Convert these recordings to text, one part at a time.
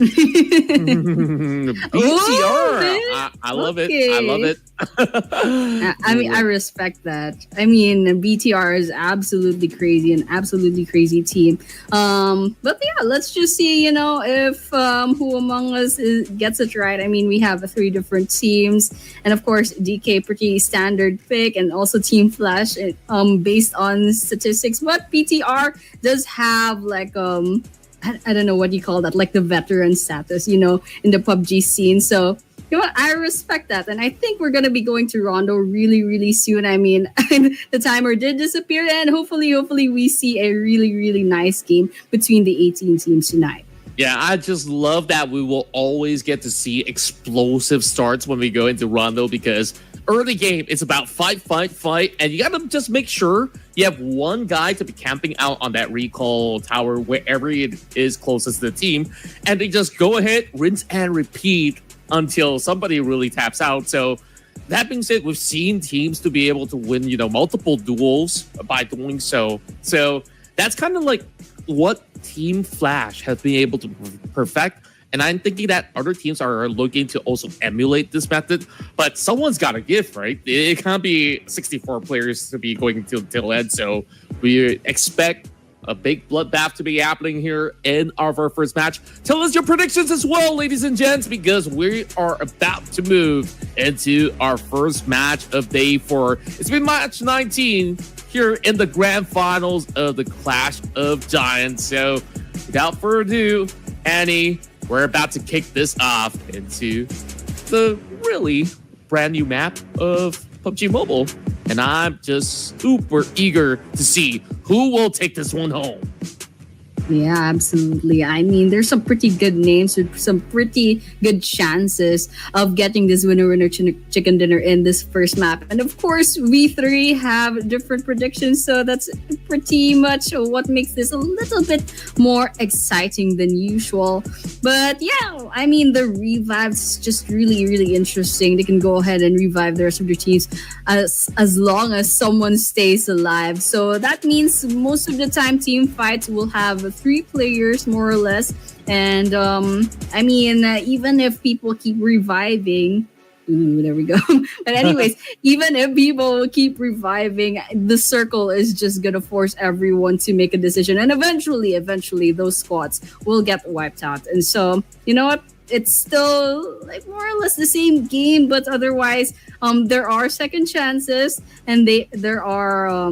BTR. I love it. I love it. I mean, I respect that. I mean, BTR is absolutely crazy, an absolutely crazy team. But yeah, let's just see, if who among us gets it right. I mean, we have three different teams, and of course, DK pretty standard pick, and also Team Flash, based on statistics. But BTR does have like I don't know what you call that, like the veteran status, in the PUBG scene. So, you know what? I respect that. And I think we're going to be going to Rondo really, really soon. I mean, the timer did disappear, and hopefully, we see a really, really nice game between the 18 teams tonight. Yeah, I just love that we will always get to see explosive starts when we go into Rondo, because early game, it's about fight, and you gotta just make sure you have one guy to be camping out on that recall tower wherever it is closest to the team, and they just go ahead, rinse and repeat until somebody really taps out. So that being said, we've seen teams to be able to win, multiple duels by doing so. So that's kind of like what Team Flash has been able to perfect. And I'm thinking that other teams are looking to also emulate this method, but someone's got to give, right? It can't be 64 players to be going till end. So we expect a big bloodbath to be happening here in our first match. Tell us your predictions as well, ladies and gents, because we are about to move into our first match of day 4. It's been match 19 here in the grand finals of the Clash of Giants. So without further ado, Annie, we're about to kick this off into the really brand new map of PUBG Mobile. And I'm just super eager to see who will take this one home. Yeah, absolutely. I mean, there's some pretty good names with some pretty good chances of getting this winner chicken dinner in this first map. And of course, we three have different predictions, so that's pretty much what makes this a little bit more exciting than usual. But yeah, I mean, the revives just really, really interesting. They can go ahead and revive the rest of their teams as long as someone stays alive. So that means most of the time, team fights will have 3 players more or less, and I mean, even if people keep reviving, there we go. But anyways, even if people keep reviving, the circle is just gonna force everyone to make a decision, and eventually those squads will get wiped out. And so, you know what, it's still like more or less the same game, but otherwise there are second chances, and there are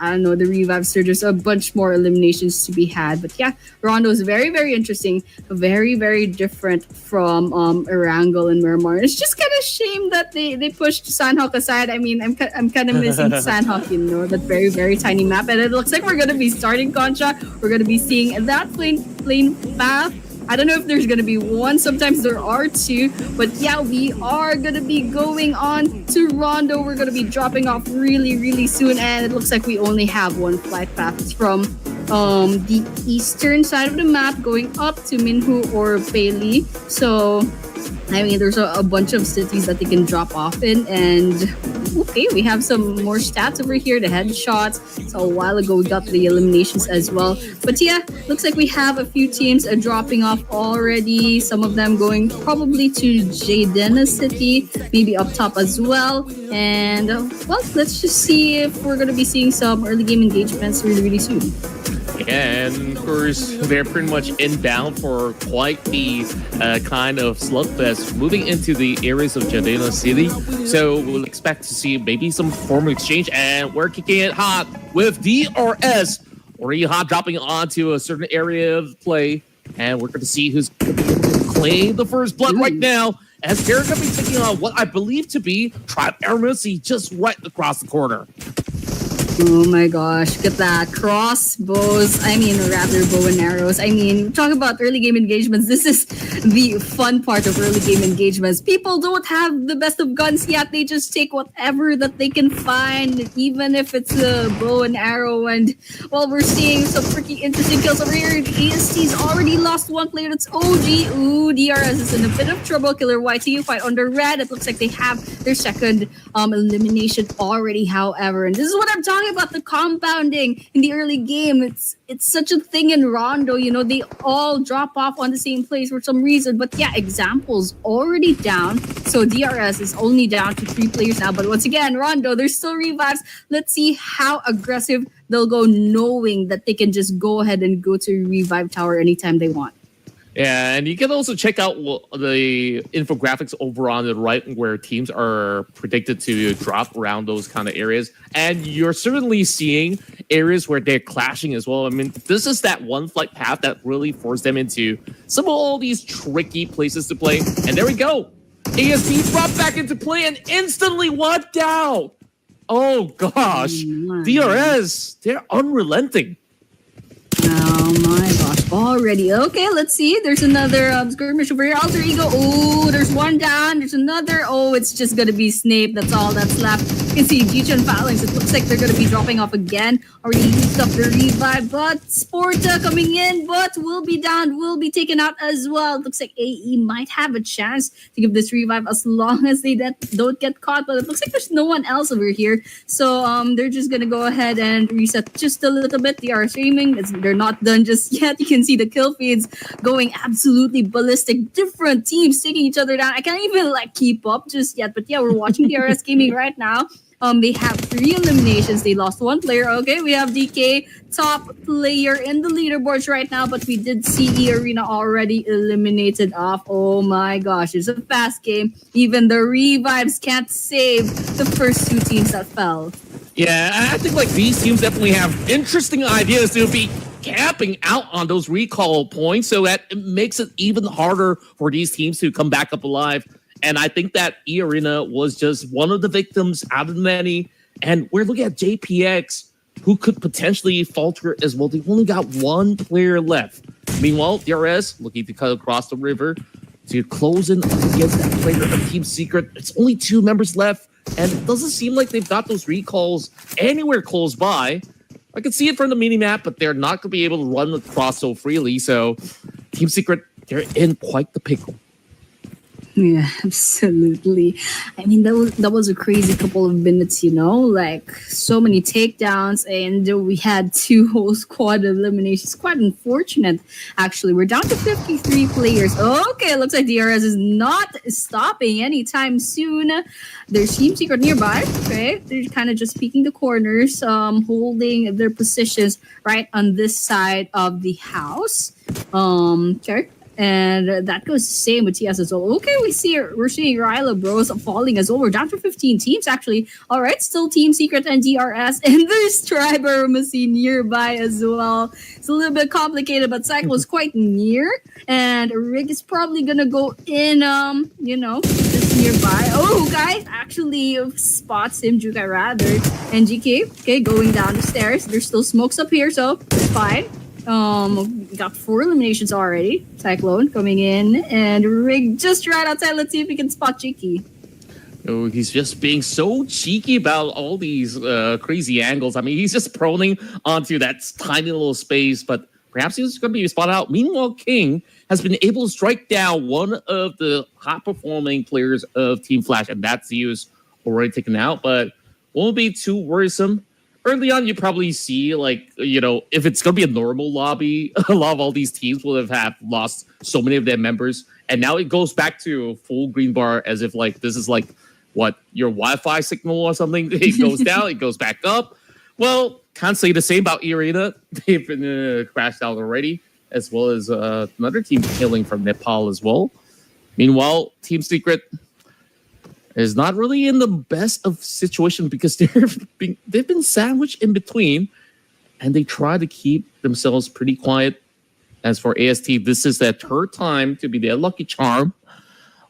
I don't know, the revives. So there's a bunch more eliminations to be had. But yeah, Rondo is very, very interesting. Very, very different from Erangel and Miramar. It's just kind of shame that they pushed Sandhawk aside. I mean, I'm kind of missing Sandhawk, that very, very tiny map. And it looks like we're going to be starting Concha. We're going to be seeing that plane path. I don't know if there's going to be one. Sometimes there are 2. But yeah, we are going to be going on to Rondo. We're going to be dropping off really, really soon. And it looks like we only have one flight path. It's from the eastern side of the map going up to Minhu or Bailey. So, I mean, there's a bunch of cities that they can drop off in. And okay, we have some more stats over here, the headshots. So a while ago, we got the eliminations as well. But yeah, looks like we have a few teams dropping off already. Some of them going probably to Jadena City, maybe up top as well. And well, let's just see if we're going to be seeing some early game engagements really, really soon. And of course, they're pretty much inbound for quite the kind of slugfest moving into the areas of Jadena City. So we'll expect to see maybe some form of exchange. And we're kicking it hot with DRS. Already hot dropping onto a certain area of play. And we're going to see who's going to claim the first blood right now, as they're going to be taking on what I believe to be Tribe Mercy just right across the corner. Oh my gosh, look at that. Crossbows, I mean, rather bow and arrows. I mean, talk about early game engagements. This is the fun part of early game engagements. People don't have the best of guns yet. They just take whatever that they can find, even if it's a bow and arrow. And, well, we're seeing some pretty interesting kills over here. EST's already lost one player. That's OG. Ooh, DRS is in a bit of trouble. Killer YTU fight under red. It looks like they have their second elimination already, however. And this is what I'm talking talking about the compounding in the early game. It's such a thing in Rondo. You know, they all drop off on the same place for some reason. But yeah, examples already down. So DRS is only down to 3 players now. But once again, Rondo, there's still revives. Let's see how aggressive they'll go, knowing that they can just go ahead and go to revive tower anytime they want. Yeah, and you can also check out the infographics over on the right where teams are predicted to drop around those kind of areas. And you're certainly seeing areas where they're clashing as well. I mean, this is that one flight path that really forced them into some of all these tricky places to play. And there we go. AST brought back into play and instantly wiped out. Oh, gosh. DRS, they're unrelenting. Oh my gosh, already. Okay, let's see. There's another skirmish over here. Alter Ego. Oh, there's one down. There's another. Oh, it's just going to be Snape. That's all that's left. You can see G-Chen Phalanx. It looks like they're going to be dropping off again. Already used up the revive, but Sporta coming in, but will be down, will be taken out as well. It looks like AE might have a chance to give this revive as long as they don't get caught, but it looks like there's no one else over here. So they're just going to go ahead and reset just a little bit. They are streaming. They're not done just yet. You can see the kill feeds going absolutely ballistic. Different teams taking each other down. I can't even keep up just yet. But yeah, we're watching DRS Gaming right now. They have 3 eliminations. They lost 1 player. Okay, we have DK, top player in the leaderboards right now, but we did see E Arena already eliminated off. Oh my gosh, it's a fast game. Even the revives can't save the first 2 teams that fell. Yeah, I think these teams definitely have interesting ideas to be camping out on those recall points, so that it makes it even harder for these teams to come back up alive. And I think that E-Arena was just one of the victims out of many. And we're looking at JPX, who could potentially falter as well. They've only got 1 player left. Meanwhile, DRS looking to cut across the river to close in against that player of Team Secret. It's only 2 members left, and it doesn't seem like they've got those recalls anywhere close by. I can see it from the minimap, but they're not going to be able to run across so freely. So Team Secret, they're in quite the pickle. Yeah, absolutely. I mean, that was a crazy couple of minutes, you know, so many takedowns, and we had 2 whole squad eliminations. Quite unfortunate, actually. We're down to 53 players. Okay, looks like DRS is not stopping anytime soon. There's Team Secret nearby. Okay, they're kind of just peeking the corners, holding their positions right on this side of the house. Okay. And that goes the same with TS as well. Okay, we're seeing Ryla Bros falling as well. We're down to 15 teams, actually. All right, still Team Secret and DRS. And there's Tribermacy nearby as well. It's a little bit complicated, but Cycle is quite near. And Rig is probably going to go in, just nearby. Oh, guys, actually spots him, Jukai rather. And GK, okay, going down the stairs. There's still smokes up here, so it's fine. Got 4 eliminations already. Cyclone coming in, and Rig just right outside. Let's see if we can spot Cheeky. Oh, he's just being so cheeky about all these crazy angles. I mean, he's just proning onto that tiny little space, but perhaps he's going to be spotted out. Meanwhile, King has been able to strike down one of the hot-performing players of Team Flash, and that's Zeus already taken out, but won't be too worrisome. Early on, you probably see, if it's going to be a normal lobby, a lot of all these teams will have lost so many of their members. And now it goes back to full green bar as if, this is, your Wi-Fi signal or something. It goes down, it goes back up. Well, can't say the same about E-Arena. They've been crashed out already, as well as another team killing from Nepal as well. Meanwhile, Team Secret is not really in the best of situation because they've been sandwiched in between, and they try to keep themselves pretty quiet. As for AST, this is their 3rd time to be their lucky charm.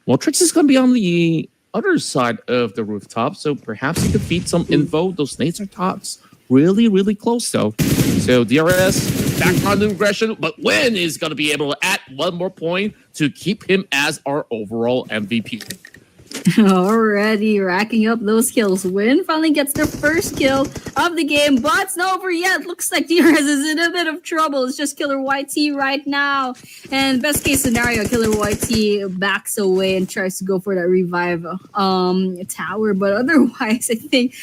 Well, Trix is going to be on the other side of the rooftop, so perhaps he could feed some info. Those nades are tops. Really, really close, though. So DRS, background aggression, but Win is going to be able to add 1 more point to keep him as our overall MVP. Already racking up those kills. Win finally gets their first kill of the game, but it's not over yet. Looks like DRS is in a bit of trouble. It's just Killer YT right now. And best case scenario, Killer YT backs away and tries to go for that revive tower. But otherwise, I think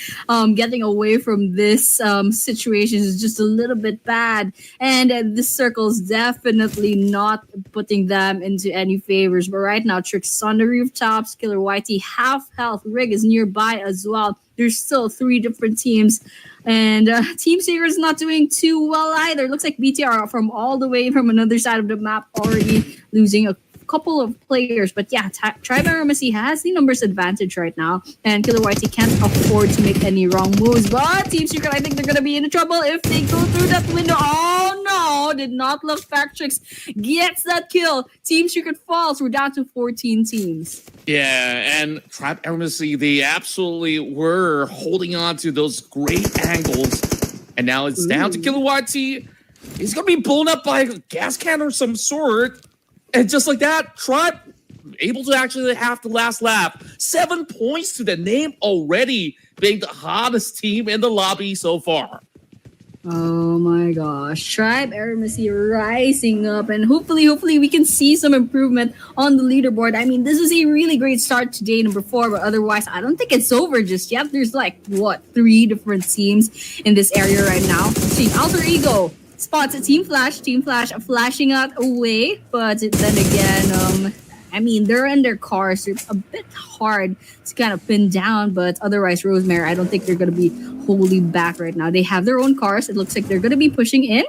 getting away from this situation is just a little bit bad. And this circle's definitely not putting them into any favors. But right now, Trick's on the rooftops. Killer YT half health. Rig is nearby as well. There's still 3 different teams. And Team Secret is not doing too well either. Looks like BTR from all the way from another side of the map already losing a couple of players. But yeah, Tribe Aramacy has the numbers advantage right now. And Killer YT can't afford to make any wrong moves. But Team Secret, I think they're going to be in trouble if they go through that window. Oh no! Did not love Factrix. Gets that kill. Team Secret falls. We're down to 14 teams. Yeah, and Tribe Embassy, they absolutely were holding on to those great angles. And now it's down to Killer YT. He's going to be blown up by a gas can or some sort. And just like that, Tribe able to actually have the last lap. 7 points to the name already, being the hottest team in the lobby so far. Oh my gosh. Tribe Aramacy rising up, and hopefully we can see some improvement on the leaderboard. I mean, this is a really great start to day number 4, but otherwise I don't think it's over just yet. There's like 3 different teams in this area right now. See, Alter Ego spots a Team Flash flashing out away, but then again, I mean, they're in their cars, so it's a bit hard to kind of pin down, but otherwise, Rosemary, I don't think they're going to be wholly back right now. They have their own cars. It looks like they're going to be pushing in.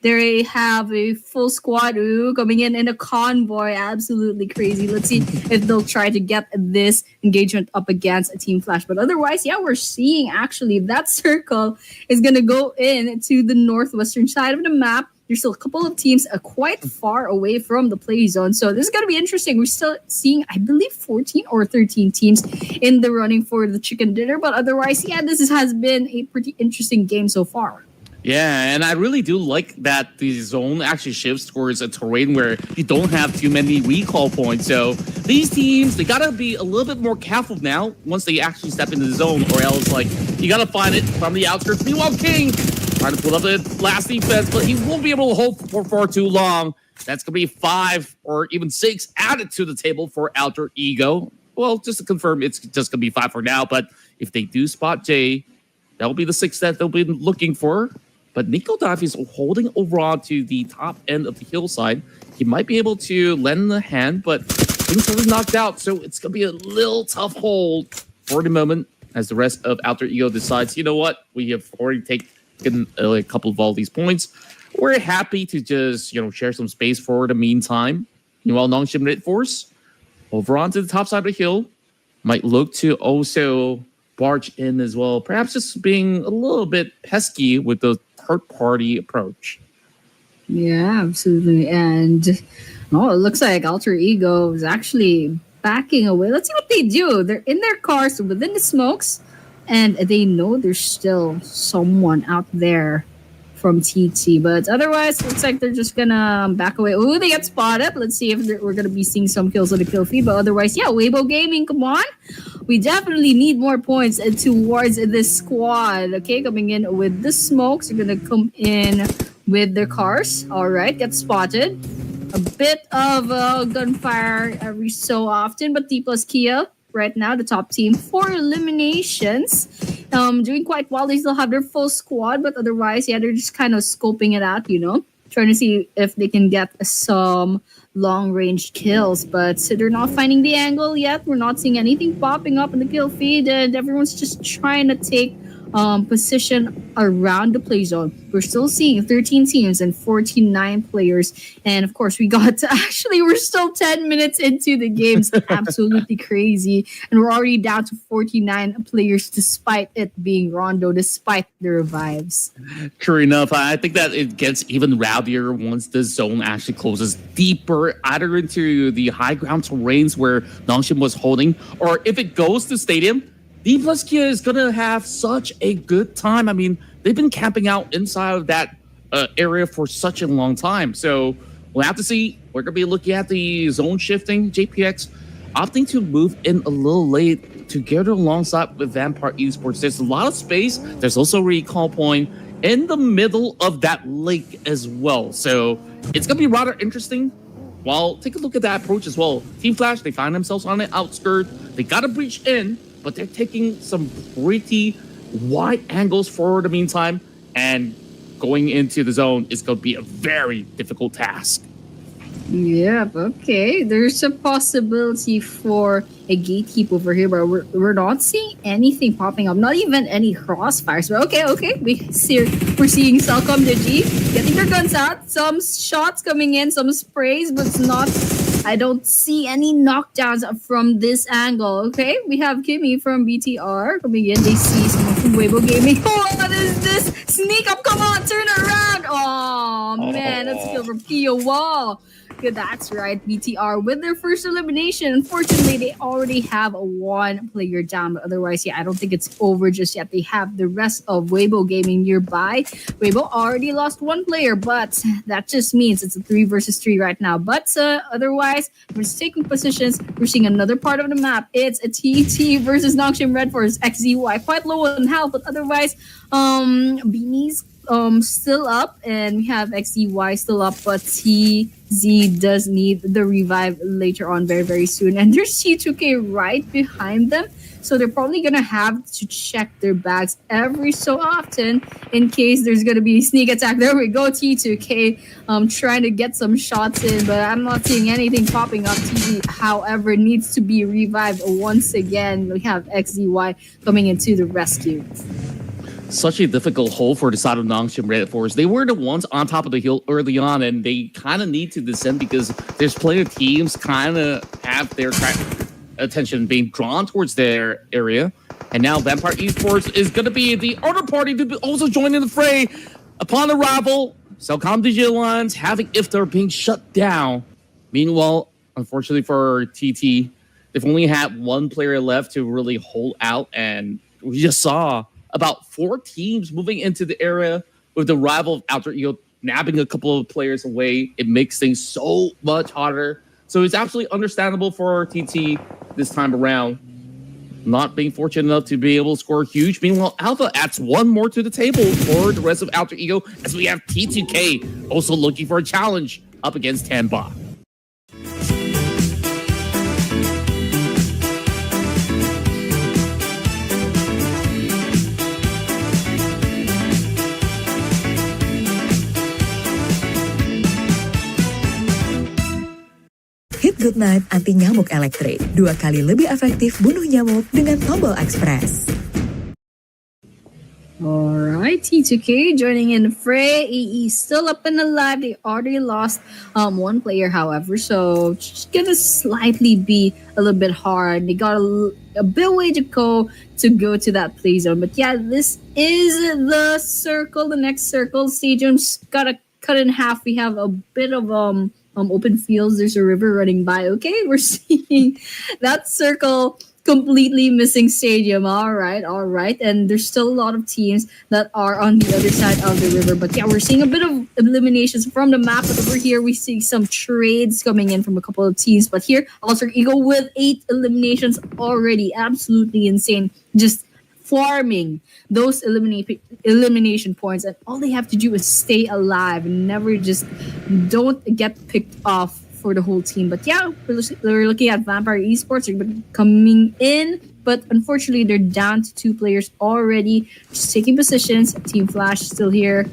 They have a full squad coming in a convoy. Absolutely crazy. Let's see if they'll try to get this engagement up against a Team Flash. But otherwise, yeah, we're seeing actually that circle is going to go in to the northwestern side of the map. There's still a couple of teams quite far away from the play zone. So this is going to be interesting. We're still seeing, I believe, 14 or 13 teams in the running for the chicken dinner. But otherwise, yeah, has been a pretty interesting game so far. Yeah, and I really do like that the zone actually shifts towards a terrain where you don't have too many recall points. So these teams, they gotta be a little bit more careful now once they actually step into the zone, or else like you gotta find it from the outskirts. Meanwhile, King trying to pull up the last defense, but he won't be able to hold for far too long. That's gonna be 5 or even 6 added to the table for Alter Ego. Well, just to confirm, it's just gonna be 5 for now. But if they do spot Jay, that will be the 6 that they'll be looking for. But Nico Dive is holding over on to the top end of the hillside. He might be able to lend a hand, but things are knocked out, so it's going to be a little tough hold for the moment as the rest of Alter Ego decides, you know what, we have already taken a couple of all these points. We're happy to just, share some space for the meantime. Meanwhile, Nongshim Lit Force over onto the top side of the hill might look to also barge in as well, perhaps just being a little bit pesky with the third-party approach. Yeah, absolutely. And it looks like Alter Ego is actually backing away. Let's see what they do. They're in their cars within the smokes, and they know there's still someone out there from TT. But otherwise, looks like they're just gonna back away. Oh, they get spotted. Let's see if we're gonna be seeing some kills on the kill feed. But otherwise, yeah, Weibo Gaming, come on. We definitely need more points towards this squad. Okay, coming in with the smokes. They're gonna come in with their cars. All right, get spotted. A bit of gunfire every so often, but D plus Kia right now, the top team for eliminations. Doing quite well. They still have their full squad, but otherwise, yeah, they're just kind of scoping it out, trying to see if they can get some long-range kills, but they're not finding the angle yet. We're not seeing anything popping up in the kill feed, and everyone's just trying to take position around the play zone. We're still seeing 13 teams and 49 players, and of course we're still 10 minutes into the game. It's absolutely crazy, and we're already down to 49 players despite it being Rondo, despite the revives. True enough, I think that it gets even rowdier once the zone actually closes deeper, either into the high ground terrains where Nongshim was holding, or if it goes to stadium, D plus Kia is going to have such a good time. I mean, they've been camping out inside of that area for such a long time. So we'll have to see. We're going to be looking at the zone shifting. JPX opting to move in a little late together alongside with Vampire Esports. There's a lot of space. There's also a recall point in the middle of that lake as well. So it's going to be rather interesting. Well, take a look at that approach as well. Team Flash, they find themselves on the outskirts. They got to breach in, but they're taking some pretty wide angles for the meantime. And going into the zone is going to be a very difficult task. Yeah, okay. There's a possibility for a gatekeep over here, but we're not seeing anything popping up. Not even any crossfires. But okay. We're seeing Salcom Digi getting their guns out. Some shots coming in, some sprays, but it's not. I don't see any knockdowns from this angle. Okay, we have Kimmy from BTR coming in. They see someone from Weibo Gaming. Oh, what is this? Sneak up! Come on, turn around! Oh man, that's a kill from Pio Wall. Good, that's right. BTR with their first elimination. Unfortunately, they already have one player down. But otherwise, yeah, I don't think it's over just yet. They have the rest of Weibo Gaming nearby. Weibo already lost one player, but that just means it's a 3 versus 3 right now. But otherwise, we're just taking positions. We're seeing another part of the map. It's a TT versus Nongshim Red Force XZY. Quite low on health, but otherwise, Beanie's still up, and we have XZY still up, but TZ does need the revive later on very, very soon. And there's C2K right behind them, so they're probably gonna have to check their bags every so often in case there's gonna be a sneak attack. There we go, T2K trying to get some shots in, but I'm not seeing anything popping up. TZ, however, needs to be revived once again. We have XZY coming into the rescue. Such a difficult hole for the side of Nongshim Red Force. They were the ones on top of the hill early on, and they kind of need to descend because there's plenty of teams kind of have their attention being drawn towards their area. And now Vampire Esports is going to be the other party to also join in the fray. Upon arrival, Celcom Digital Alliance having Iftar being shut down. Meanwhile, unfortunately for TT, they've only had one player left to really hold out, and we just saw about 4 teams moving into the area with the rival of Alter Ego nabbing a couple of players away. It makes things so much harder. So it's absolutely understandable for TT this time around, not being fortunate enough to be able to score huge. Meanwhile, Alpha adds one more to the table for the rest of Alter Ego, as we have T2K also looking for a challenge up against Tanba. Hit Good Night anti nyamuk elektrik, 2 kali lebih efektif bunuh nyamuk dengan tombol ekspres. Alright, T2K joining in the fray. EE still up and alive. They already lost one player, however, so it's gonna slightly be a little bit hard. They got a bit way to go to that play zone. But yeah, this is the circle, the next circle. Stadium's gotta cut in half. We have a bit of open fields. There's a river running by. Okay, we're seeing that circle completely missing stadium. All right. And there's still a lot of teams that are on the other side of the river. But yeah, we're seeing a bit of eliminations from the map. But over here, we see some trades coming in from a couple of teams. But here, Alter Ego with 8 eliminations already. Absolutely insane. Just farming those elimination points, and all they have to do is stay alive and never just don't get picked off for the whole team. But yeah, we're looking at Vampire Esports are coming in, but unfortunately they're down to 2 players already, just taking positions. Team Flash still here,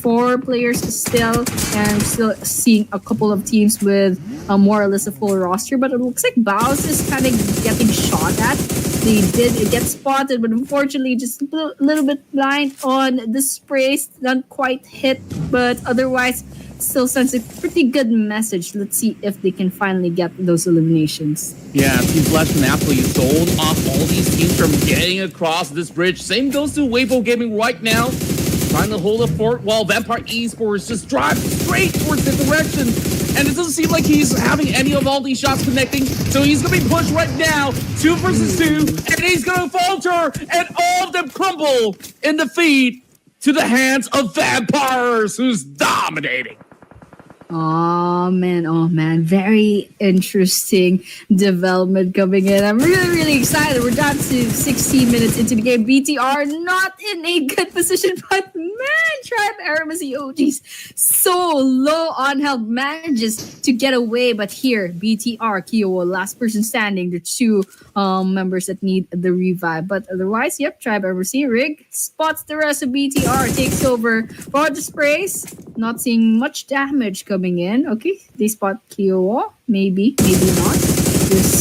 4 players still, and still seeing a couple of teams with more or less a full roster. But it looks like Baus is kind of getting shot at. They did get spotted, but unfortunately just a little bit blind on the sprays, not quite hit, but otherwise still sends a pretty good message. Let's see if they can finally get those eliminations. Yeah, Team Flash can absolutely sold off all these teams from getting across this bridge. Same goes to Weibo Gaming right now, trying to hold a fort while Vampire Esports just drive straight towards the direction. And it doesn't seem like he's having any of all these shots connecting. So he's going to be pushed right now. 2 versus 2. And he's going to falter. And all of them crumble in defeat to the hands of Vampires, who's dominating. Oh man, very interesting development coming in. I'm really excited. We're down to 16 minutes into the game. BTR not in a good position, but man, Tribe Aramacy OGs so low on health, manages to get away. But here, BTR, Kiowa, last person standing, the two members that need the revive. But otherwise, yep, Tribe Aramacy, Rig spots the rest of BTR, takes over for the sprays. Not seeing much damage coming in. Okay, they spot Kiowa. Maybe not. Just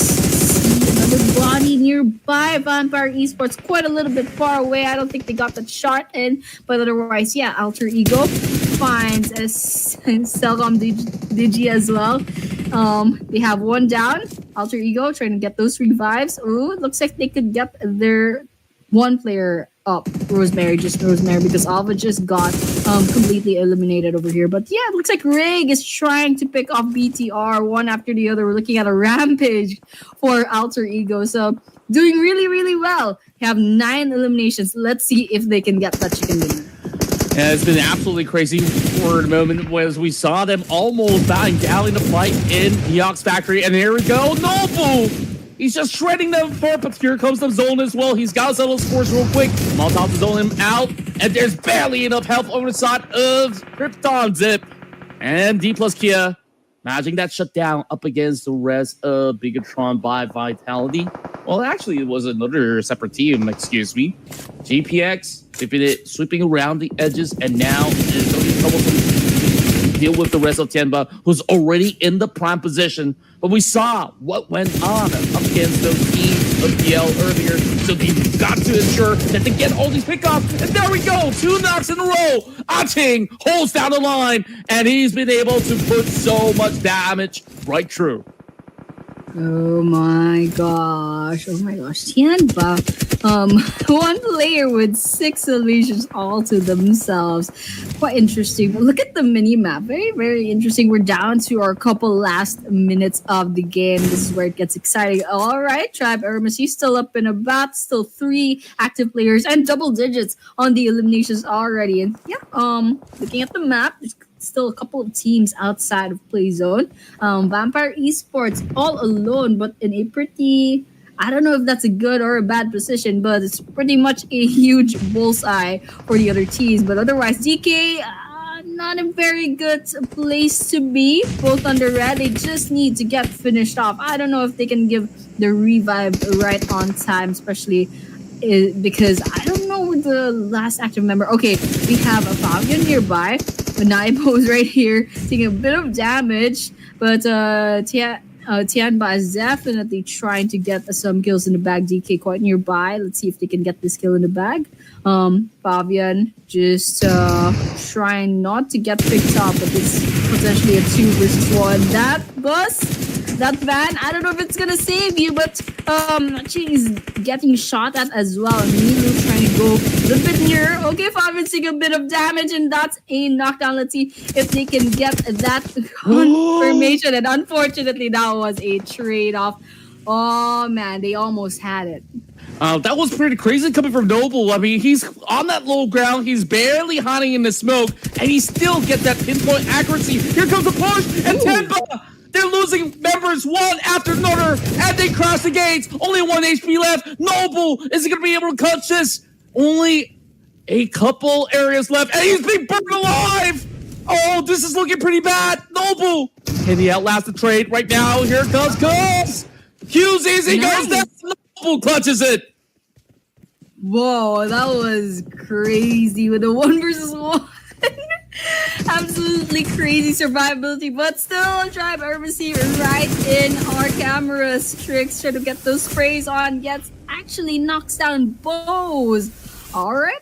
see another body nearby. Vampire Esports quite a little bit far away. I don't think they got that shot in. But otherwise, yeah, Alter Ego finds a Selcom Digi as well. They have one down. Alter Ego trying to get those revives. Oh, it looks like they could get their one player up. Rosemary, because Alva just got completely eliminated over here. But yeah, it looks like Rig is trying to pick off BTR one after the other. We're looking at a rampage for Alter Ego. So doing really well. They have 9 eliminations. Let's see if they can get that chicken dinner. And it's been absolutely crazy for the moment as we saw them almost bowing down in the fight in the Ox Factory. And here we go, Noble! He's just shredding them for, but here comes the zone as well. He's got to settle scores real quick. Molotov to zone him out, and there's barely enough help over the side of Krypton Zip. And D plus Kia managing that shutdown up against the rest of Bigatron by Vitality. Well, actually, it was another separate team, excuse me. GPX sweeping around the edges, and now is going to be troublesome deal with the rest of Tianba, who's already in the prime position. But we saw what went on up against those teams of PL earlier. So you've got to ensure that they get all these pickoffs. And there we go, 2 knocks in a row. Ating holds down the line, and he's been able to put so much damage right through. Oh my gosh. Tianba. One player with 6 eliminations all to themselves. Quite interesting. But look at the mini map. Very interesting. We're down to our couple last minutes of the game. This is where it gets exciting. All right, Tribe Aramacy still up and about. Still 3 active players and double digits on the eliminations already. And yeah, looking at the map, there's still a couple of teams outside of play zone. Vampire Esports all alone, but in a pretty, I don't know if that's a good or a bad position, but it's pretty much a huge bullseye for the other teams. But otherwise, DK, not a very good place to be. Both under red, they just need to get finished off. I don't know if they can give the revive right on time, especially because I don't know the last active member. Okay, we have a Pubg nearby. Naibo is right here taking a bit of damage, but Tianba is definitely trying to get some kills in the bag. DK quite nearby. Let's see if they can get this kill in the bag. Fabian just trying not to get picked up, but it's potentially a 2 versus 1. That bus, that van, I don't know if it's gonna save you, but she's getting shot at as well. Milu trying to go a little bit nearer. Okay, Fabian's taking a bit of damage, and that's a knockdown. Let's see if they can get that confirmation. And unfortunately, that was a trade-off. Oh man, they almost had it. That was pretty crazy coming from Noble. I mean, he's on that low ground. He's barely hiding in the smoke, and he still gets that pinpoint accuracy. Here comes the push, and Tianba, they're losing members one after another, and they crash the gates. Only 1 HP left. Noble, is he going to be able to catch this? Only a couple areas left, and he's being burned alive. Oh, this is looking pretty bad. Noble, can he outlast the trade right now? Here comes Cubs. Q's easy, goes down. Noble clutches it. Whoa, that was crazy with the 1 versus 1. Absolutely crazy survivability, but still Tribe Aramacy right in our cameras. Tricks trying to get those sprays on, actually knocks down bows. All right.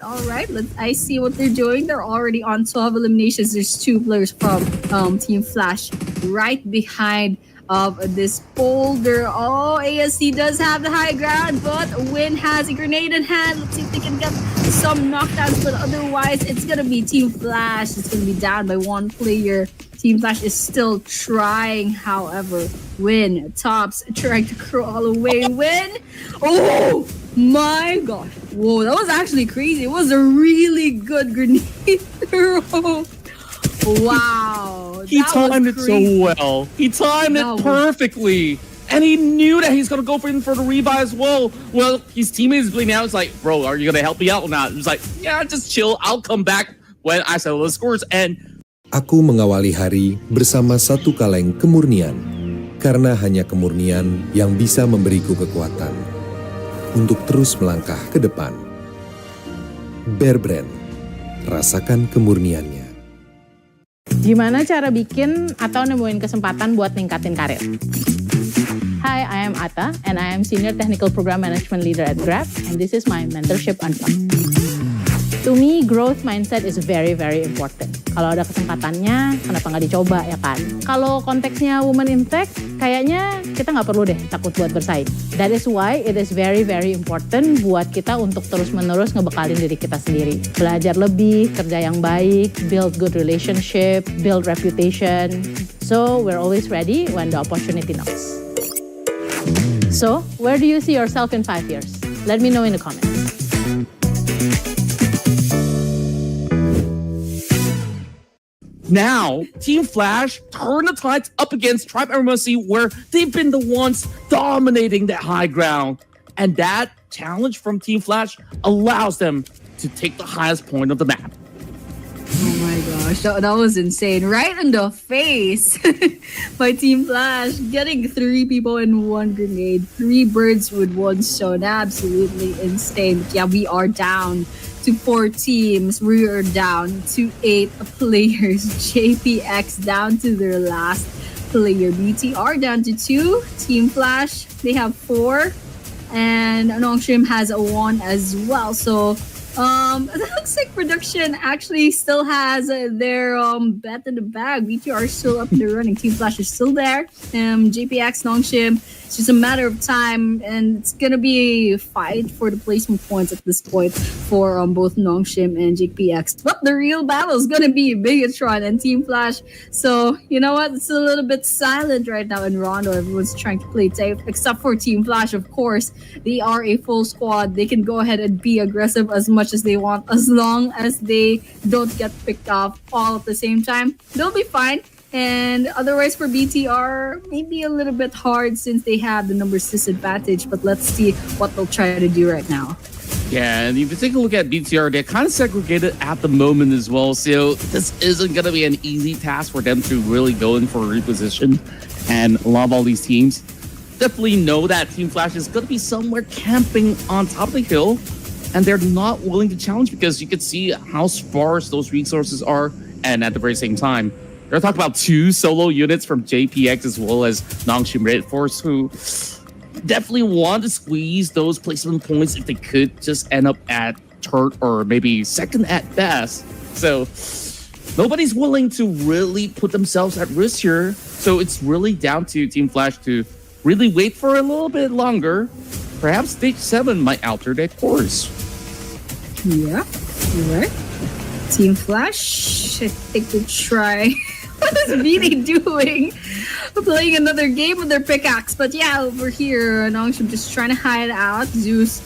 I see what they're doing. They're already on 12 eliminations. There's 2 players from Team Flash right behind of this boulder. Oh, ASC does have the high ground, but Win has a grenade in hand. Let's see if they can get some knockdowns, but otherwise it's gonna be Team Flash. It's gonna be down by 1 player. Team Flash is still trying, however. Win tops, trying to crawl away. Win! Oh my gosh. Whoa, that was actually crazy. It was a really good grenade throw. Wow. He that timed was it so crazy. well. He timed That it was- perfectly. And he knew that he's going to go for the rebuy as well. Well, his teammate is bleeding out. It's like, bro, are you going to help me out or not? He's like, yeah, just chill. I'll come back when I settle the scores. And Aku mengawali hari bersama satu kaleng kemurnian, karena hanya kemurnian yang bisa memberiku kekuatan untuk terus melangkah ke depan. Bear Brand, rasakan kemurniannya. Gimana cara bikin atau nemuin kesempatan buat ningkatin karir? Hi, I am Atta, and I am Senior Technical Program Management Leader at Grab, and this is my mentorship unpacked. To me, growth mindset is very, very important. Kalau ada kesempatannya, kenapa nggak dicoba, ya kan? Kalau konteksnya woman in tech, kayaknya kita nggak perlu deh takut buat bersaing. That is why it is very, very important buat kita untuk terus-menerus ngebekalin diri kita sendiri. Belajar lebih, kerja yang baik, build good relationship, build reputation. So, we're always ready when the opportunity knocks. So, where do you see yourself in 5 years? Let me know in the comments. now, Team Flash turn the tides up against Tribe Mercy, where they've been the ones dominating that high ground. And that challenge from Team Flash allows them to take the highest point of the map. Oh my gosh, that was insane. Right in the face by Team Flash. Getting 3 people in 1 grenade. 3 birds with 1 stone. Absolutely insane. But yeah, we are down to 4 teams. We are down to 8 players. JPX down to their last player. BTR down to 2. Team Flash, they have 4. And Nongshim has a 1 as well. So it looks like production actually still has their bet in the bag. BTR is still up there running. Team Flash is still there. JPX, Nongshim, it's just a matter of time, and it's gonna be a fight for the placement points at this point for both Nongshim and JPX. But the real battle is gonna be Bigatron and Team Flash. So you know what? It's a little bit silent right now in Rondo. Everyone's trying to play safe, except for Team Flash. Of course, they are a full squad. They can go ahead and be aggressive as much as they want, as long as they don't get picked off all at the same time. They'll be fine. And otherwise for BTR, maybe a little bit hard since they have the numbers disadvantage. But let's see what they'll try to do right now. Yeah, and if you take a look at BTR, they're kind of segregated at the moment as well. So this isn't going to be an easy task for them to really go in for a reposition. And a lot of all these teams definitely know that Team Flash is going to be somewhere camping on top of the hill. And they're not willing to challenge because you can see how sparse those resources are. And at the very same time, they're talking about 2 solo units from JPX as well as Nongshim Red Force, who definitely want to squeeze those placement points if they could just end up at third or maybe second at best. So nobody's willing to really put themselves at risk here. So it's really down to Team Flash to really wait for a little bit longer. Perhaps stage 7 might alter their course. Yeah, all right. Team Flash, I think we'll try. What is Beanie doing? Playing another game with their pickaxe. But yeah, over here, Nongshim just trying to hide out. Zeus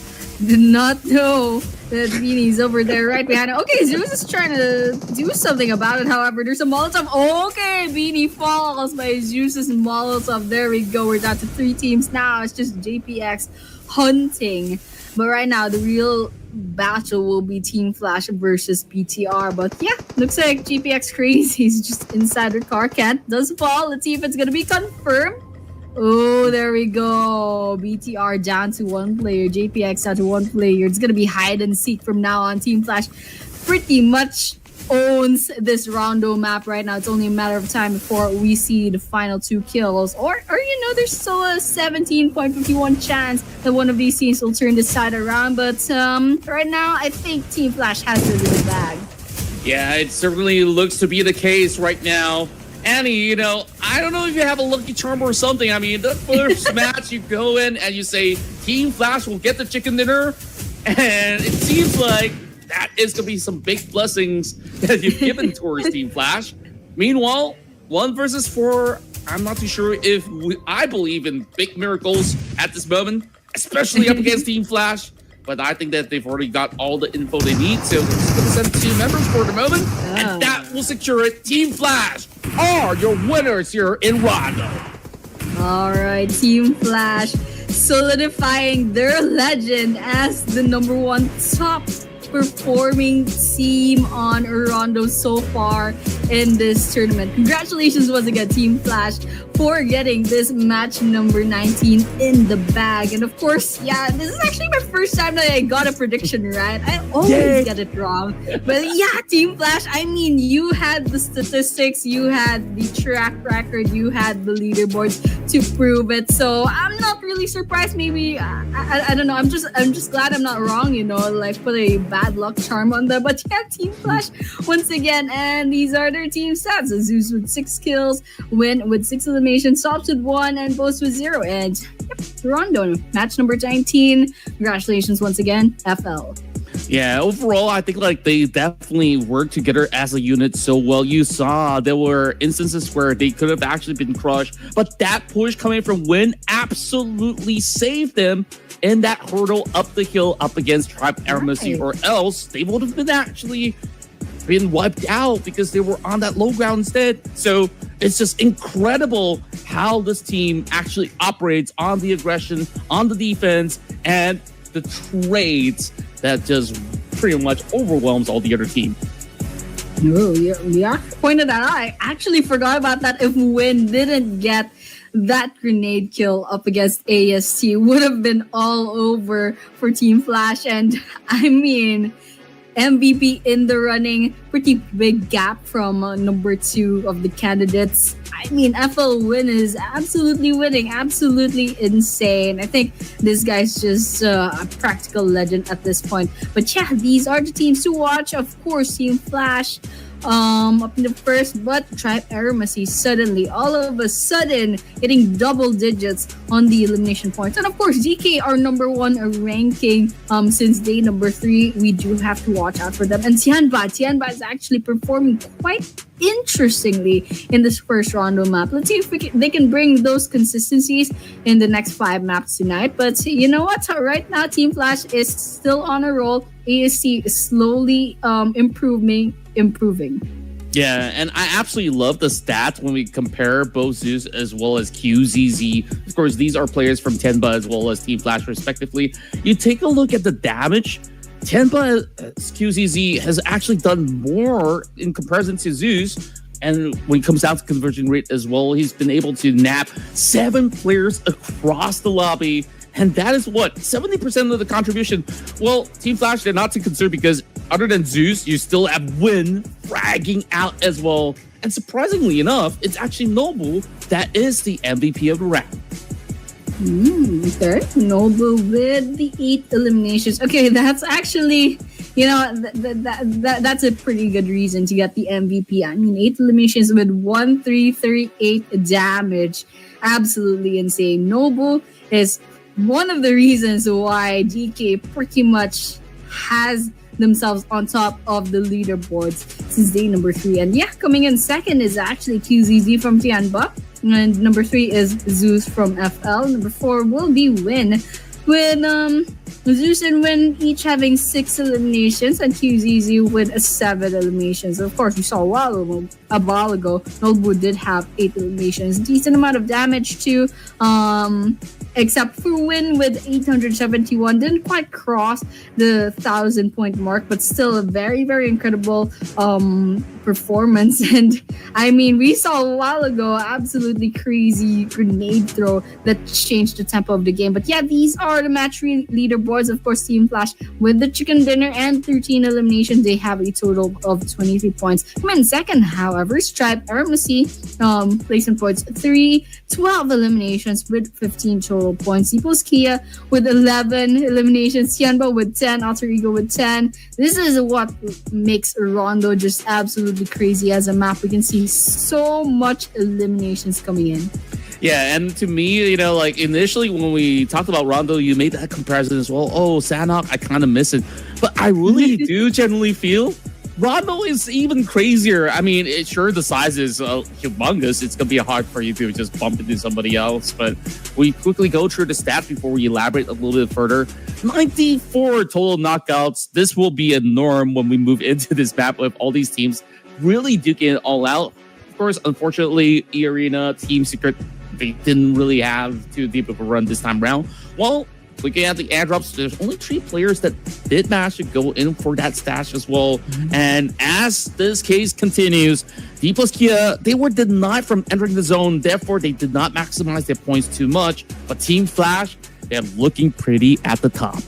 did not know that Beanie's over there right behind him. Okay, Zeus is trying to do something about it. However, there's a Molotov. Okay, Beanie falls by Zeus's Molotov. There we go. We're down to 3 teams now. It's just JPX hunting. But right now, the real battle will be Team Flash versus BTR. But yeah, looks like GPX Crazy is just inside the car. Cat does fall. Let's see if it's going to be confirmed. Oh, there we go. BTR down to 1 player. JPX down to 1 player. It's going to be hide and seek from now on. Team Flash pretty much owns this Rondo map right now. It's only a matter of time before we see the final 2 kills. Or you know, there's still a 17.51 chance that one of these teams will turn this side around. But right now, I think Team Flash has it in the bag. Yeah, it certainly looks to be the case right now. Annie, you know, I don't know if you have a lucky charm or something. I mean, the first match you go in and you say, Team Flash will get the chicken dinner. And it seems like that is going to be some big blessings that you've given towards Team Flash. Meanwhile, 1 versus 4, I'm not too sure if I believe in big miracles at this moment, especially up against Team Flash. But I think that they've already got all the info they need. So we're just going to send 2 members for the moment. And that will secure it. Team Flash are your winners here in Rondo. All right, Team Flash solidifying their legend as the number one top performing team on Rondo so far in this tournament. Congratulations once again, Team Flash, for getting this match number 19 in the bag. And of course, yeah, this is actually my first time that I got a prediction right. I always get it wrong. But yeah, Team Flash, I mean, you had the statistics, you had the track record, you had the leaderboards to prove it. So I'm not really surprised. Maybe I don't know. I'm just glad I'm not wrong. You know, like put a bad luck charm on them. But yeah, Team Flash once again, and these are their team stats: Zeus with 6 kills, Win with 6 eliminations, Stops with 1, and Boast with 0. And yep, Rondo, match number 19. Congratulations once again, FL. Yeah, overall, I think like they definitely worked together as a unit so well. You saw there were instances where they could have actually been crushed, but that push coming from Win absolutely saved them in that hurdle up the hill up against Tribe Aramacy, or else they would have been actually been wiped out because they were on that low ground instead. So it's just incredible how this team actually operates on the aggression, on the defense, and the trades that just pretty much overwhelms all the other team. No, yeah, pointed that out. I actually forgot about that. If Win didn't get that grenade kill up against AST, would have been all over for Team Flash. And I mean, MVP in the running, pretty big gap from number 2 of the candidates. I mean, FL Win is absolutely winning, absolutely insane. I think this guy's just a practical legend at this point. But yeah, these are the teams to watch. Of course, Team Flash up in the first, but Tribe Aramacy suddenly, all of a sudden, hitting double digits on the elimination points. And of course, DK, our number 1 ranking since day number 3. We do have to watch out for them. And Tianba is actually performing quite interestingly in this first Rondo map. Let's see if they can bring those consistencies in the next 5 maps tonight. But you know what? Right now, Team Flash is still on a roll. ASC is slowly improving. Yeah, and I absolutely love the stats when we compare both Zeus as well as QZZ. Of course, these are players from Tenba as well as Team Flash, respectively. You take a look at the damage. Tenba QZZ has actually done more in comparison to Zeus. And when it comes down to conversion rate as well, he's been able to nap 7 players across the lobby. And that is what? 70% of the contribution. Well, Team Flash, they're not too concerned because other than Zeus, you still have Win fragging out as well. And surprisingly enough, it's actually Noble that is the MVP of the round. Okay. Noble with the 8 eliminations. Okay, that's actually, you know, that's a pretty good reason to get the MVP. I mean, 8 eliminations with 1,338 damage. Absolutely insane. Noble is one of the reasons why DK pretty much has themselves on top of the leaderboards since day number 3. And yeah, coming in second is actually QZZ from Tianba. And number 3 is Zeus from FL. Number 4 will be Win, with Zeus and Win each having 6 eliminations, and QZZ with 7 eliminations. Of course, you saw a while ago, Nobu did have 8 eliminations. Decent amount of damage too. Except for Win with 871, didn't quite cross the 1,000-point mark, but still a very, very incredible performance. And I mean, we saw a while ago absolutely crazy grenade throw that changed the tempo of the game. But yeah, these are the match leaderboards. Of course, Team Flash with the chicken dinner and 13 eliminations, they have a total of 23 points. Come in second, however, Stripe Aramacy, placement points 3, 12 eliminations with 15 total points. Equals Kia with 11 eliminations, Tianba with 10, Alter Ego with 10. This is what makes Rondo just absolutely crazy as a map. We can see so much eliminations coming in. Yeah, and to me, you know, like initially when we talked about Rondo, you made that comparison as well. Oh, Sanhok, I kind of miss it. But I really do generally feel Rondo is even crazier. I mean, sure, the size is humongous. It's going to be hard for you to just bump into somebody else. But we quickly go through the stats before we elaborate a little bit further. 94 total knockouts. This will be a norm when we move into this map with all these teams really duking it all out. Of course, unfortunately, E-Arena, Team Secret, they didn't really have too deep of a run this time around. Well, looking at the airdrops, there's only 3 players that did manage to go in for that stash as well. And as this case continues, D plus Kia, they were denied from entering the zone. Therefore, they did not maximize their points too much. But Team Flash, they're looking pretty at the top.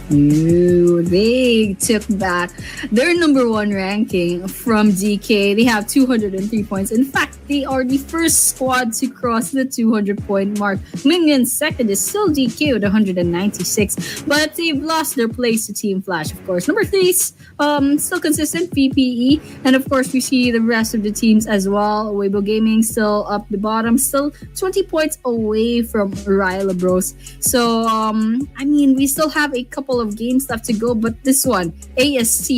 Ooh, they took back their number 1 ranking from DK. They have 203 points. In fact, they are the first squad to cross the 200-point mark. Minion second is still DK with 196, but they've lost their place to Team Flash, of course. Number 3 is still consistent, PPE. And of course, we see the rest of the teams as well. Weibo Gaming still up the bottom, still 20 points away from Ryla Bros. So, I mean, we still have a couple of games left to go, but this one, AST,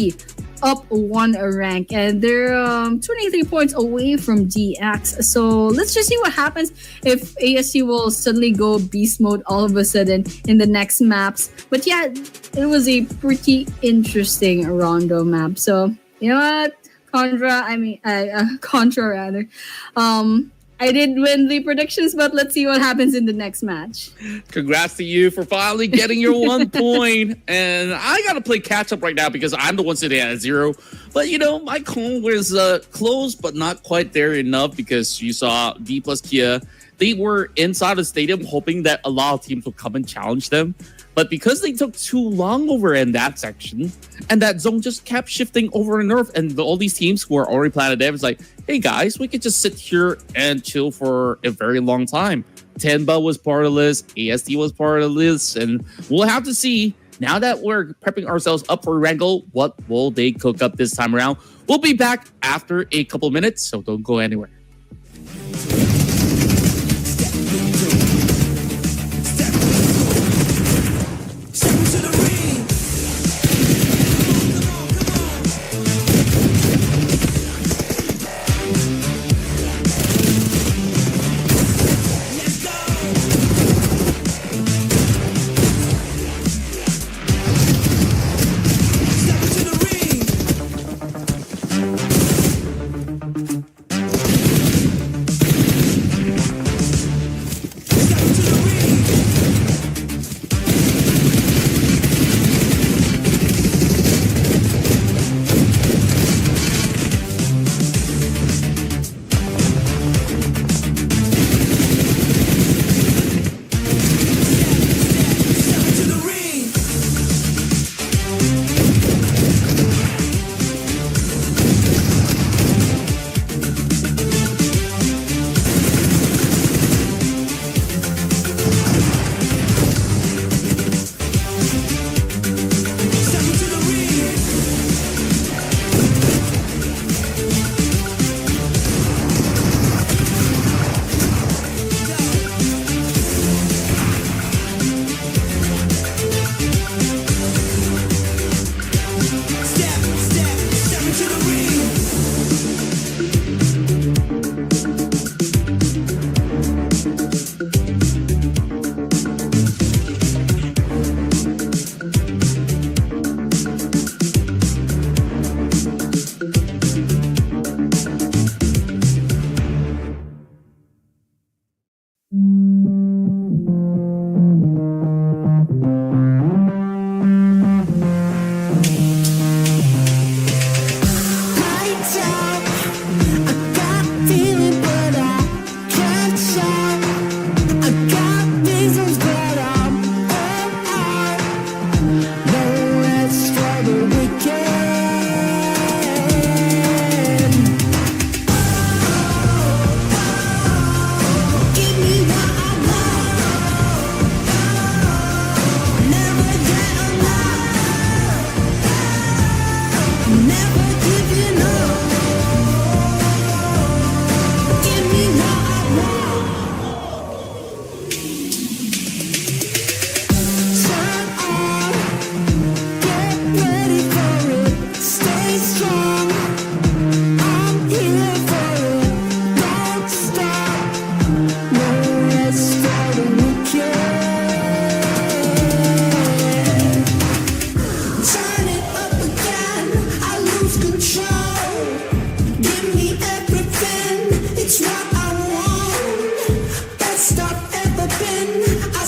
up 1 rank, and they're 23 points away from DX. So let's just see what happens if AST will suddenly go beast mode all of a sudden in the next maps. But yeah, it was a pretty interesting Rondo map. So you know what, Contra rather. I did win the predictions, but let's see what happens in the next match. Congrats to you for finally getting your 1 point. And I got to play catch up right now because I'm the one sitting at 0. But, you know, my call was close, but not quite there enough because you saw D plus Kia. They were inside the stadium hoping that a lot of teams would come and challenge them. But because they took too long over in that section, and that zone just kept shifting over and over, and all these teams who are already planted there was like, hey guys, we could just sit here and chill for a very long time. Tenba was part of this, ASD was part of this, and we'll have to see, now that we're prepping ourselves up for Wrangle, what will they cook up this time around? We'll be back after a couple minutes, so don't go anywhere.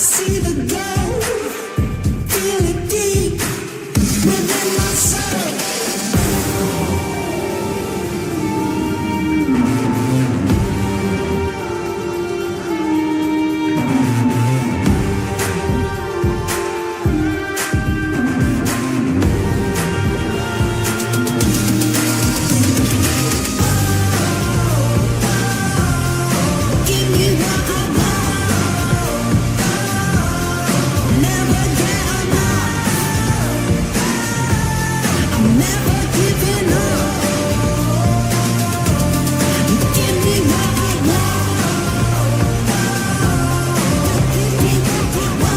see the glow, feel it deep within my soul. Give me what I want, never get enough. I'm never giving up. Give me what I want, give me what I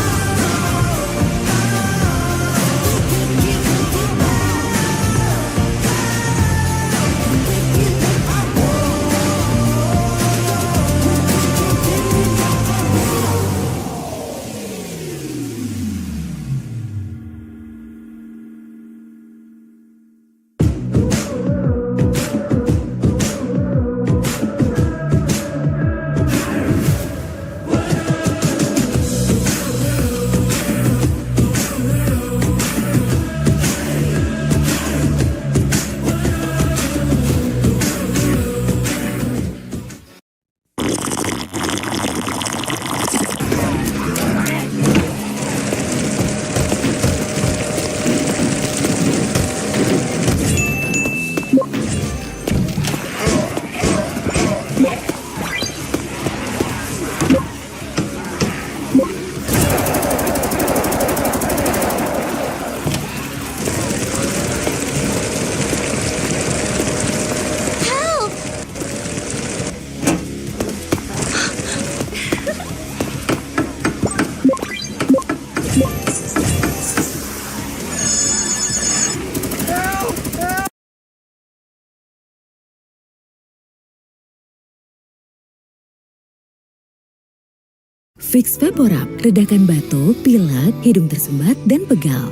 Fix Vaporub, redakan batuk, pilek, hidung tersumbat, dan pegal.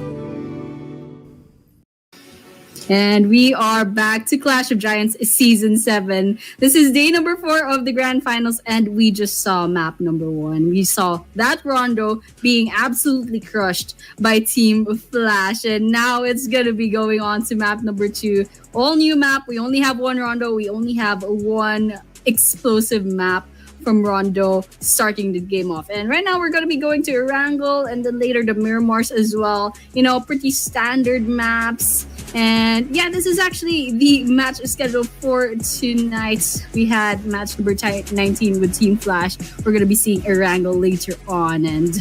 And we are back to Clash of Giants Season 7. This is day number 4 of the Grand Finals, and we just saw map number 1. We saw that Rondo being absolutely crushed by Team Flash, and now it's going to be going on to map number 2. All new map. We only have one Rondo. We only have one explosive map from Rondo starting the game off. And right now we're going to be going to Erangel and then later the Miramars as well. You know, pretty standard maps. And yeah, this is actually the match schedule for tonight. We had match number 19 with Team Flash. We're going to be seeing Erangel later on. And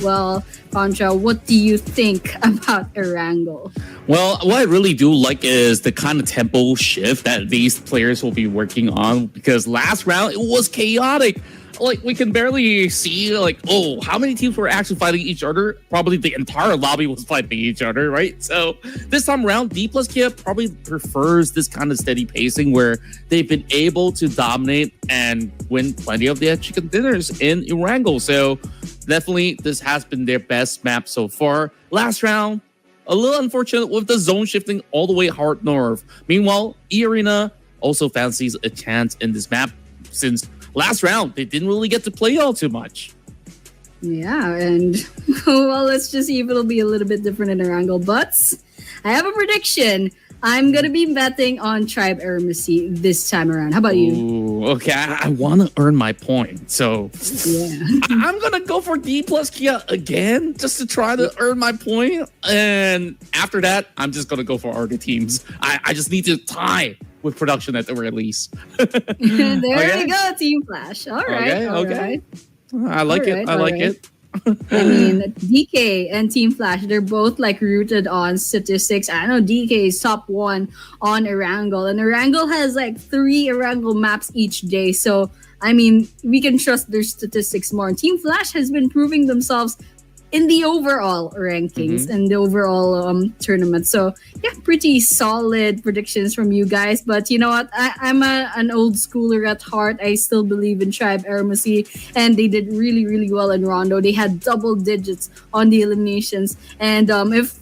well, Contra, what do you think about Erangel? Well, what I really do like is the kind of tempo shift that these players will be working on, because last round it was chaotic. Like, we can barely see, like, oh, how many teams were actually fighting each other? Probably the entire lobby was fighting each other, right? So this time around, D plus Kia probably prefers this kind of steady pacing where they've been able to dominate and win plenty of their chicken dinners in Erangel. So definitely this has been their best map so far. Last round, a little unfortunate with the zone shifting all the way hard north. Meanwhile, E-Arena also fancies a chance in this map since last round they didn't really get to play all too much. Yeah, and well, let's just see if it'll be a little bit different in Erangel. But I have a prediction. I'm going to be betting on Tribe Eremacy this time around. How about you? Ooh, okay, I want to earn my point. So yeah, I'm going to go for D plus Kia again just to try to earn my point. And after that, I'm just going to go for other teams. I just need to tie with production at the release. there we go, Team Flash. All right. Okay. I like it. I mean, DK and Team Flash, they're both like rooted on statistics. I know DK is top 1 on Erangel, and Erangel has like 3 Erangel maps each day. So, I mean, we can trust their statistics more. And Team Flash has been proving themselves in the overall rankings and the overall tournament. So yeah, pretty solid predictions from you guys. But you know what? I'm an old schooler at heart. I still believe in Tribe Eremacy, and they did really, really well in Rondo. They had double digits on the eliminations. And if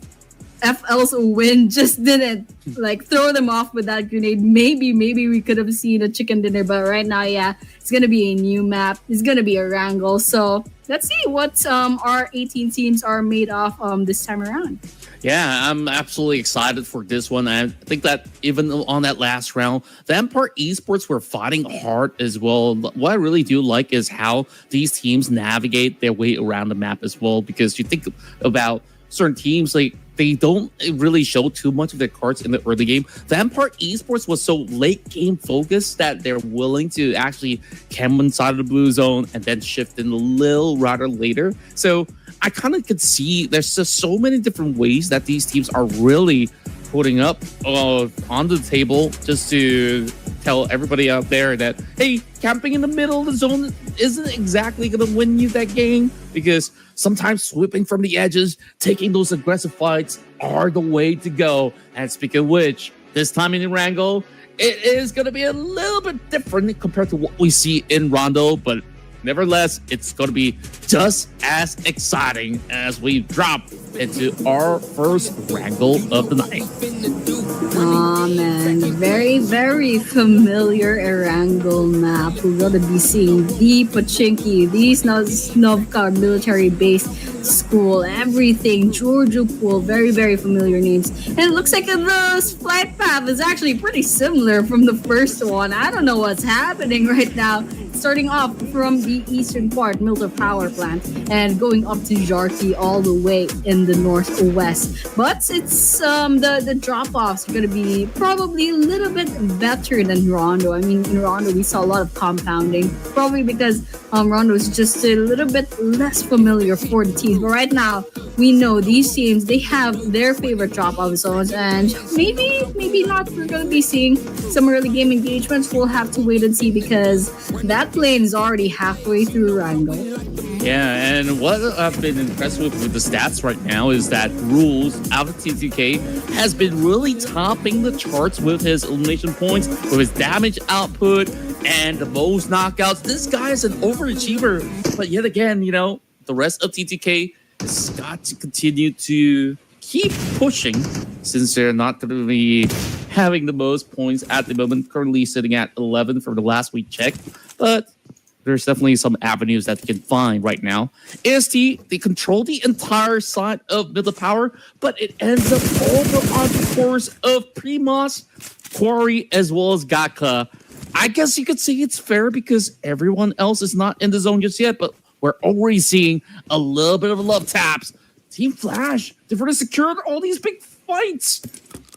FL's win just didn't like throw them off with that grenade, maybe we could have seen a chicken dinner. But right now, yeah, it's gonna be a new map. It's gonna be Erangel. So let's see what our 18 teams are made of this time around. Yeah, I'm absolutely excited for this one. I think that even on that last round, Vampire Esports were fighting hard as well. What I really do like is how these teams navigate their way around the map as well, because you think about certain teams, like they don't really show too much of their cards in the early game. Vampire Esports was so late game focused that they're willing to actually camp inside of the blue zone and then shift in a little rather later. So I kind of could see there's just so many different ways that these teams are really putting up on the table just to tell everybody out there that, hey, camping in the middle of the zone isn't exactly going to win you that game, because sometimes sweeping from the edges, taking those aggressive fights are the way to go. And speaking of which, this time in Erangel, it is going to be a little bit different compared to what we see in Rondo, but nevertheless, it's going to be just as exciting as we drop into our first wrangle of the night. Oh man, very, very familiar Erangel map. We're gonna be seeing the Pachinki, the Snovka military base school, everything, Georgia Pool, very, very familiar names. And it looks like the flight path is actually pretty similar from the first one. I don't know what's happening right now. Starting off from the eastern part, Milter Power Plant, and going up to Jarki all the way in the northwest. But it's the drop-offs are going to be probably a little bit better than Rondo. I mean, in Rondo, we saw a lot of compounding, probably because Rondo is just a little bit less familiar for the teams. But right now, we know these teams, they have their favorite drop-off zones, and maybe not. We're going to be seeing some early game engagements. We'll have to wait and see, because that lane is already halfway through Wrangle. Yeah, and what I've been impressed with the stats right now is that Rules out of TTK has been really topping the charts with his elimination points, with his damage output, and the most knockouts. This guy is an overachiever, but yet again, you know, the rest of TTK has got to continue to keep pushing, since they're not going to be having the most points at the moment, currently sitting at 11 from the last we checked, but there's definitely some avenues that they can find right now. AST, they control the entire side of Middle Power, but it ends up over on the course of Primas, Quarry, as well as Gaka. I guess you could say it's fair because everyone else is not in the zone just yet, but we're already seeing a little bit of love taps. Team Flash, they've already secured all these big fights.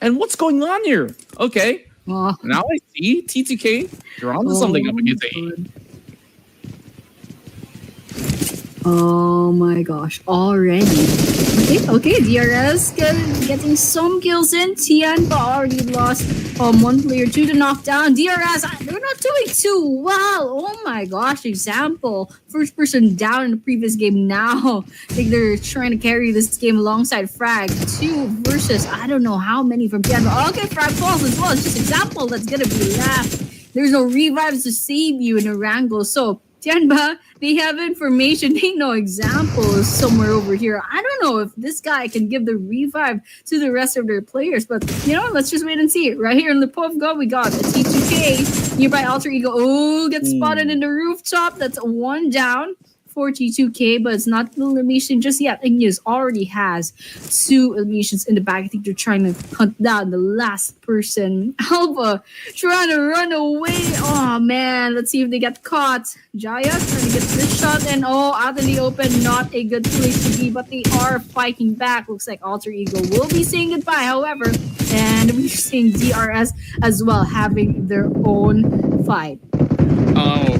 And what's going on here? Okay. Now I see TTK. You're onto something up against A. Oh my gosh, already. Okay, DRS getting some kills in. Tian already lost one player to the knockdown. DRS, they're not doing too well. Oh my gosh, example. First person down in the previous game now. I think they're trying to carry this game alongside Frag. 2 versus I don't know how many from Tian. Okay, Frag falls as well. It's just example that's gonna be left. There's no revives to save you in a wrangle. So Tianba, they have information. They know examples somewhere over here. I don't know if this guy can give the revive to the rest of their players, but you know, let's just wait and see. Right here in the Pubg, we got a T2K nearby Alter Ego. Oh, gets spotted in the rooftop. That's 1 down. 42K, but it's not the elimination just yet. Igneous already has 2 eliminations in the bag. I think they're trying to hunt down the last person. Alba trying to run away. Oh man, let's see if they get caught. Jaya trying to get this shot, and out in the open, not a good place to be, but they are fighting back. Looks like Alter Ego will be saying goodbye, however, and we're seeing DRS as well having their own fight.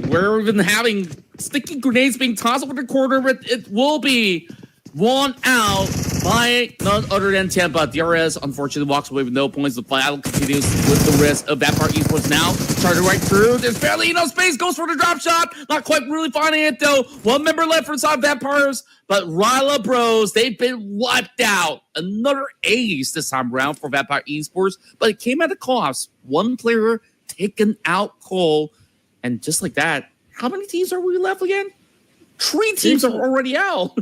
We're even having sticky grenades being tossed over the corner, but it will be won out by none other than Tampa. DRS unfortunately walks away with no points. The battle continues with the rest of Vampire Esports now. Charted right through. There's barely enough space. Goes for the drop shot. Not quite really finding it though. 1 member left for inside Vampires, but Ryla Bros, they've been wiped out. Another ace this time around for Vampire Esports, but it came at a cost. 1 player taken out Cole, and just like that, how many teams are we left again? 3 teams are already out.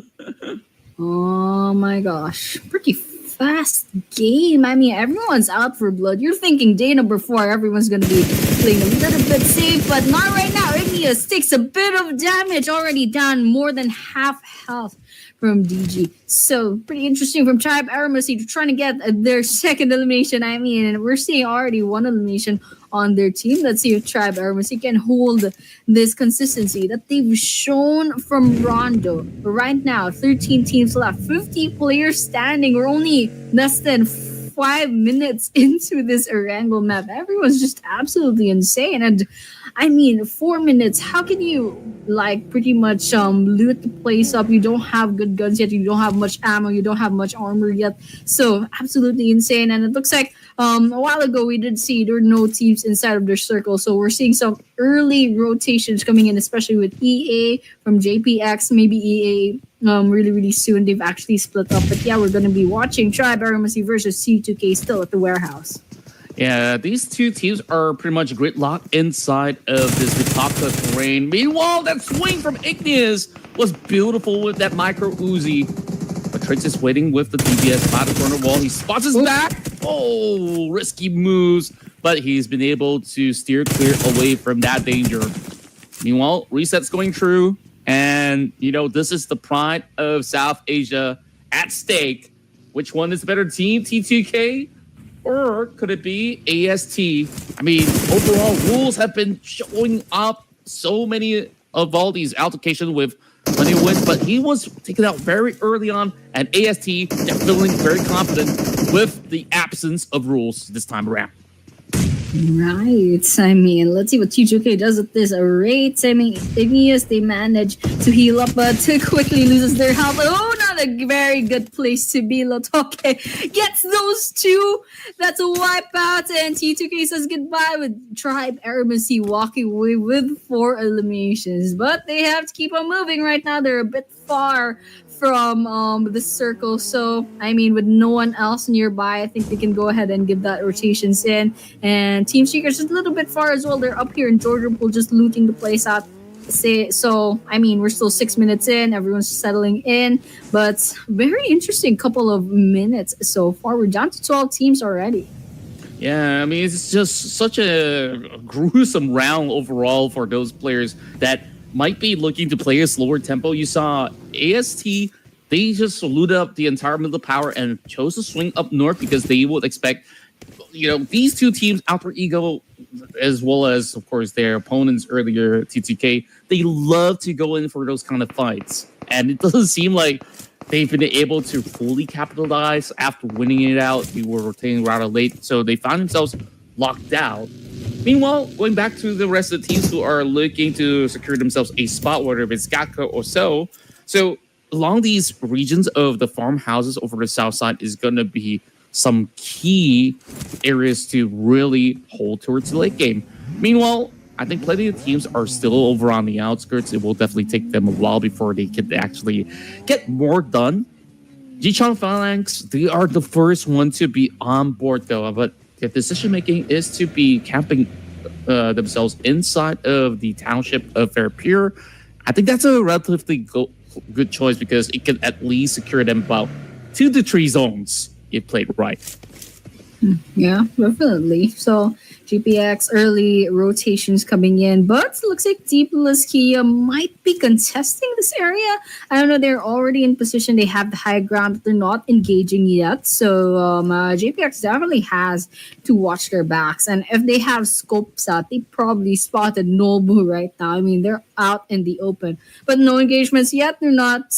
Oh my gosh. Pretty fast game. I mean, everyone's out for blood. You're thinking day number 4, everyone's going to be playing a little bit safe, but not right now. Igneous takes a bit of damage, already down more than half health from DG. So pretty interesting from Tribe Aramasi trying to get their second elimination. I mean, and we're seeing already one elimination on their team. Let's see if Tribe Aramasi can hold this consistency that they've shown from Rondo. But right now, 13 teams left, 50 players standing. We're only less than 5 minutes into this Erangel map. Everyone's just absolutely insane. And I mean, 4 minutes, how can you like pretty much loot the place up? You don't have good guns yet, you don't have much ammo, you don't have much armor yet. So absolutely insane. And it looks like a while ago we did see there were no teams inside of their circle. So we're seeing some early rotations coming in, especially with EA from JPX, maybe EA really, really soon. They've actually split up. But yeah, we're going to be watching Tribe Aramasi versus C2K still at the warehouse. Yeah, these two teams are pretty much gridlocked inside of this Vitaka terrain. Meanwhile, that swing from Igneous was beautiful with that micro Uzi. But Trix is waiting with the DBS by the corner wall. He spots his back. Oh, risky moves. But he's been able to steer clear away from that danger. Meanwhile, reset's going through. And, you know, this is the pride of South Asia at stake. Which one is the better team, T2K? Or could it be AST? I mean, overall, Rules have been showing up so many of all these altercations with plenty of wins, but he was taken out very early on, and AST is feeling very confident with the absence of Rules this time around. Right. I mean, let's see what T2K does with this rate. I mean, Igneous, they manage to heal up, but quickly loses their health. Oh, not a very good place to be. Lotoke gets those two. That's a wipeout, and T2K says goodbye with Tribe Aramasi walking away with 4 eliminations. But they have to keep on moving right now. They're a bit far from the circle, so I mean, with no one else nearby, I think they can go ahead and give that rotations in. And Team Seekers is a little bit far as well. They're up here in Georgia Pool just looting the place out. So I mean, we're still 6 minutes in, everyone's settling in, but very interesting couple of minutes so far. We're down to 12 teams already. Yeah, I mean, it's just such a gruesome round overall for those players that might be looking to play a slower tempo. You saw AST, they just looted up the entire middle power and chose to swing up north because they would expect, you know, these two teams, Alter Ego, as well as, of course, their opponents earlier, TTK, they love to go in for those kind of fights. And it doesn't seem like they've been able to fully capitalize after winning it out. They were rotating rather late, so they found themselves locked out. Meanwhile, going back to the rest of the teams who are looking to secure themselves a spot, whether it's Gakko or so. So along these regions of the farmhouses over the south side is going to be some key areas to really hold towards the late game. Meanwhile, I think plenty of teams are still over on the outskirts. It will definitely take them a while before they can actually get more done. Jichang Phalanx, they are the first one to be on board though, but the decision making is to be camping themselves inside of the township of Fairpier. I think that's a relatively good choice because it can at least secure them about 2 to 3 zones if played right. Yeah, definitely. So GPX early rotations coming in, but it looks like Deep Laskia might be contesting this area. I don't know, they're already in position, they have the high ground, but they're not engaging yet. So GPX definitely has to watch their backs, and if they have scopes out, they probably spotted Nobu right now. I mean, they're out in the open, but no engagements yet. They're not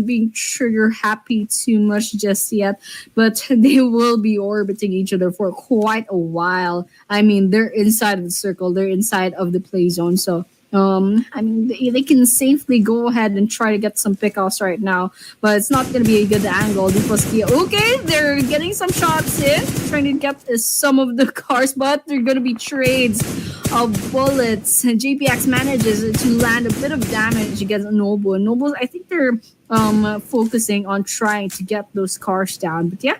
being trigger happy too much just yet, but they will be orbiting each other for quite a while. I mean, they're inside of the circle, they're inside of the play zone, so I mean, they can safely go ahead and try to get some pickoffs right now, but it's not going to be a good angle. Okay, they're getting some shots in, trying to get some of the cars, but they're going to be trades of bullets. And JPX manages to land a bit of damage against Noble. And Noble, I think they're focusing on trying to get those cars down, but yeah.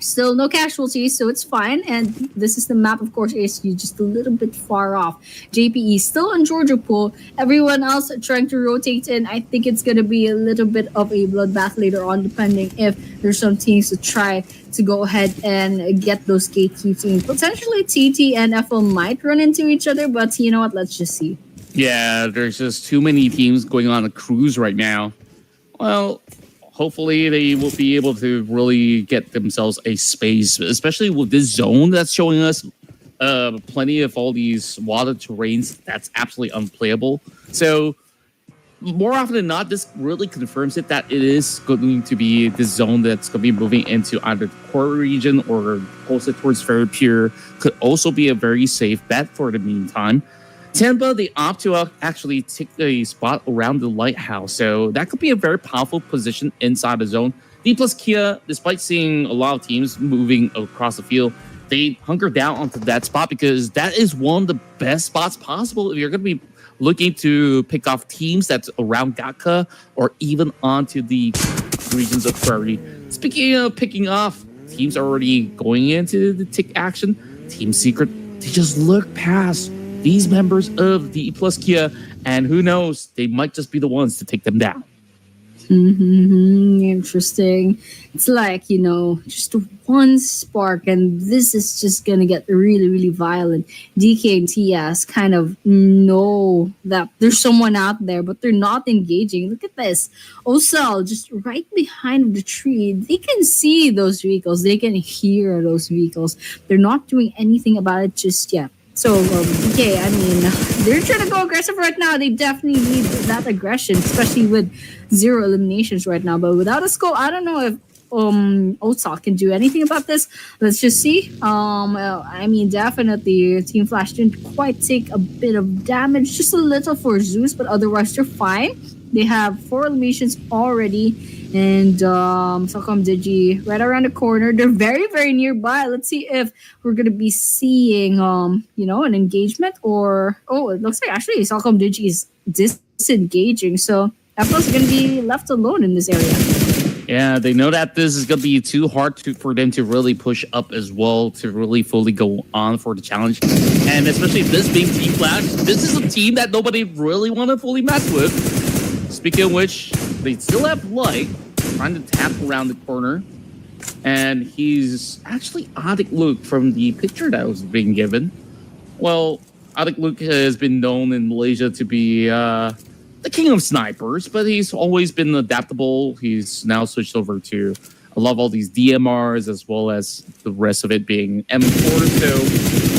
Still no casualties, so it's fine. And this is the map, of course, ASU just a little bit far off. JPE still on Georgia Pool. Everyone else trying to rotate in. I think it's going to be a little bit of a bloodbath later on, depending if there's some teams to try to go ahead and get those gatekeeping. Potentially TT and FL might run into each other, but you know what? Let's just see. Yeah, there's just too many teams going on a cruise right now. Well, hopefully they will be able to really get themselves a space, especially with this zone that's showing us plenty of all these water terrains that's absolutely unplayable. So more often than not, this really confirms it that it is going to be the zone that's going to be moving into either the core region or closer towards Fairy Pier. Could also be a very safe bet for the meantime. Tampa, they opt to actually take a spot around the lighthouse, so that could be a very powerful position inside the zone. D plus Kia, despite seeing a lot of teams moving across the field, they hunker down onto that spot because that is one of the best spots possible if you're going to be looking to pick off teams that's around Gatka or even onto the regions of priority. Speaking of picking off, teams are already going into the tick action. Team Secret, they just look past these members of the E plus Kia, and who knows, they might just be the ones to take them down. Interesting. It's like, just one spark, and this is just gonna get really, really violent. DK and TS kind of know that there's someone out there, but they're not engaging. Look at this. Osel just right behind the tree. They can see those vehicles, they can hear those vehicles. They're not doing anything about it just yet. So, DK, they're trying to go aggressive right now. They definitely need that aggression, especially with 0 eliminations right now. But without a scope, I don't know if Osal can do anything about this. Let's just see. Definitely Team Flash didn't quite take a bit of damage, just a little for Zeus, but otherwise they're fine. They have 4 eliminations already. And Salcom Digi right around the corner. They're very, very nearby. Let's see if we're going to be seeing, an engagement or... Oh, it looks like actually Salcom Digi is disengaging. So FL is going to be left alone in this area. Yeah, they know that this is going to be too hard for them to really push up as well, to really fully go on for the challenge. And especially this being Team Flash, this is a team that nobody really want to fully match with. Speaking of which, they still have Light trying to tap around the corner. And he's actually Adik Luke from the picture that was being given. Well, Adik Luke has been known in Malaysia to be the king of snipers, but he's always been adaptable. He's now switched over to, I love all these DMRs as well as the rest of it being M4. So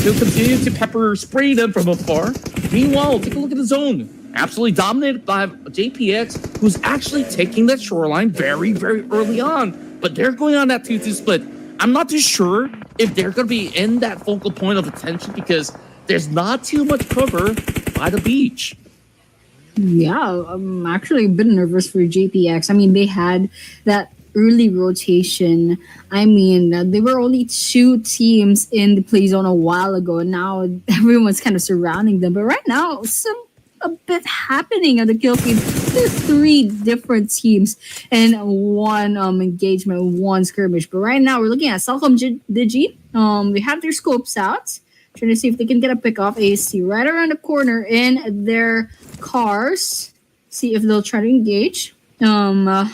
he'll continue to pepper spray them from afar. Meanwhile, take a look at the zone. Absolutely dominated by JPX, who's actually taking that shoreline very, very early on. But they're going on that 2-2 split. I'm not too sure if they're going to be in that focal point of attention because there's not too much cover by the beach. Yeah, I'm actually a bit nervous for JPX. They had that early rotation. There were only 2 teams in the play zone a while ago, and now everyone's kind of surrounding them. But right now, a bit happening on the kill feed. There are 3 different teams and 1 engagement, 1 skirmish. But right now, we're looking at Salcom Digi. They have their scopes out, trying to see if they can get a pick off AST right around the corner in their cars. See if they'll try to engage. We're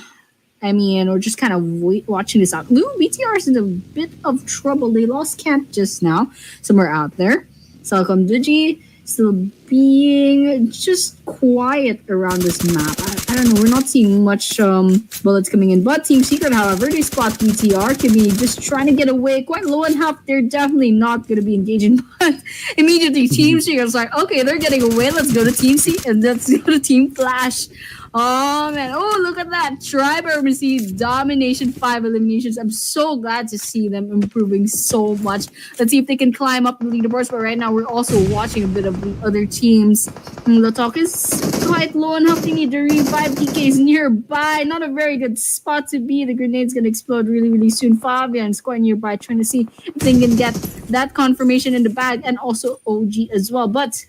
just kind of watching this out. Ooh, BTR is in a bit of trouble. They lost camp just now, somewhere out there. Salcom Digi still being just quiet around this map. I don't know. We're not seeing much bullets coming in. But Team Secret, however, they spot BTR. Kimmy just trying to get away. Quite low in health. They're definitely not going to be engaging. But immediately Team Secret's like, okay, they're getting away. Let's go to Team C and let's go to Team Flash. Oh, man. Oh, look at that. Tribe Urbancy domination, 5 eliminations. I'm so glad to see them improving so much. Let's see if they can climb up the leaderboards. But right now, we're also watching a bit of the other teams. The talk is quite low and health. They need to revive. DK's nearby. Not a very good spot to be. The grenade's going to explode really, really soon. Fabian's quite nearby, trying to see if they can get that confirmation in the bag. And also OG as well. But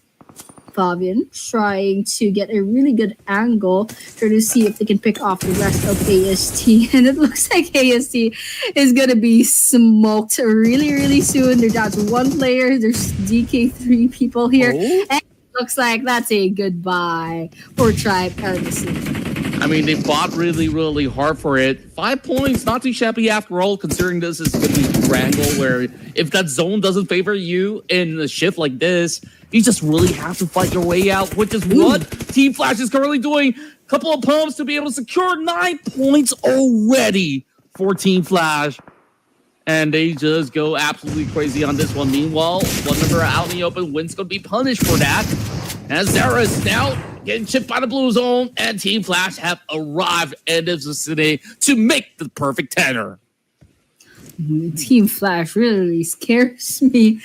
Fabian trying to get a really good angle, trying to see if they can pick off the rest of AST. And it looks like AST is going to be smoked really, really soon. They're down to 1 player. There's DK 3 people here. And it looks like that's a goodbye for Tribe Urbancy. I mean, they fought really, really hard for it. 5 points, not too shabby after all, considering this is going to be a triangle where if that zone doesn't favor you in a shift like this, you just really have to fight your way out, which is what Team Flash is currently doing. Couple of pumps to be able to secure 9 points already for Team Flash. And they just go absolutely crazy on this one. Meanwhile, one member out in the open, Wynn's going to be punished for that. As Zara is now getting chipped by the blue zone, and Team Flash have arrived in this vicinity to make the perfect tenor. Team Flash really scares me.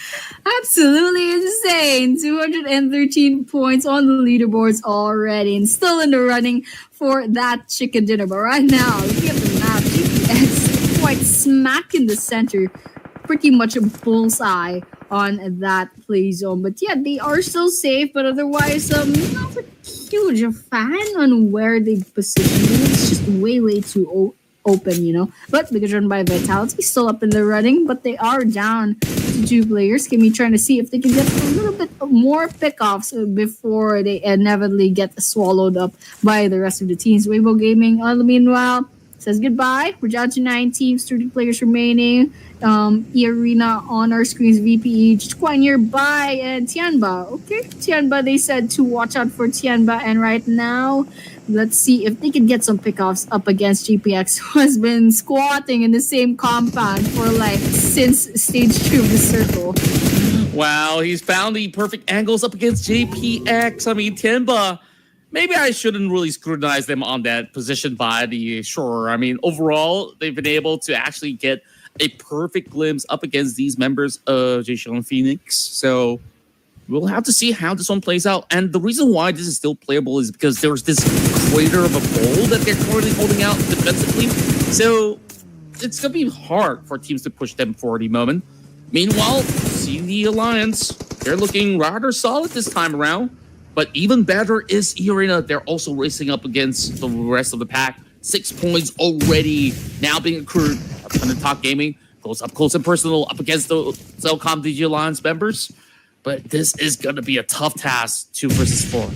Absolutely insane. 213 points on the leaderboards already and still in the running for that chicken dinner. But right now, looking at the map, GPS quite smack in the center. Pretty much a bullseye on that play zone. But yeah, they are still safe, but otherwise, not a huge fan on where they position. It's just way too open, you know. But because run by Vitality, still up in the running, but they are down to 2 players. Kimmy trying to see if they can get a little bit more pickoffs before they inevitably get swallowed up by the rest of the teams. Weibo Gaming, meanwhile, says goodbye. We're down to 9 teams, 30 players remaining. E-Arena on our screens, VPE just quite nearby, and Tianba. Okay, Tianba, they said to watch out for Tianba, and right now, let's see if they can get some pickoffs up against GPX, who has been squatting in the same compound for like since stage 2 of the circle. Wow, he's found the perfect angles up against JPX. I mean, Tianba, maybe I shouldn't really scrutinize them on that position by the shore. I mean, overall, they've been able to actually get a perfect glimpse up against these members of Jason Phoenix. So we'll have to see how this one plays out. And the reason why this is still playable is because there's this crater of a bowl that they're currently holding out defensively. So it's going to be hard for teams to push them for the moment. Meanwhile, seeing the Alliance, they're looking rather solid this time around. But even better is E-Arena. They're also racing up against the rest of the pack. 6 points already now being accrued. Up Talk Gaming goes up close and personal up against the Cellcom DG Alliance members. But this is going to be a tough task, 2 versus 4.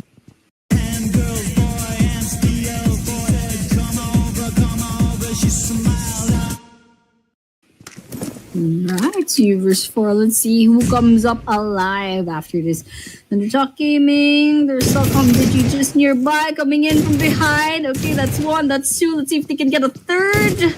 Right, 2 versus 4. Let's see who comes up alive after this. Talk Gaming, there's Cellcom Digi just nearby, coming in from behind. Okay, that's 1, that's 2. Let's see if they can get a 3rd.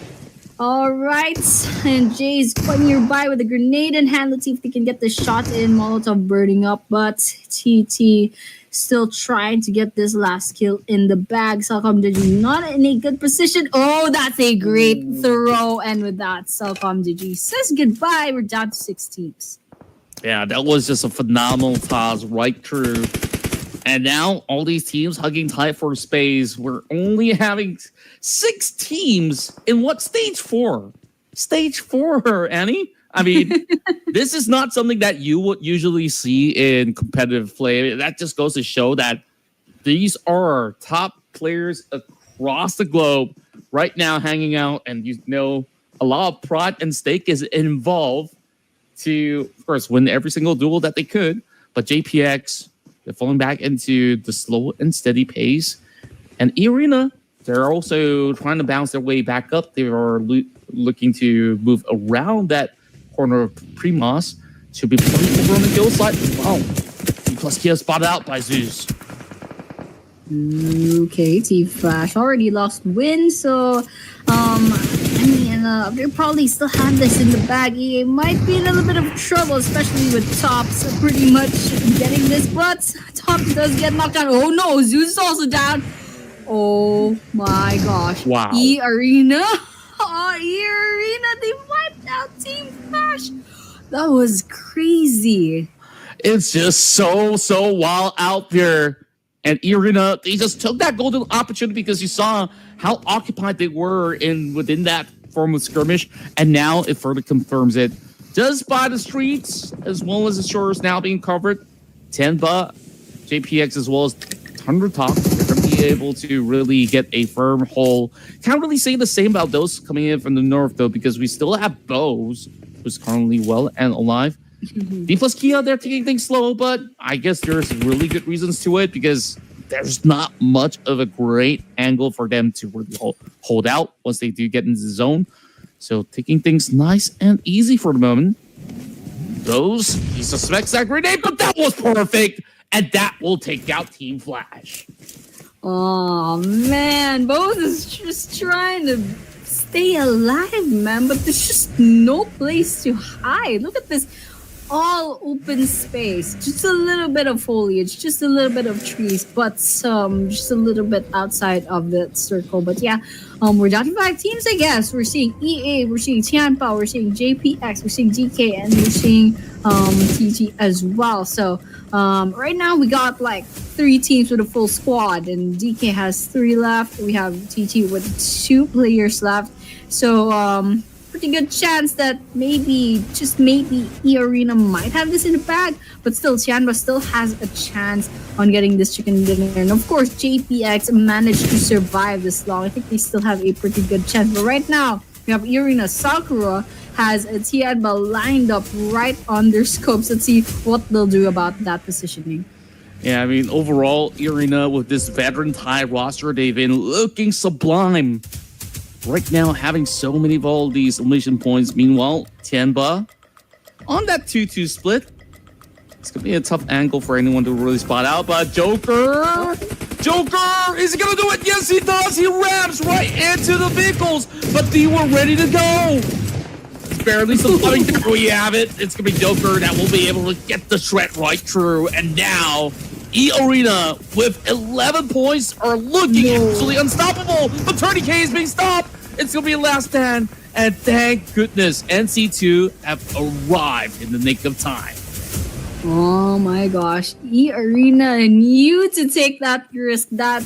All right, and Jay's quite nearby with a grenade in hand. Let's see if they can get the shot in. Molotov burning up, but TT still trying to get this last kill in the bag. Cellcom Digi not in a good position. Oh, that's a great throw. And with that, Cellcom Digi says goodbye. We're down to 6 teams. Yeah, that was just a phenomenal toss right through. And now all these teams hugging tight for space. We're only having 6 teams in what, stage 4? Stage 4, Annie? I mean, this is not something that you would usually see in competitive play. That just goes to show that these are top players across the globe right now hanging out. And you know, a lot of pride and stake is involved to, of course, win every single duel that they could. But JPX, they're falling back into the slow and steady pace. And E-Arena, they're also trying to bounce their way back up. They are looking to move around that corner of Primas to be playing over on the kill side. Wow. Plus Kia spotted out by Zeus. Okay, T-Flash already lost win, so they probably still have this in the bag. It might be in a little bit of trouble, especially with Tops pretty much getting this, but Tops does get knocked down. Oh no, Zeus is also down. Oh my gosh. Wow. E-Arena. Oh, E-Arena, they wiped out Team Flash. That was crazy. It's just so wild out there. And E-Arena, they just took that golden opportunity because you saw how occupied they were within that form of skirmish. And now it further confirms it. Just by the streets, as well as the shores now being covered. Tianba, JPX, as well as Thunder Talk, they're going to be able to really get a firm hold. Can't really say the same about those coming in from the north, though, because we still have Bose, who's currently well and alive. D plus Kia, they're taking things slow, but I guess there's really good reasons to it because there's not much of a great angle for them to really hold out once they do get into the zone. So taking things nice and easy for the moment. He suspects that grenade, but that was perfect. And that will take out Team Flash. Oh man, both is just trying to stay alive, man, but there's just no place to hide. Look at this all open space, just a little bit of foliage, just a little bit of trees, but just a little bit outside of the circle. But yeah, we're down to 5 teams, I guess. We're seeing EA, we're seeing Tianpa, we're seeing JPX, we're seeing DK, and we're seeing TT as well. So right now we got like 3 teams with a full squad, and DK has 3 left. We have TT with 2 players left. So pretty good chance that maybe, just maybe, E-Arena might have this in the bag, but still, Tianba still has a chance on getting this chicken dinner. And of course, JPX managed to survive this long. I think they still have a pretty good chance. But right now, we have E-Arena. Sakura has Tianba lined up right on their scopes. Let's see what they'll do about that positioning. Yeah, I mean, overall, E-Arena with this veteran tie roster, they've been looking sublime. Right now, having so many of all these elimination points. Meanwhile, Tianba on that 2-2 split. It's going to be a tough angle for anyone to really spot out. But Joker, is he going to do it? Yes, he does. He ramps right into the vehicles. But they were ready to go. It's barely surviving. There we have it. It's going to be Joker that will be able to get the shred right through. And now, E-Arena with 11 points are looking absolutely unstoppable. But 30K is being stopped. It's going to be a last stand. And thank goodness NC2 have arrived in the nick of time. Oh my gosh. E-Arena knew to take that risk. That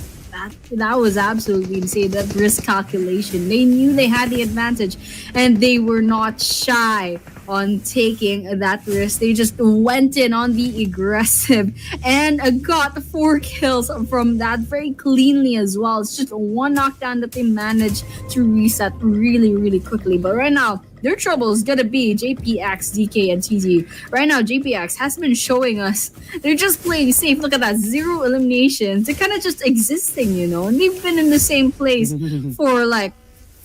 was absolutely insane. That risk calculation. They knew they had the advantage, and they were not shy on taking that risk. They just went in on the aggressive and got 4 kills from that very cleanly as well. It's just 1 knockdown that they managed to reset really, really quickly. But right now, their trouble is gonna be JPX, DK, and TT. Right now, JPX has been showing us they're just playing safe. Look at that, 0 eliminations. They're kind of just existing, you know, and they've been in the same place for like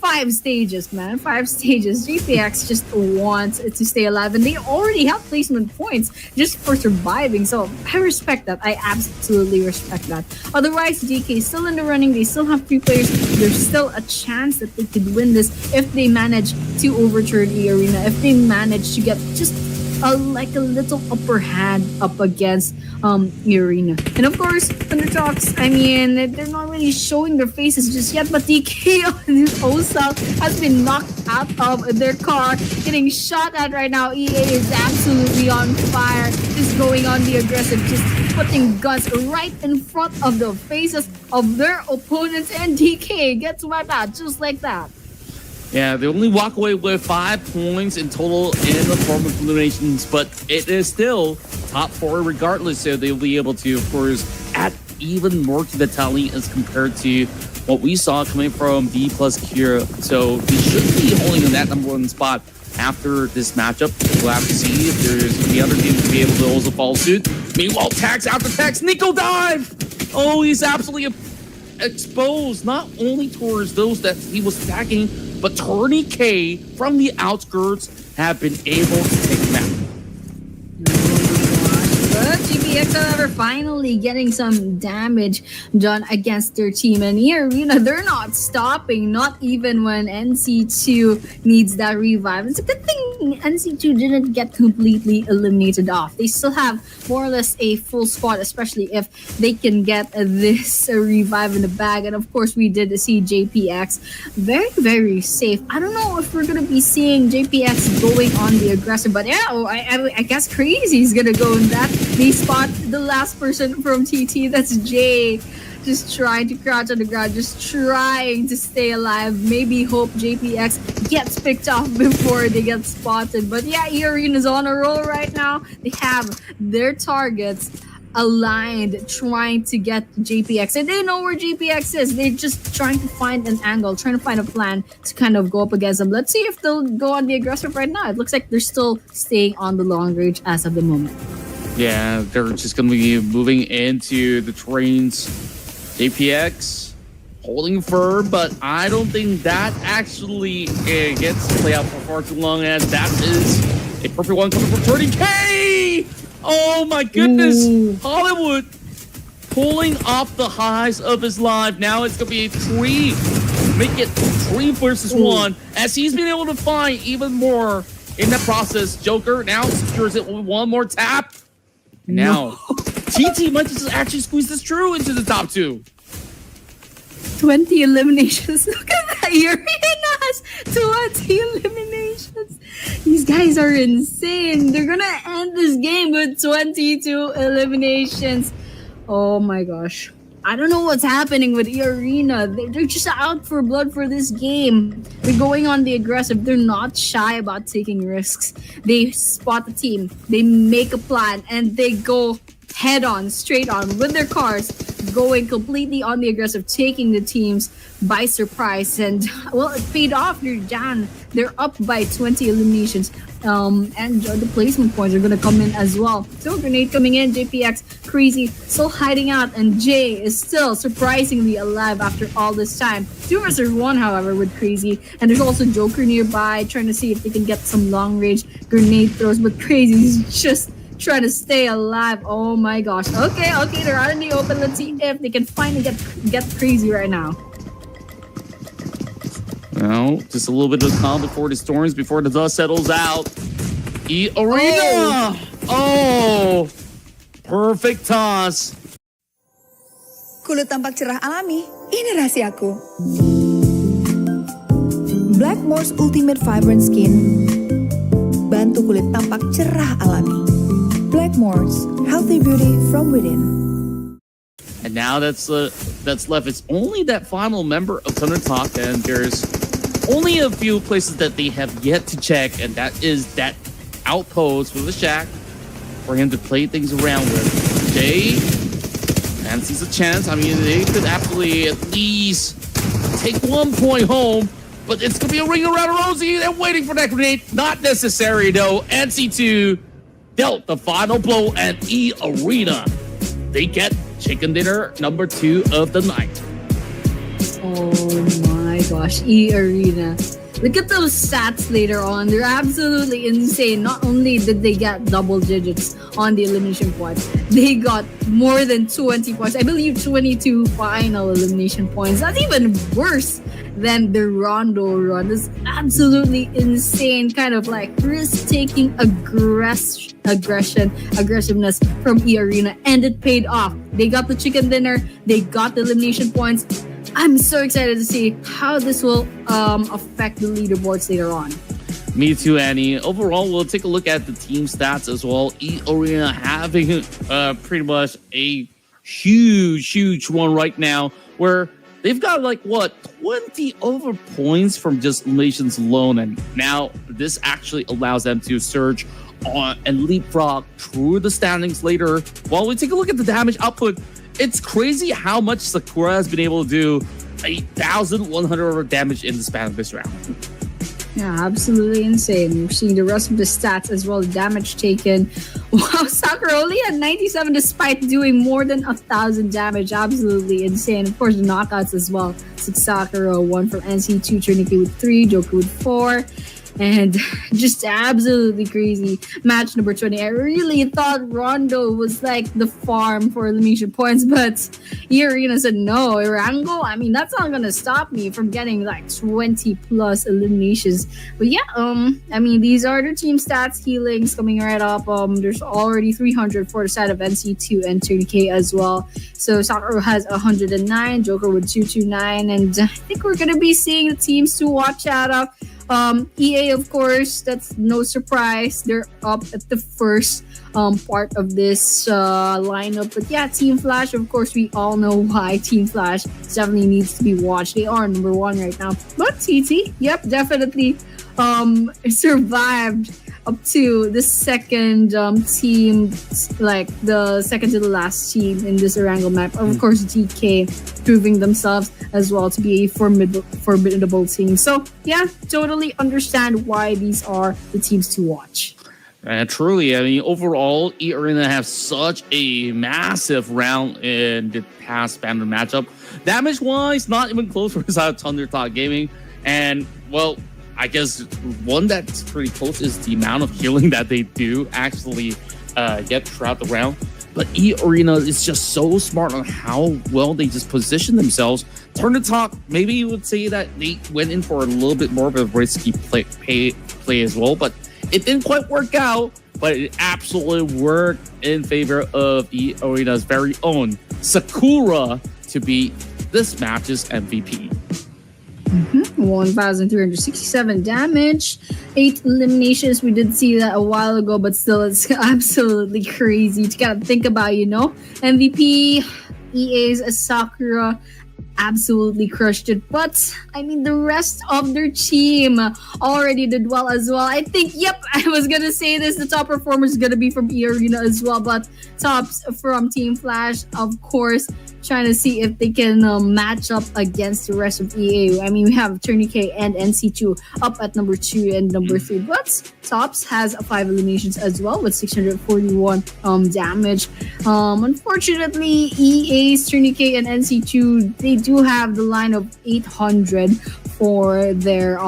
5 stages, man. 5 stages. JPX just wants to stay alive, and they already have placement points just for surviving. So I respect that. I absolutely respect that. Otherwise, DK is still in the running. They still have 3 players. There's still a chance that they could win this if they manage to overturn E-Arena, if they manage to get just like a little upper hand up against E-Arena. And of course, Thundertalks, I mean, they're not really showing their faces just yet, but DK on his own self has been knocked out of their car, getting shot at right now. EA is absolutely on fire, just going on the aggressive, just putting guns right in front of the faces of their opponents, and DK gets wiped out just like that. Yeah, they only walk away with 5 points in total in the form of eliminations, but it is still top 4 regardless, so they'll be able to, of course, add even more to the tally as compared to what we saw coming from D plus Kira. So they should be holding in that #1 spot after this matchup. We'll have to see if there's the other team to be able to also follow suit. Meanwhile, tags after tags, Nico dive! Oh, he's absolutely exposed, not only towards those that he was attacking, but Tony K from the outskirts have been able to take him out. But GPX, however, finally getting some damage done against their team. And here, you know, they're not stopping, not even when NC2 needs that revive. It's a good thing NC2 didn't get completely eliminated off. They still have more or less a full squad, especially if they can get this revive in the bag. And of course, we did see JPX very, very safe. I don't know if we're going to be seeing JPX going on the aggressive, but yeah, I guess Crazy is going to go in that. They spot the last person from TT, that's Jay, just trying to crouch on the ground, just trying to stay alive. Maybe hope JPX gets picked off before they get spotted. But yeah, E-Arena's on a roll right now. They have their targets aligned, trying to get JPX. And they know where JPX is. They're just trying to find an angle, trying to find a plan to kind of go up against them. Let's see if they'll go on the aggressive right now. It looks like they're still staying on the long range as of the moment. Yeah, they're just going to be moving into the trains JPX holding firm, but I don't think that actually gets to play out for far too long, as that is a perfect one coming from 30K! Oh my goodness! Ooh. Hollywood pulling off the highs of his life. Now it's going to be a 3. Make it 3 versus 1, as he's been able to find even more in that process. Joker now secures it with one more tap. And now TT might just actually squeeze this True into the top 2. 20 eliminations. Look at that. Irina has 20 eliminations. These guys are insane. They're gonna end this game with 22 eliminations. Oh my gosh. I don't know what's happening with Arena. They're just out for blood for this game. They're going on the aggressive. They're not shy about taking risks. They spot the team. They make a plan and they go head on, straight on with their cars, going completely on the aggressive, taking the teams by surprise. And well, it paid off. They're down. They're up by 20 eliminations. And the placement points are going to come in as well. So grenade coming in, JPX, Crazy, still hiding out, and Jay is still surprisingly alive after all this time. 2 versus 1, however, with Crazy. And there's also Joker nearby, trying to see if they can get some long-range grenade throws, but Crazy is just trying to stay alive. Oh my gosh. Okay, they're out in the open. Let's see if they can finally get Crazy right now. Now, just a little bit of calm before the storms, before the dust settles out. Arena! Oh! Perfect toss. Kulit tampak cerah alami, ini rahasiaku. Blackmore's Ultimate Vibrant Skin bantu kulit tampak cerah alami. Blackmore's Healthy Beauty from Within. And now that's left. It's only that final member of Thunder Talk, and there's only a few places that they have yet to check, and that is that outpost with the shack for him to play things around with. Jay fancies a chance. I mean, they could absolutely at least take 1 point home, but it's gonna be a ring around Rosie. They're waiting for that grenade. Not necessary though. NC2 dealt the final blow, and Arena, they get chicken dinner number 2 of the night. Oh my gosh, Arena. Look at those stats later on. They're absolutely insane. Not only did they get double digits on the elimination points, they got more than 20 points. I believe 22 final elimination points. That's even worse than the Rondo run. This absolutely insane kind of like risk-taking aggressiveness from Arena, and it paid off. They got the chicken dinner. They got the elimination points. I'm so excited to see how this will affect the leaderboards later on. Me too, Annie. Overall, we'll take a look at the team stats as well. Arena having pretty much a huge one right now, where they've got like 20 over points from just eliminations alone, and now this actually allows them to surge on and leapfrog through the standings later. While we take a look at the damage output, it's crazy how much Sakura has been able to do. 1,100 damage in the span of this round. Yeah, absolutely insane. We're seeing the rest of the stats as well. Damage taken. Wow, Sakura only had 97 despite doing more than 1,000 damage. Absolutely insane. Of course, the knockouts as well. 6 Sakura, 1 from NC2, Trinity with 3, Joker with 4. And just absolutely crazy. Match number 20. I really thought Rondo was like the farm for elimination points, but Arena said no. Irango, I mean, that's not gonna stop me from getting like 20 plus eliminations. But yeah, I mean, these are the team stats. Healings coming right up. There's already 300 for the side of NC2 and 30K as well. So Sakura has 109, Joker with 229, and I think we're gonna be seeing the teams to watch out of. EA, of course, that's no surprise. They're up at the first part of this lineup. But yeah, Team Flash, of course, we all know why Team Flash definitely needs to be watched. They are number 1 right now. But TT, yep, definitely survived up to the second team, like the second to the last team in this Erangel map. Of course, DK proving themselves as well to be a formidable team. So yeah, totally understand why these are the teams to watch. Truly, I mean, overall, E Arena have such a massive round in the past banner matchup. Damage-wise, not even close for Thundertalk Gaming. And, well, I guess one that's pretty close is the amount of healing that they do actually get throughout the round. But E Arena is just so smart on how well they just position themselves. Thundertalk, maybe you would say that they went in for a little bit more of a risky play as well, but it didn't quite work out, but it absolutely worked in favor of E Arena's very own Sakura to be this match's MVP. 1,367 damage, 8 eliminations. We did see that a while ago, but still, it's absolutely crazy to kind of think about, MVP, EA's Sakura absolutely crushed it. But, I mean, the rest of their team already did well as well. I think, I was going to say this. The top performer is going to be from E Arena as well, but tops from Team Flash, of course, trying to see if they can match up against the rest of EA. I mean, we have Tourniquet and NC2 up at number 2 and number 3, but Tops has 5 eliminations as well with 641 damage. Unfortunately, EA's Tourniquet and NC2, they do have the line of 800 for their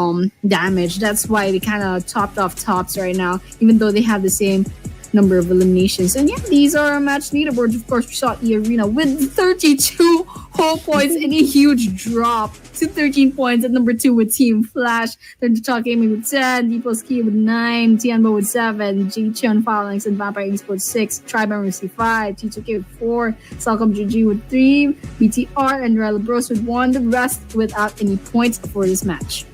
damage. That's why they kind of topped off Tops right now, even though they have the same number of eliminations. And these are our match leaderboards. Of course, we saw E Arena with 32 whole points and a huge drop to 13 points at number 2 with Team Flash. Thundertalk Gaming with 10, Deepleski with 9, Tianbo with 7, Jichun Phalanx and Vampire Esports 6, Tribe MRC 5, T2K with 4, Salcom GG with 3, BTR and Rella Bros with 1. The rest without any points for this match.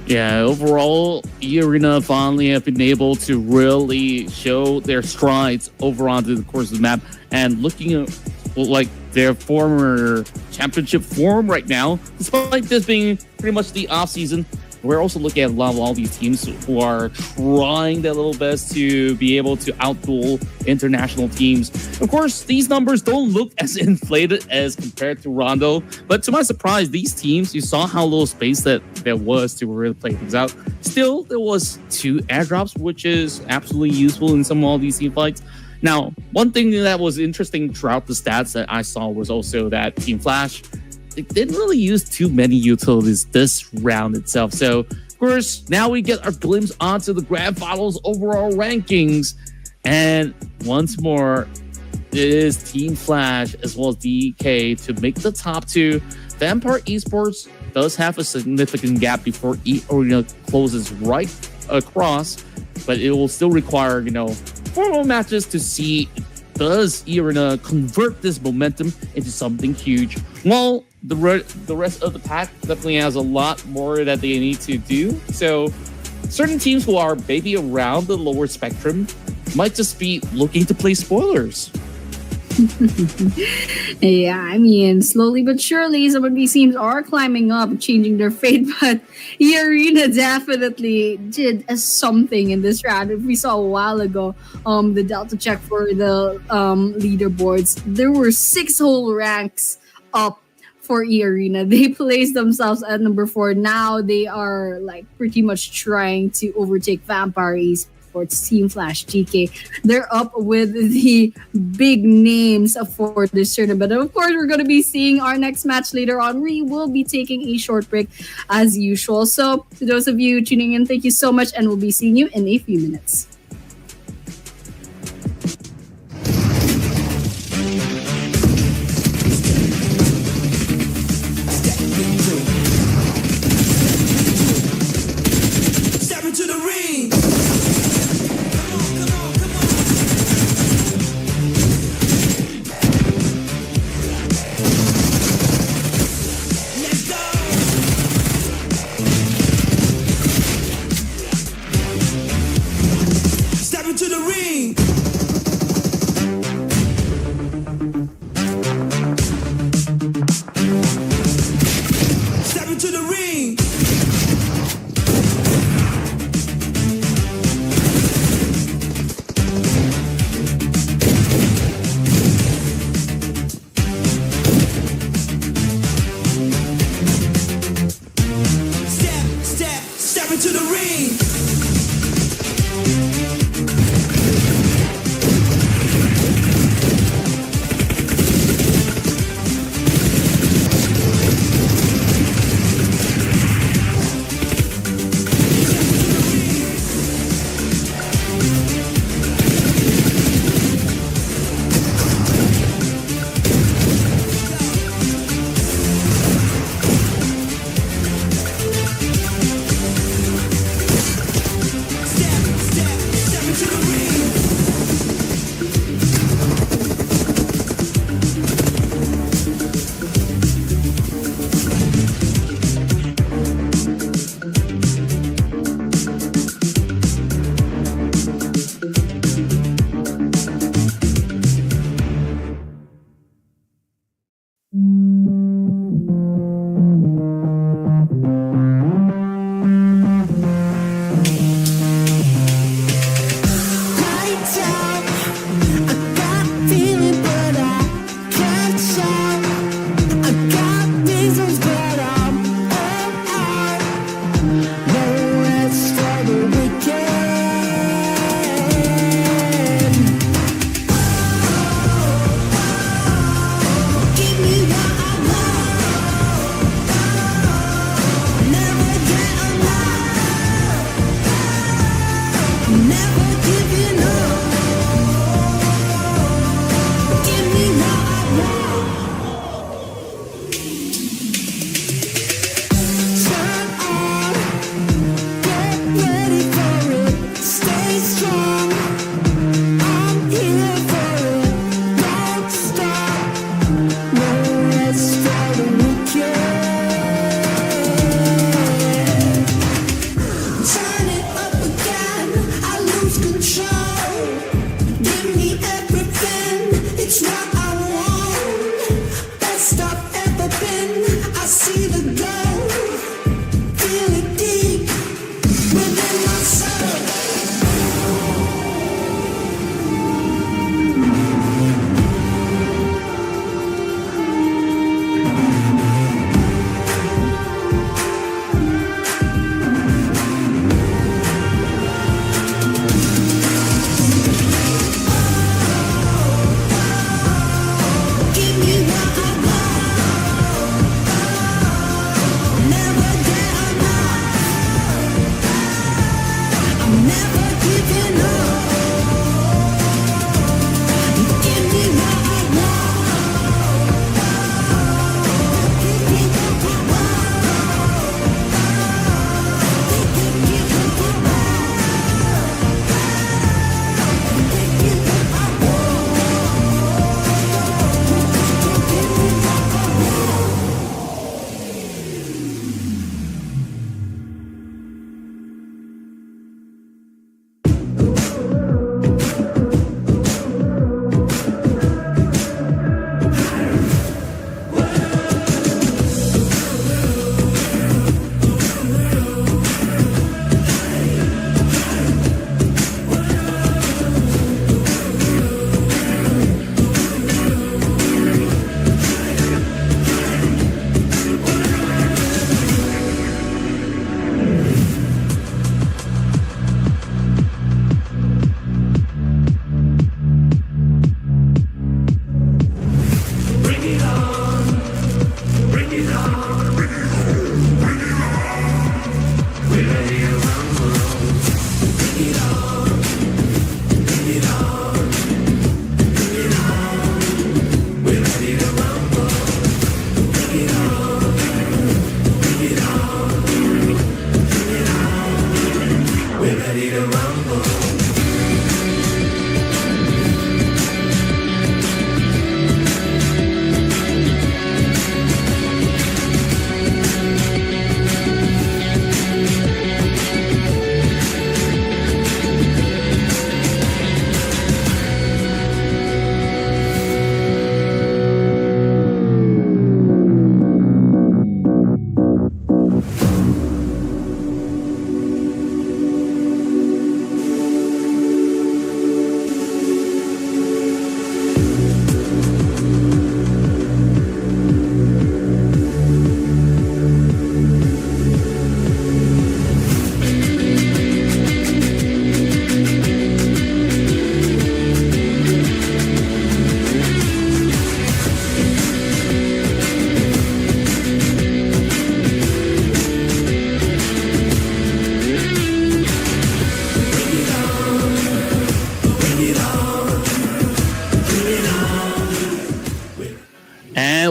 Yeah, overall, E Arena finally have been able to really show their strides over onto the course of the map, and looking at like their former championship form right now, despite this being pretty much the off season. We're also looking at a lot of all these teams who are trying their little best to be able to outduel international teams. Of course, these numbers don't look as inflated as compared to Rondo, but to my surprise, these teams, you saw how little space that there was to really play things out. Still, there was 2 airdrops, which is absolutely useful in some of all these team fights. Now, one thing that was interesting throughout the stats that I saw was also that Team Flash, they didn't really use too many utilities this round itself. So, of course, now we get our glimpse onto the Grand Finals overall rankings. And once more, it is Team Flash as well as DK to make the top 2. Vampire Esports does have a significant gap before E Arena closes right across, but it will still require, 4 more matches to see does E Arena convert this momentum into something huge. Well, the rest of the pack definitely has a lot more that they need to do. So certain teams who are maybe around the lower spectrum might just be looking to play spoilers. Yeah, I mean, slowly but surely, some of these teams are climbing up, changing their fate, but E Arena definitely did something in this round. If we saw a while ago, the Delta check for the leaderboards, there were 6 whole ranks up for E Arena. They placed themselves at number 4. Now they are like pretty much trying to overtake Vampire Esports, Team Flash, GK. They're up with the big names for this tournament. And of course, we're going to be seeing our next match later on. We will be taking a short break as usual. So to those of you tuning in, thank you so much, and we'll be seeing you in a few minutes. Step into the ring. Let's go. Step into the ring. Step into the ring. Step into the ring.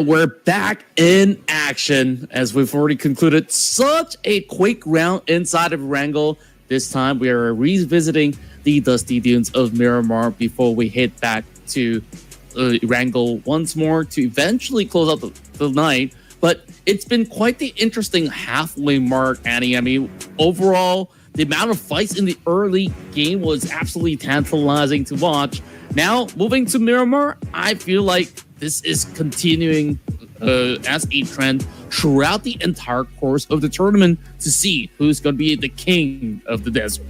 And we're back in action as we've already concluded such a quick round inside of Wrangle. This time we are revisiting the dusty dunes of Miramar before we head back to Wrangle once more to eventually close out the night. But it's been quite the interesting halfway mark, Annie. I mean, overall, the amount of fights in the early game was absolutely tantalizing to watch. Now, moving to Miramar, I feel like this is continuing as a trend throughout the entire course of the tournament to see who's going to be the king of the desert.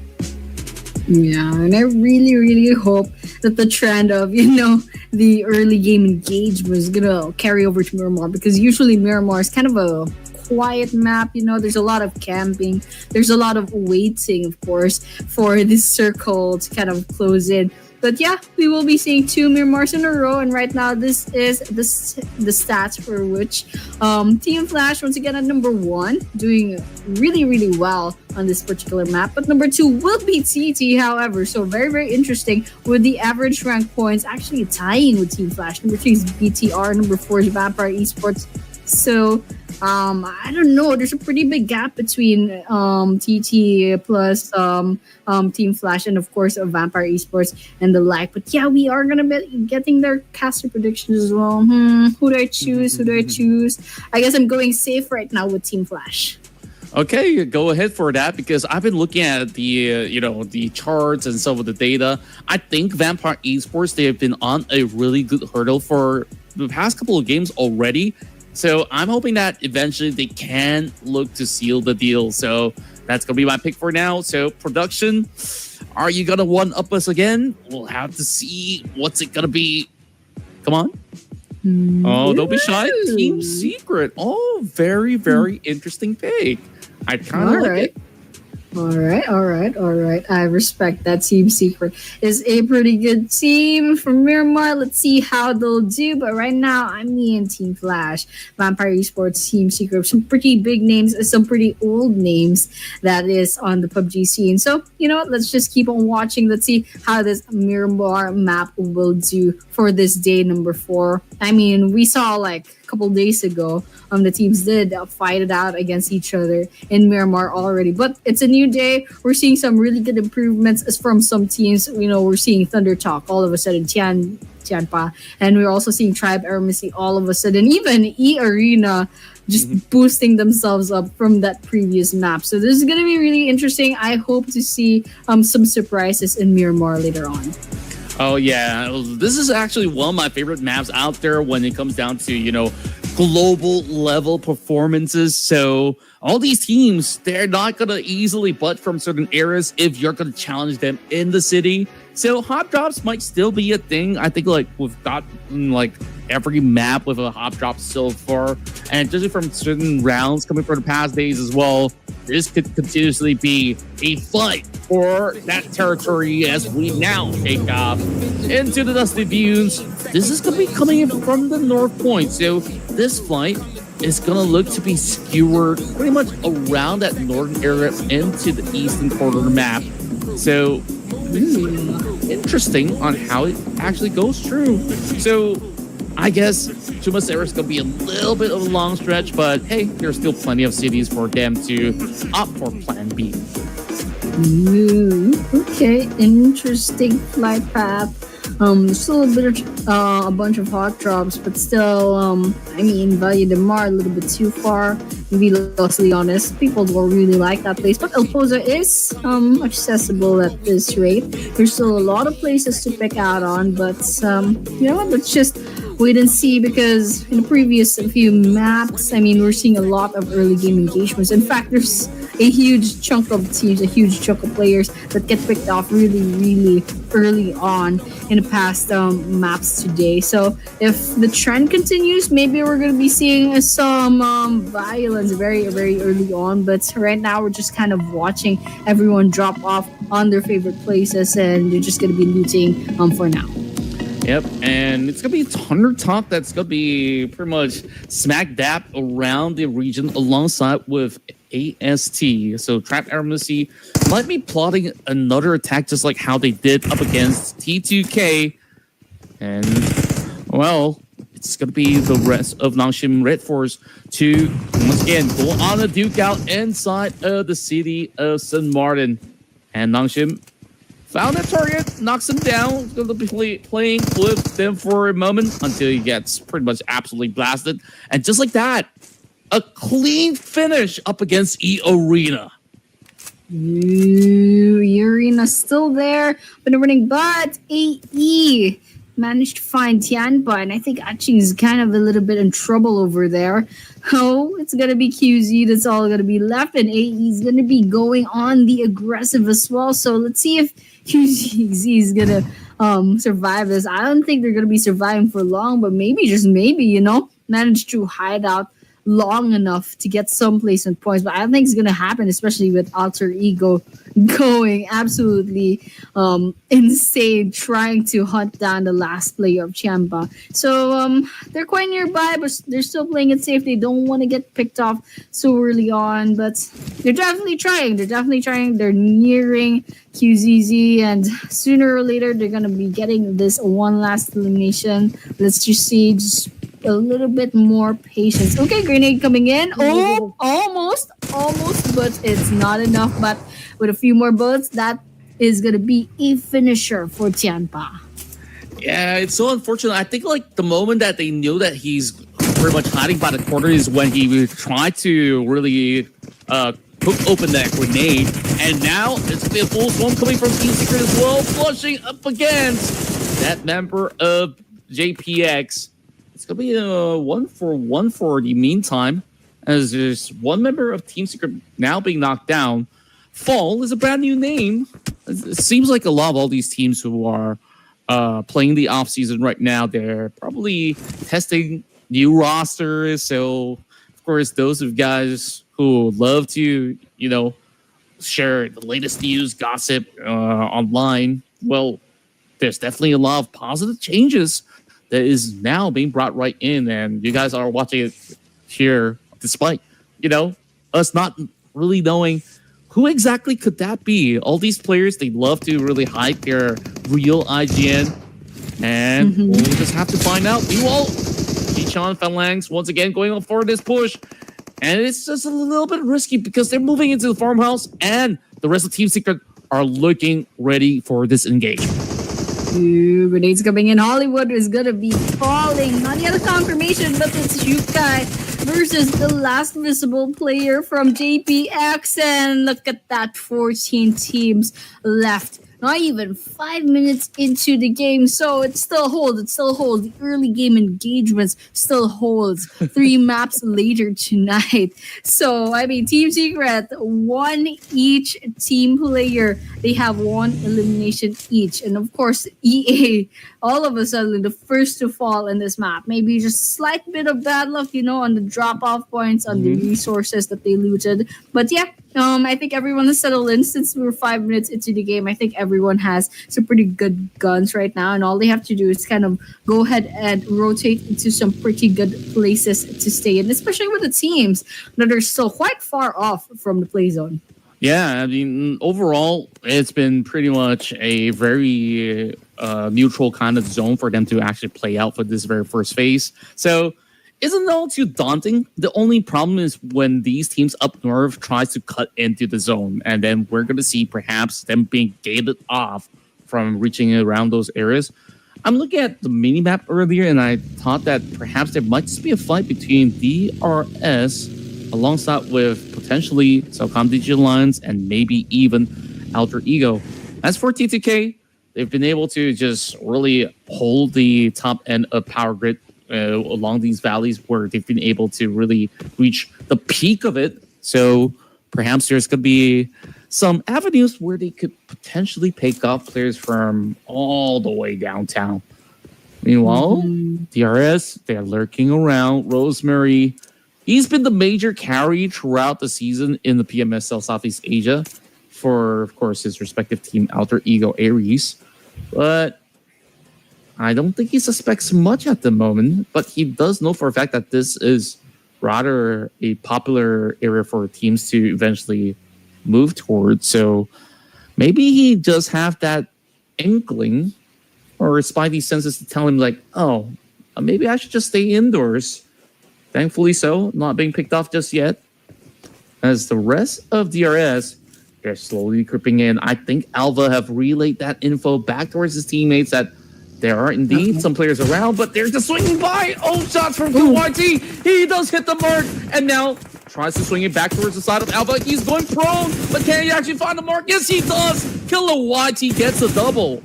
Yeah, and I really, really hope that the trend of, the early game engagement is going to carry over to Miramar, because usually Miramar is kind of a quiet map. There's a lot of camping. There's a lot of waiting, of course, for this circle to kind of close in. But yeah, we will be seeing 2 Miramars in a row, and right now this is the stats for which Team Flash once again at number 1, doing really, really well on this particular map. But number 2 will be TT, however, so very, very interesting with the average rank points actually tying with Team Flash. Number 3 is BTR, number 4 is Vampire Esports. So I don't know. There's a pretty big gap between TT plus Team Flash and of course Vampire Esports and the like. But yeah, we are gonna be getting their caster predictions as well. Who do I choose? Who do I choose? I guess I'm going safe right now with Team Flash. Okay, go ahead for that, because I've been looking at the the charts and some of the data. I think Vampire Esports, they have been on a really good hurdle for the past couple of games already. So I'm hoping that eventually they can look to seal the deal. So that's going to be my pick for now. So production, are you going to one-up us again? We'll have to see. What's it going to be? Come on. Oh, don't be shy. Team Secret. Oh, very, very interesting pick. I kind of like it. All right. I respect that. Team Secret is a pretty good team from Miramar. Let's see how they'll do. But right now, I'm me and Team Flash, Vampire Esports, Team Secret. Some pretty big names, some pretty old names that is on the PUBG scene. So, you know what? Let's just keep on watching. Let's see how this Miramar map will do for this day number 4. I mean, we saw like a couple days ago, the teams did fight it out against each other in Miramar already. But it's a new day. We're seeing some really good improvements as from some teams. We're seeing Thunder Talk all of a sudden, Tianpa, and we're also seeing Tribe Armacy all of a sudden. Even E-Arena just boosting themselves up from that previous map. So this is going to be really interesting. I hope to see some surprises in Miramar later on. Oh, yeah. This is actually one of my favorite maps out there when it comes down to, global level performances. So all these teams, they're not going to easily butt from certain areas if you're going to challenge them in the city. So hop drops might still be a thing. I think we've got every map with a hop drop so far. And just from certain rounds coming from the past days as well, this could continuously be a fight for that territory as we now take off into the Dusty Dunes. This is going to be coming in from the North Point. So this flight is going to look to be skewered pretty much around that northern area into the eastern corner of the map. So interesting on how it actually goes through. So I guess Chumasera is going to be a little bit of a long stretch, but hey, there's still plenty of cities for them to opt for Plan B. Okay, interesting flight path. Still a bunch of hot drops, but still, Valle de Mar a little bit too far. To be honestly honest, people don't really like that place, but El Pozo is accessible at this rate. There's still a lot of places to pick out on, but let's just wait and see, because in the previous few maps, we're seeing a lot of early game engagements. In fact, there's a huge chunk of teams, a huge chunk of players that get picked off really, really early on in the past maps today. So if the trend continues, maybe we're going to be seeing some violence very, very early on. But right now, we're just kind of watching everyone drop off on their favorite places, and they're just going to be looting for now. Yep, and it's going to be Thunder Talk that's going to be pretty much smack dab around the region alongside with AST. So Trap Armacy might be plotting another attack just like how they did up against T2K. And, well, it's going to be the rest of Nongshim Red Force to, once again, go on a duke out inside of the city of St. Martin. And Nongshim found a target, knocks him down. Going to be playing with them for a moment until he gets pretty much absolutely blasted. And just like that, a clean finish up against E-Arena. Arena's still there, been winning, but AE managed to find Tianpa, and I think Aching is kind of a little bit in trouble over there. Oh, it's gonna be QZ that's all gonna be left, and AE is gonna be going on the aggressive as well. So let's see if QZ is gonna survive this. I don't think they're gonna be surviving for long, but maybe, just maybe, manage to hide out long enough to get some placement points, but I don't think it's gonna happen, especially with Alter Ego going absolutely insane trying to hunt down the last player of Chiampa. So they're quite nearby, but they're still playing it safe. They don't want to get picked off so early on, but they're definitely trying. They're nearing QZZ, and sooner or later they're gonna be getting this one last elimination. Let's just see, a little bit more patience. Okay, grenade coming in. Oh, almost, but it's not enough. But with a few more bullets, that is gonna be a finisher for Tianpa. Yeah, it's so unfortunate. I think like the moment that they knew that he's pretty much hiding by the corner is when he tried to really hook open that grenade. And now it's gonna be a full swarm coming from Team Secret as well, flushing up against that member of JPX. It's going to be a 1-for-1 for the meantime, as there's one member of Team Secret now being knocked down. Fall is a brand new name. It seems like a lot of all these teams who are playing the offseason right now, they're probably testing new rosters. So, of course, those of guys who love to, share the latest news, gossip online, well, there's definitely a lot of positive changes that is now being brought right in, and you guys are watching it here, despite us not really knowing who exactly could that be. All these players, they love to really hide their real IGN, and we'll just have to find out. Meanwhile, Jichan Phalanx once again going on for this push, and it's just a little bit risky because they're moving into the farmhouse, and the rest of Team Secret are looking ready for this engagement. Grenades coming in. Hollywood is gonna be falling. Not yet a confirmation, but it's Yukai versus the last visible player from JPX. And look at that, 14 teams left. Not even 5 minutes into the game, so it still holds. The early game engagements still holds 3 maps later tonight. So, Team Secret, one each team player. They have 1 elimination each. And of course, EA, all of a sudden, the first to fall in this map. Maybe just slight bit of bad luck, on the drop-off points, on the resources that they looted. But yeah, I think everyone is settled in since we're 5 minutes into the game. I think everyone has some pretty good guns right now, and all they have to do is kind of go ahead and rotate into some pretty good places to stay in, especially with the teams that are still quite far off from the play zone. Yeah, overall, it's been pretty much a very neutral kind of zone for them to actually play out for this very first phase. So, isn't all too daunting. The only problem is when these teams up north tries to cut into the zone, and then we're going to see perhaps them being gated off from reaching around those areas. I'm looking at the mini-map earlier, and I thought that perhaps there might just be a fight between DRS alongside with potentially Celcom Digital Lines and maybe even Alter Ego. As for T2K, they've been able to just really hold the top end of Power Grid along these valleys where they've been able to really reach the peak of it. So perhaps there's going to be some avenues where they could potentially pick off players from all the way downtown. Meanwhile, DRS, they're lurking around. Rosemary, he's been the major carry throughout the season in the PMSL Southeast Asia for, of course, his respective team, Alter Ego Ares. But I don't think he suspects much at the moment, but he does know for a fact that this is rather a popular area for teams to eventually move towards. So maybe he does have that inkling or spidey senses to tell him like, oh, maybe I should just stay indoors. Thankfully so, not being picked off just yet. As the rest of DRS, they're slowly creeping in. I think Alva have relayed that info back towards his teammates that there are indeed some players around, but they're just swinging by. Oh, shots from YT. He does hit the mark, and now tries to swing it back towards the side of Alva. He's going prone, but can he actually find the mark? Yes, he does. Killer YT gets a double.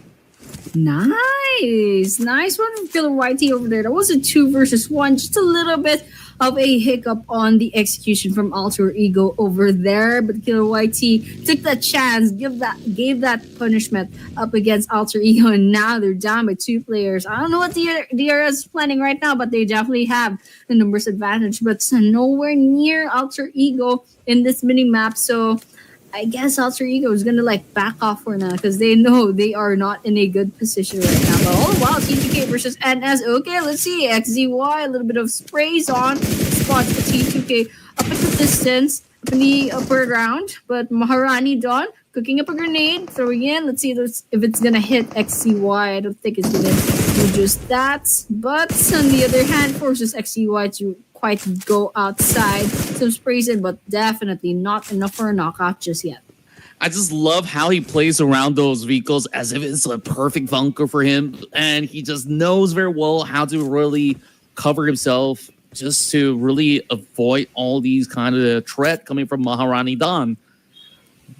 Nice one from Killer YT over there. That was a 2 versus 1, just a little bit of a hiccup on the execution from Alter Ego over there, but Killer YT took that chance, gave that punishment up against Alter Ego, and now they're down by 2 players. I don't know what the DRS is planning right now, but they definitely have the numbers advantage, but nowhere near Alter Ego in this mini map. So I guess Alter Ego is gonna back off for now because they know they are not in a good position right now. But oh wow, T2K versus NS. Okay, let's see. XZY, a little bit of sprays on. Spots for T2K up at the distance, up in the upper round. But Maharani Dawn cooking up a grenade, throwing in. Let's see if it's gonna hit XZY. I don't think it's gonna do just that. But on the other hand, forces XZY to quite go outside. Some sprays in, but definitely not enough for a knockout just yet. I just love how he plays around those vehicles as if it's a perfect bunker for him. And he just knows very well how to really cover himself just to really avoid all these kind of threat coming from Maharani Dawn.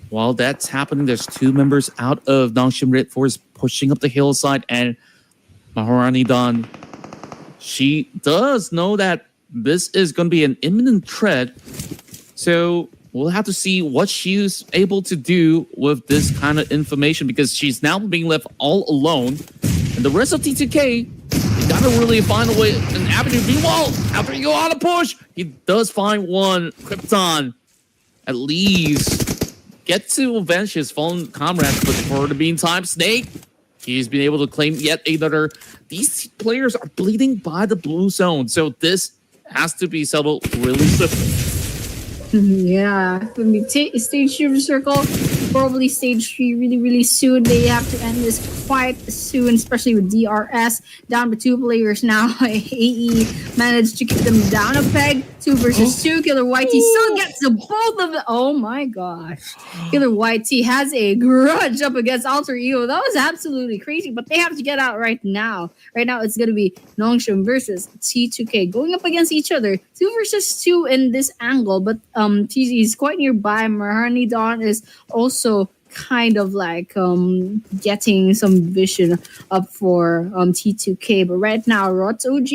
While that's happening, there's 2 members out of Nongshim Red Force pushing up the hillside, and Maharani Dawn, she does know that this is going to be an imminent threat. So we'll have to see what she's able to do with this kind of information, because she's now being left all alone. And the rest of T2K, they gotta really find a way, an avenue. Meanwhile, after you go on a push, he does find one. Krypton at least get to avenge his fallen comrades, but for the meantime, Snake, he's been able to claim yet another. These players are bleeding by the blue zone, so this has to be settled really swiftly. Yeah, when we take stage 2 circle, probably stage 3 really soon. They have to end this quite soon, especially with DRS down by 2 players now. AE managed to keep them down a peg. 2 versus 2. Killer YT still gets the both of them. Oh my gosh. Killer YT has a grudge up against Alter Ego. That was absolutely crazy, but they have to get out right now. Right now, it's going to be Nongshim versus T2K going up against each other. 2 versus 2 in this angle, but TZ is quite nearby. Maharani Dawn is also kind of getting some vision up for T2K. But right now, Rots OG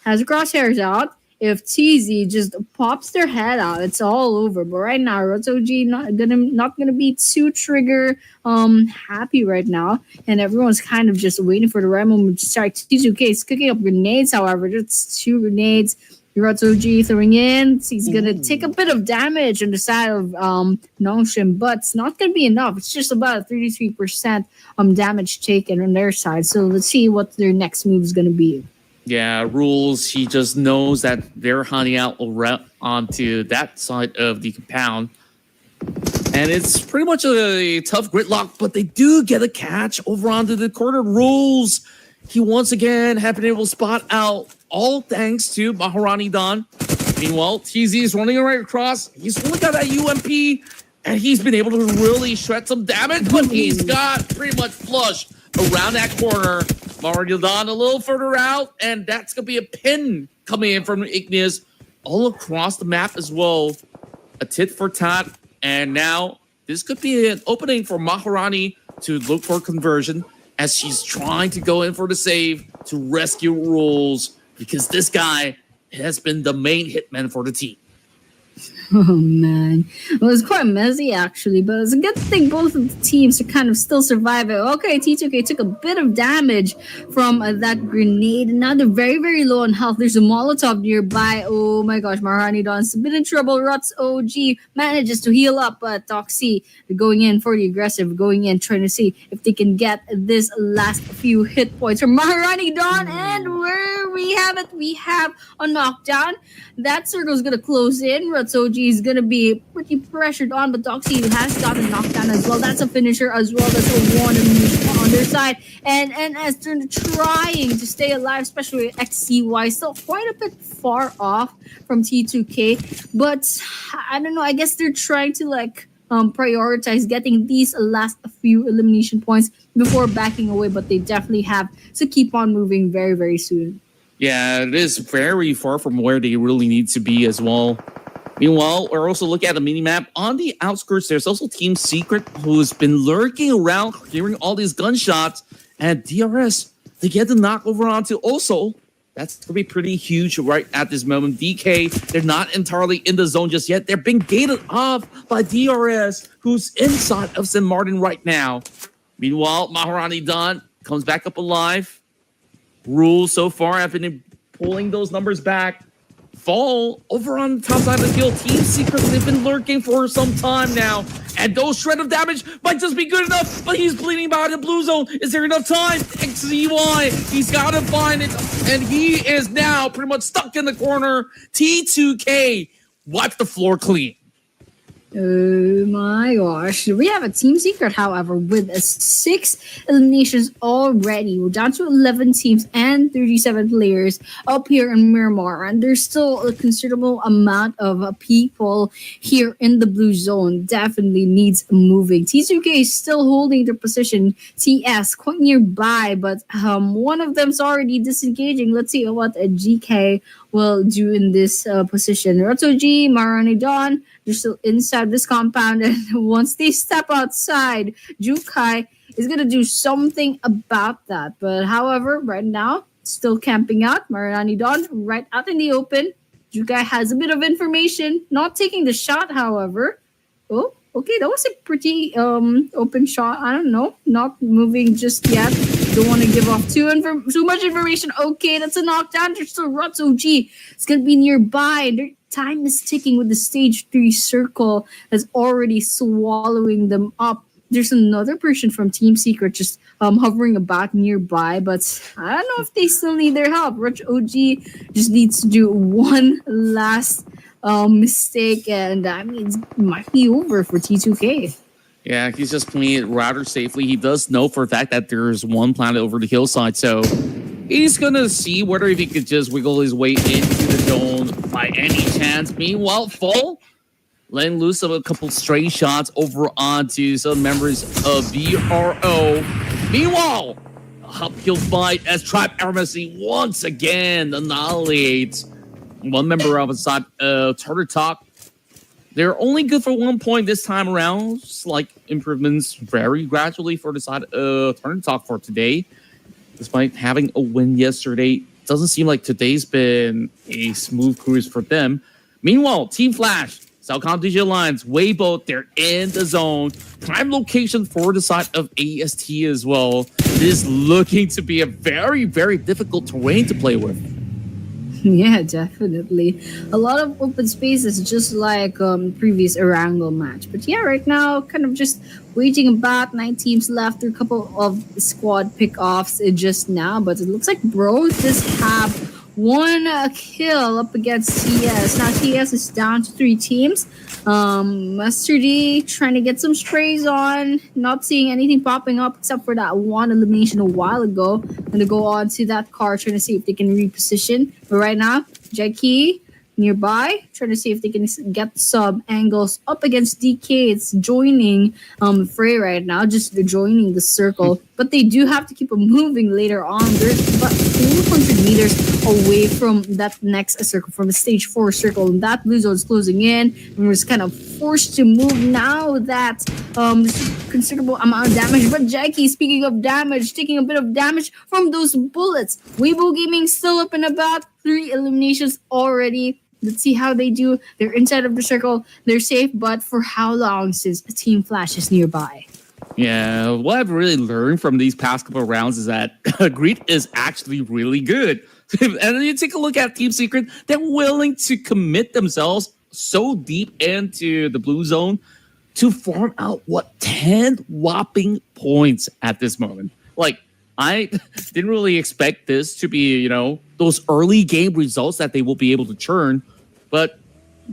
has crosshairs out. If TZ just pops their head out, it's all over. But right now, Rots OG not gonna be too trigger happy right now, and everyone's kind of just waiting for the right moment to start. T2K is cooking up grenades, however, just 2 grenades. Rots OG throwing in. He's gonna take a bit of damage on the side of Nongshim, but it's not gonna be enough. It's just about a 33% damage taken on their side. So let's see what their next move is gonna be. Yeah, rules. He just knows that they're hunting out onto that side of the compound. And it's pretty much a tough gridlock, but they do get a catch over onto the corner. Rules. He once again have been able to spot out, all thanks to Maharani Dawn. Meanwhile, TZ is running right across. He's only got that UMP, and he's been able to really shred some damage, but he's got pretty much flushed around that corner. Maharani Dawn a little further out, and that's going to be a pin coming in from Igneous all across the map as well. A tit for tat, and now this could be an opening for Maharani to look for conversion, as she's trying to go in for the save to rescue Rules, because this guy has been the main hitman for the team. Oh man, it was quite messy actually, but it's a good thing both of the teams are kind of still surviving. Okay, T2K took a bit of damage from that grenade, and now they're very low on health. There's a Molotov nearby. Oh my gosh, Maharani Dawn's a bit in trouble. Ruts OG manages to heal up, but Toxie going in for the aggressive, going in trying to see if they can get this last few hit points from Maharani Dawn, and where we have it, we have a knockdown. That circle's gonna close in. Ruts Rutsoji is gonna be pretty pressured on, but Doxy has gotten knocked down as well. That's a finisher as well. That's a one on their side. And as they're trying to stay alive, especially XCY, still quite a bit far off from T2K. But I don't know, I guess they're trying to prioritize getting these last few elimination points before backing away, but they definitely have to keep on moving very, very soon. Yeah, it is very far from where they really need to be as well. Meanwhile, we're also looking at the minimap. On the outskirts, there's also Team Secret, who's been lurking around, hearing all these gunshots. And DRS, they get the knock over onto also. That's going to be pretty huge right at this moment. DK, they're not entirely in the zone just yet. They're being gated off by DRS, who's inside of St. Martin right now. Meanwhile, Maharani Don comes back up alive. Rules so far have been pulling those numbers back. Fall over on the top side of the field. Team Secrets, they've been lurking for some time now. And those shred of damage might just be good enough, but he's bleeding by the blue zone. Is there enough time? XCY, he's got to find it. And he is now pretty much stuck in the corner. T2K, wipe the floor clean. Oh my gosh. We have a Team Secret, however, with 6 eliminations already. We're down to 11 teams and 37 players up here in Miramar. And there's still a considerable amount of people here in the blue zone. Definitely needs moving. T2K is still holding their position. TS quite nearby, but one of them's already disengaging. Let's see what a GK will do in this position. Rotsoji, Marani Don, they're still inside this compound, and once they step outside, Jukai is going to do something about that. But however, right now, still camping out. Marani Don right out in the open. Jukai has a bit of information, not taking the shot, however. Oh, okay, that was a pretty open shot. I don't know, not moving just yet. Don't want to give off too much information. Okay, that's a knockdown. There's still Rutsoji. It's going to be nearby. Their time is ticking with the stage 3 circle that's already swallowing them up. There's another person from Team Secret just hovering about nearby, but I don't know if they still need their help. Rutsoji just needs to do one last mistake, and I mean, it might be over for T2K. Yeah, he's just playing it rather safely. He does know for a fact that there's one planet over the hillside, so he's going to see whether if he could just wiggle his way into the zone by any chance. Meanwhile, Fall letting loose of a couple stray shots over onto some members of VRO. Meanwhile, a uphill fight as Tribe Armacy once again annihilates one member of the side, Tartar Talk. They're only good for 1 point this time around. Slight improvements very gradually for the side of Tartar Talk for today. Despite having a win yesterday, doesn't seem like today's been a smooth cruise for them. Meanwhile, Team Flash, South Competition Alliance, Weibo, they're in the zone. Prime location for the side of AST as well. It is looking to be a very, very difficult terrain to play with. Yeah, definitely. A lot of open spaces, just like previous Erangel match. But yeah, right now, kind of just waiting about 9 teams left. There are a couple of squad pickoffs just now, but it looks like Bro just have one kill up against TS. Now TS is down to 3 teams. Master D trying to get some sprays on. Not seeing anything popping up except for that one elimination a while ago. Gonna go on to that car trying to see if they can reposition. But right now, Jackie nearby, trying to see if they can get some angles up against DK. It's joining Frey right now, just joining the circle. But they do have to keep them moving later on. There's about 200 meters away from that next circle, from the stage 4 circle. And that blue zone is closing in. And we're just kind of forced to move now that considerable amount of damage. But Jackie, speaking of damage, taking a bit of damage from those bullets. Weibo Gaming still up and about. 3 eliminations already. Let's see how they do. They're inside of the circle. They're safe, but for how long since Team Flash is nearby? Yeah, what I've really learned from these past couple of rounds is that Greed is actually really good. And then you take a look at Team Secret, they're willing to commit themselves so deep into the blue zone to farm out, 10 whopping points at this moment. Like, I didn't really expect this to be, those early game results that they will be able to churn. But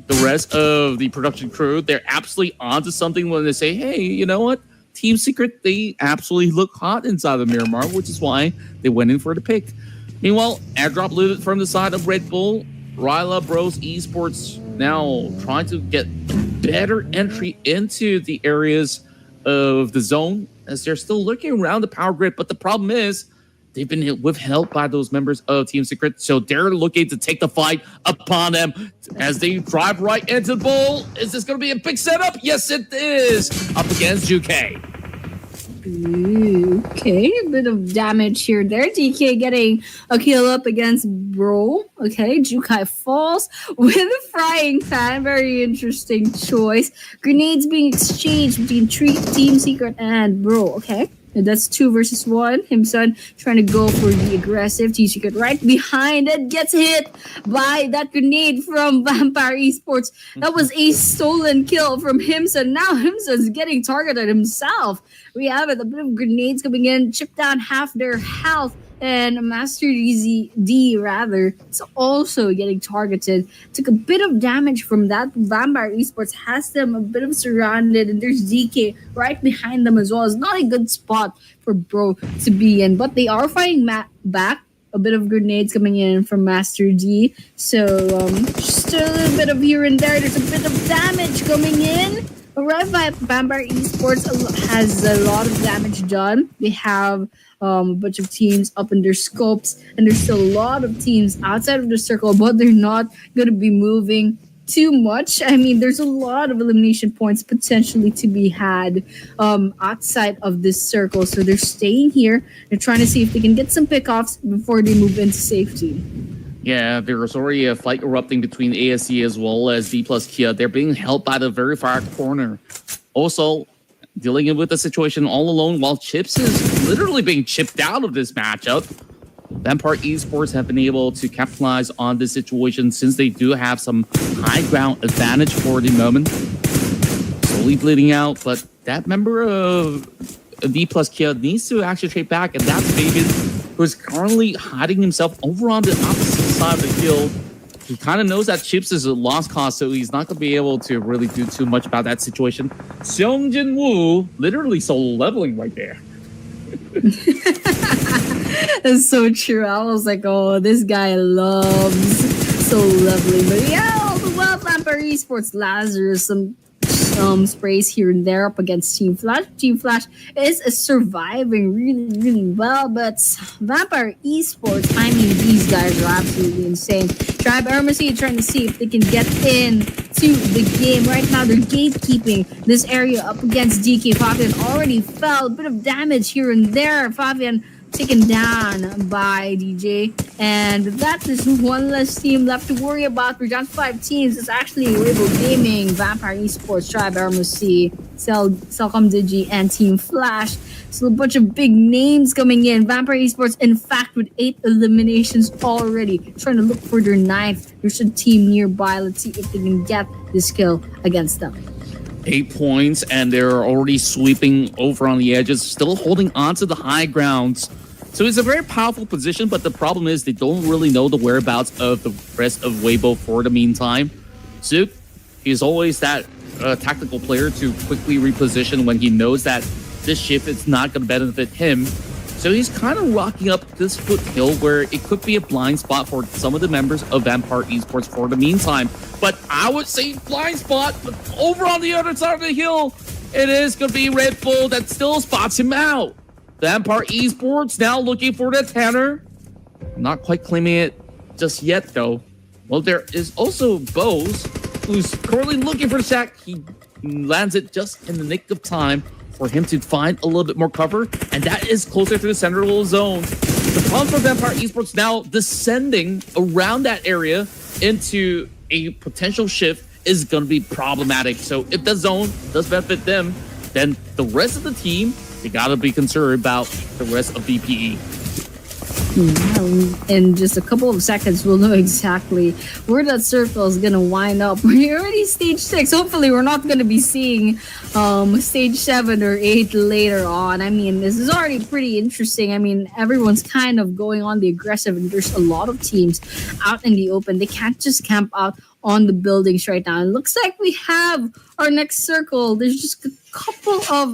the rest of the production crew, they're absolutely onto something when they say, hey, you know what? Team Secret, they absolutely look hot inside of Miramar, which is why they went in for the pick. Meanwhile, airdrop looted from the side of Red Bull. Ryla Bros Esports now trying to get better entry into the areas of the zone as they're still looking around the power grid. But the problem is they've been withheld by those members of Team Secret. So they're looking to take the fight upon them as they drive right into the bull. Is this going to be a big setup? Yes, it is. Up against UK. Okay, a bit of damage here there. DK getting a kill up against Bro. Okay, Jukai falls with a frying pan. Very interesting choice. Grenades being exchanged between Team Secret and Bro. Okay. That's 2 versus 1. Himson trying to go for the aggressive. Team Secret right behind it. Gets hit by that grenade from Vampire Esports. That was a stolen kill from Himson. Now Himson's getting targeted himself. We have it. A bit of grenades coming in. Chip down half their health. And Master D rather is also getting targeted. Took a bit of damage from that. Vampire Esports has them a bit of surrounded, and there's DK right behind them as well. It's not a good spot for Bro to be in, but they are fighting back. A bit of grenades coming in from Master D. So just a little bit of here and there. There's a bit of damage coming in. Alright, Vampire Esports has a lot of damage done. They have a bunch of teams up in their scopes, and there's still a lot of teams outside of the circle, but they're not going to be moving too much. I mean, there's a lot of elimination points potentially to be had outside of this circle, so they're staying here. They're trying to see if they can get some pickoffs before they move into safety. Yeah, there's already a fight erupting between ASC as well as D plus Kia. They're being held by the very far corner. Also, dealing with the situation all alone while Chips is literally being chipped out of this matchup. Vampire Esports have been able to capitalize on this situation since they do have some high ground advantage for the moment. Slowly bleeding out, but that member of D plus Kia needs to actually trade back, and that's Fabian, who's currently hiding himself over on the opposite side of the field. He kind of knows that Chips is a lost cause, so he's not going to be able to really do too much about that situation. Seongjin Woo literally solo leveling right there. That's so true. I was like, oh, this guy loves solo leveling. But yeah, all the well, Vampire Esports, Lazarus, some sprays here and there up against Team Flash. Team Flash is surviving really, really well, but Vampire Esports, I mean, these guys are absolutely insane. Tribe Ermacy trying to see if they can get in to the game. Right now, they're gatekeeping this area up against DK. Fabian already fell. A bit of damage here and there. Fabian taken down by DJ, and that is one less team left to worry about. We're down to 5 teams. It's actually Rebel Gaming, Vampire Esports, Tribe RMC, Celcom Digi, and Team Flash. So a bunch of big names coming in. Vampire Esports, in fact, with 8 eliminations already, trying to look for their 9th. There's a team nearby. Let's see if they can get this kill against them. 8 points, and they're already sweeping over on the edges, still holding on to the high grounds. So it's a very powerful position, but the problem is they don't really know the whereabouts of the rest of Weibo for the meantime. Zook, he's always that tactical player to quickly reposition when he knows that this shift is not going to benefit him. So he's kind of rocking up this foothill where it could be a blind spot for some of the members of Vampire Esports for the meantime. But I would say blind spot, but over on the other side of the hill, it is going to be Red Bull that still spots him out. Vampire Esports now looking for the Tanner. Not quite claiming it just yet, though. Well, there is also Bose, who's currently looking for the sack. He lands it just in the nick of time for him to find a little bit more cover, and that is closer to the central zone. The problem for Vampire Esports now descending around that area into a potential shift is going to be problematic. So if the zone does benefit them, then the rest of the team, they got to be concerned about the rest of VPE. In just a couple of seconds, we'll know exactly where that circle is going to wind up. We're already stage 6. Hopefully, we're not going to be seeing stage 7 or 8 later on. I mean, this is already pretty interesting. I mean, everyone's kind of going on the aggressive, and there's a lot of teams out in the open. They can't just camp out on the buildings right now. It looks like we have our next circle. There's just a couple of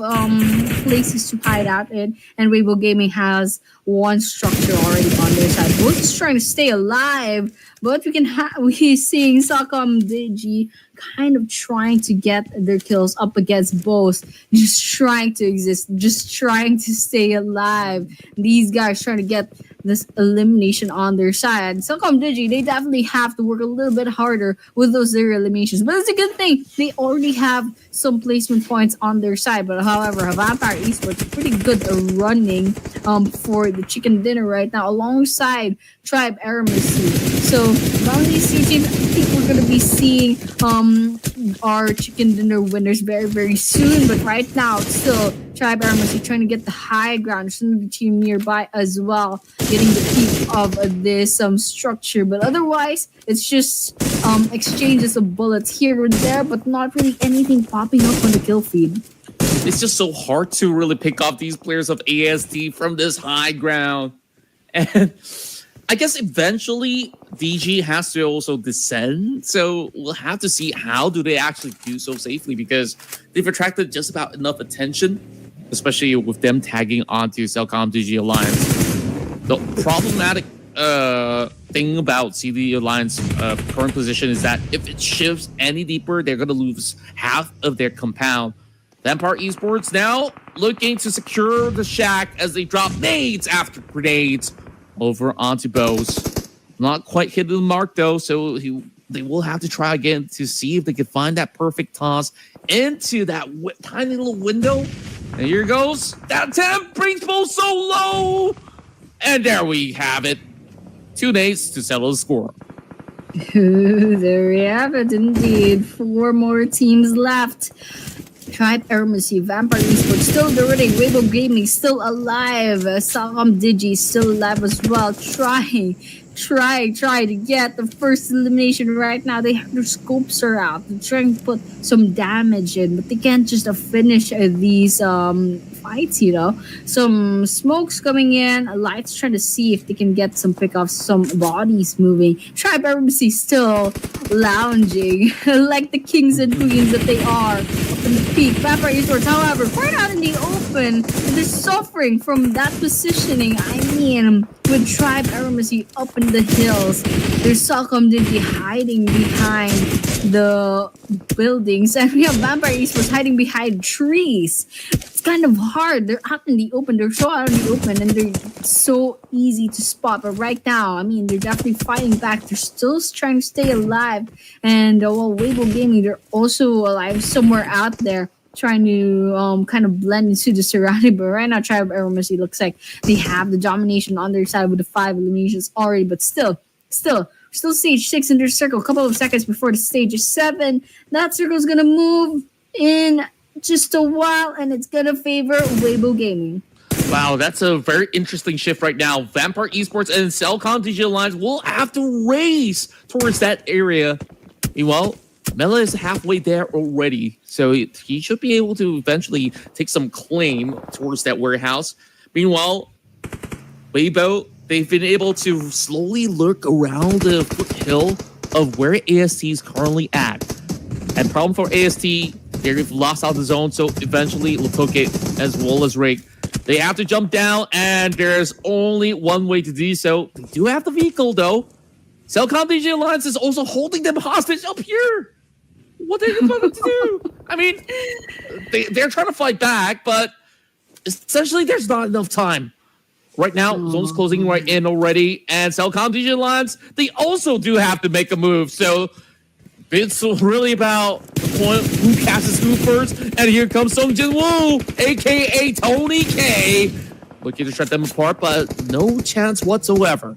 places to hide out in, and Weibo Gaming has one structure already on their side. Both just trying to stay alive, but we're seeing Sakam Digi kind of trying to get their kills up against both, just trying to exist, just trying to stay alive. These guys trying to get this elimination on their side. Sakam Digi, they definitely have to work a little bit harder with those zero eliminations, but it's a good thing. They already have some placement points on their side. But however, Vampire Esports pretty good running for the chicken dinner right now alongside Tribe Aramacy. So around these seasons, I think we're gonna be seeing our chicken dinner winners very, very soon. But right now, still Tribe Aramacy trying to get the high ground. Some of the team nearby as well, getting the peak of this structure. But otherwise, it's just exchanges of bullets here and there, but not really anything popping up on the kill feed. It's just so hard to really pick off these players of AST from this high ground. And I guess eventually DG has to also descend. So we'll have to see how do they actually do so safely, because they've attracted just about enough attention, especially with them tagging onto Cellcom DG Alliance. The problematic thing about CD Alliance current position is that if it shifts any deeper, they're going to lose half of their compound. Vampire Esports now looking to secure the shack as they drop nades after grenades over onto Bose. Not quite hitting the mark though, so they will have to try again to see if they can find that perfect toss into that tiny little window. And here goes. That attempt brings Bose so low. And there we have it. 2 nades to settle the score. There we have it indeed. 4 more teams left. Tribe Aramacy, Vampire Esports still running, Weibo Gaming still alive, Sakam Digi still alive as well, trying to get the first elimination right now. They have their scopes are out. They're trying to put some damage in, but they can't just finish these fights, you know. Some smokes coming in, lights trying to see if they can get some pickoffs, some bodies moving. Tribe Aramacy still lounging like the kings and queens that they are up in the peak. Vampire Esports, however, quite out in the open, and they're suffering from that positioning. I mean, with Tribe Aramacy up in the hills, there's Salcom Digi hiding behind the buildings, and we have Vampire Esports hiding behind trees. It's kind of hard. They're out in the open. They're so out in the open, and they're so easy to spot. But right now, I mean, they're definitely fighting back. They're still trying to stay alive. And while Weibo Gaming, they're also alive somewhere out there, trying to kind of blend into the surrounding. But right now, Tribe Aramacy looks like they have the domination on their side with the 5 eliminations already. But still stage 6 in their circle. A couple of seconds before the stage is 7. That circle's gonna move in just a while, and it's gonna favor Weibo Gaming. Wow, that's a very interesting shift right now. Vampire Esports and Cellcom DG Alliance will have to race towards that area. Meanwhile, Mela is halfway there already, so he should be able to eventually take some claim towards that warehouse. Meanwhile, Weibo, they've been able to slowly lurk around the foothill of where AST is currently at. And problem for AST, they've lost out the zone, so eventually Latoke as well as Rig, they have to jump down, and there's only one way to do so. They do have the vehicle though. Cellcom DG Alliance is also holding them hostage up here. What are you going to do? I mean, they're trying to fight back, but essentially there's not enough time. Right now, zone's closing right in already, and Cellcom DG Alliance, they also do have to make a move. So it's really about the point who catches who first. And here comes Sung Jin Woo, aka Tony K, looking to shut them apart, but no chance whatsoever.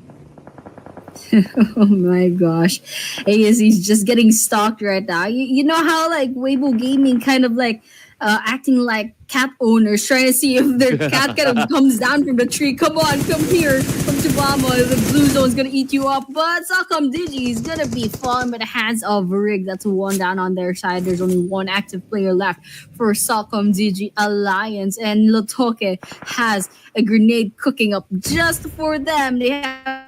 Oh my gosh. ASE's just getting stalked right now. You know how like Weibo Gaming kind of like acting like cat owners, trying to see if their cat kind of comes down from the tree. Come on, come here, come to Mama. The blue zone's gonna eat you up. But Salcom Digi is gonna be falling by the hands of Rig. That's 1 down on their side. There's only 1 active player left for Salcom Digi Alliance, and Lotoke has a grenade cooking up just for them. They have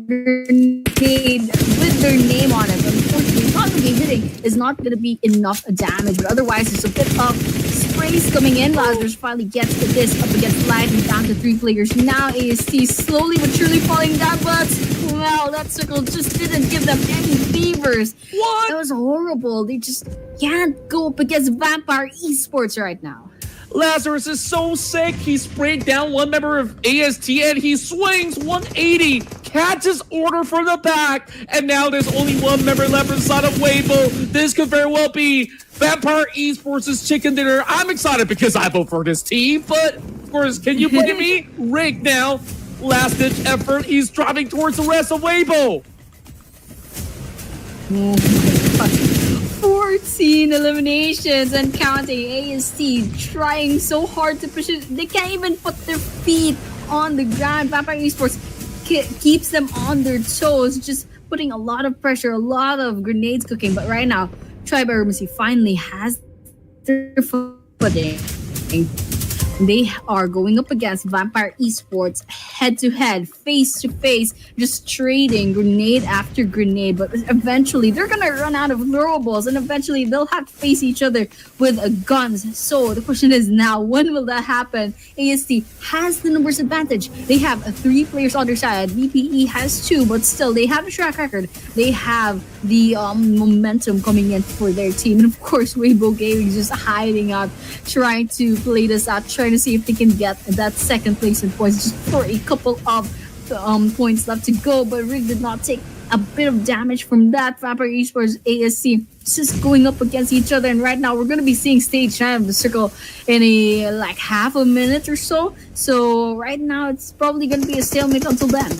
grenade with their name on it. Unfortunately, probably hitting is not going to be enough damage, but otherwise, it's a bit of sprays coming in. Lazarus finally gets to this up against Live and down to 3 players. Now AST slowly but surely falling down, but well, that circle just didn't give them any favors. What? That was horrible. They just can't go up against Vampire Esports right now. Lazarus is so sick. He sprayed down one member of AST and he swings 180. Catches order from the back. And now there's only one member left inside of Weibo. This could very well be Vampire Esports' chicken dinner. I'm excited because I vote for this team. But, of course, can you blame me? Rick now. Last ditch effort. He's driving towards the rest of Weibo. Oh my god. 14 eliminations and counting. AST trying so hard to push it. They can't even put their feet on the ground. Vampire Esports keeps them on their toes, just putting a lot of pressure, a lot of grenades cooking. But right now, Tribe Armacy finally has their footing. They are going up against Vampire Esports head-to-head, face-to-face, just trading grenade after grenade. But eventually, they're going to run out of throwables, and eventually, they'll have to face each other with guns. So the question is now, when will that happen? AST has the numbers advantage. They have 3 players on their side. VPE has 2, but still, they have a track record. They have the momentum coming in for their team. And of course, Weibo Gaming is just hiding out, trying to play this out, trying to see if they can get that second place in points just for a couple of points left to go. But Rick did not take a bit of damage from that. Vampire Esports ASC just going up against each other, and right now we're going to be seeing stage 9 of the circle in a like half a minute or so. So right now it's probably going to be a stalemate until then.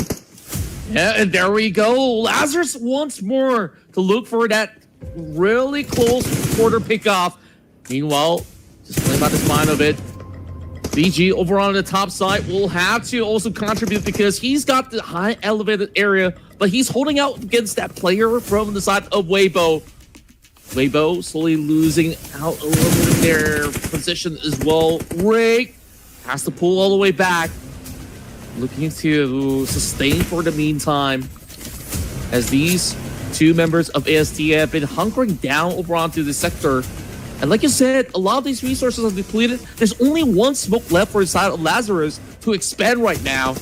Yeah, and there we go. Lazarus once more to look for that really close quarter pickoff. Meanwhile, just playing by the spine of it, BG over on the top side will have to also contribute because he's got the high elevated area, but he's holding out against that player from the side of Weibo. Weibo slowly losing out a little bit of their position as well. Rick has to pull all the way back, looking to sustain for the meantime, as these 2 members of AST have been hunkering down over onto the sector. And like you said, a lot of these resources are depleted. There's only one smoke left for the side of Lazarus to expand right now.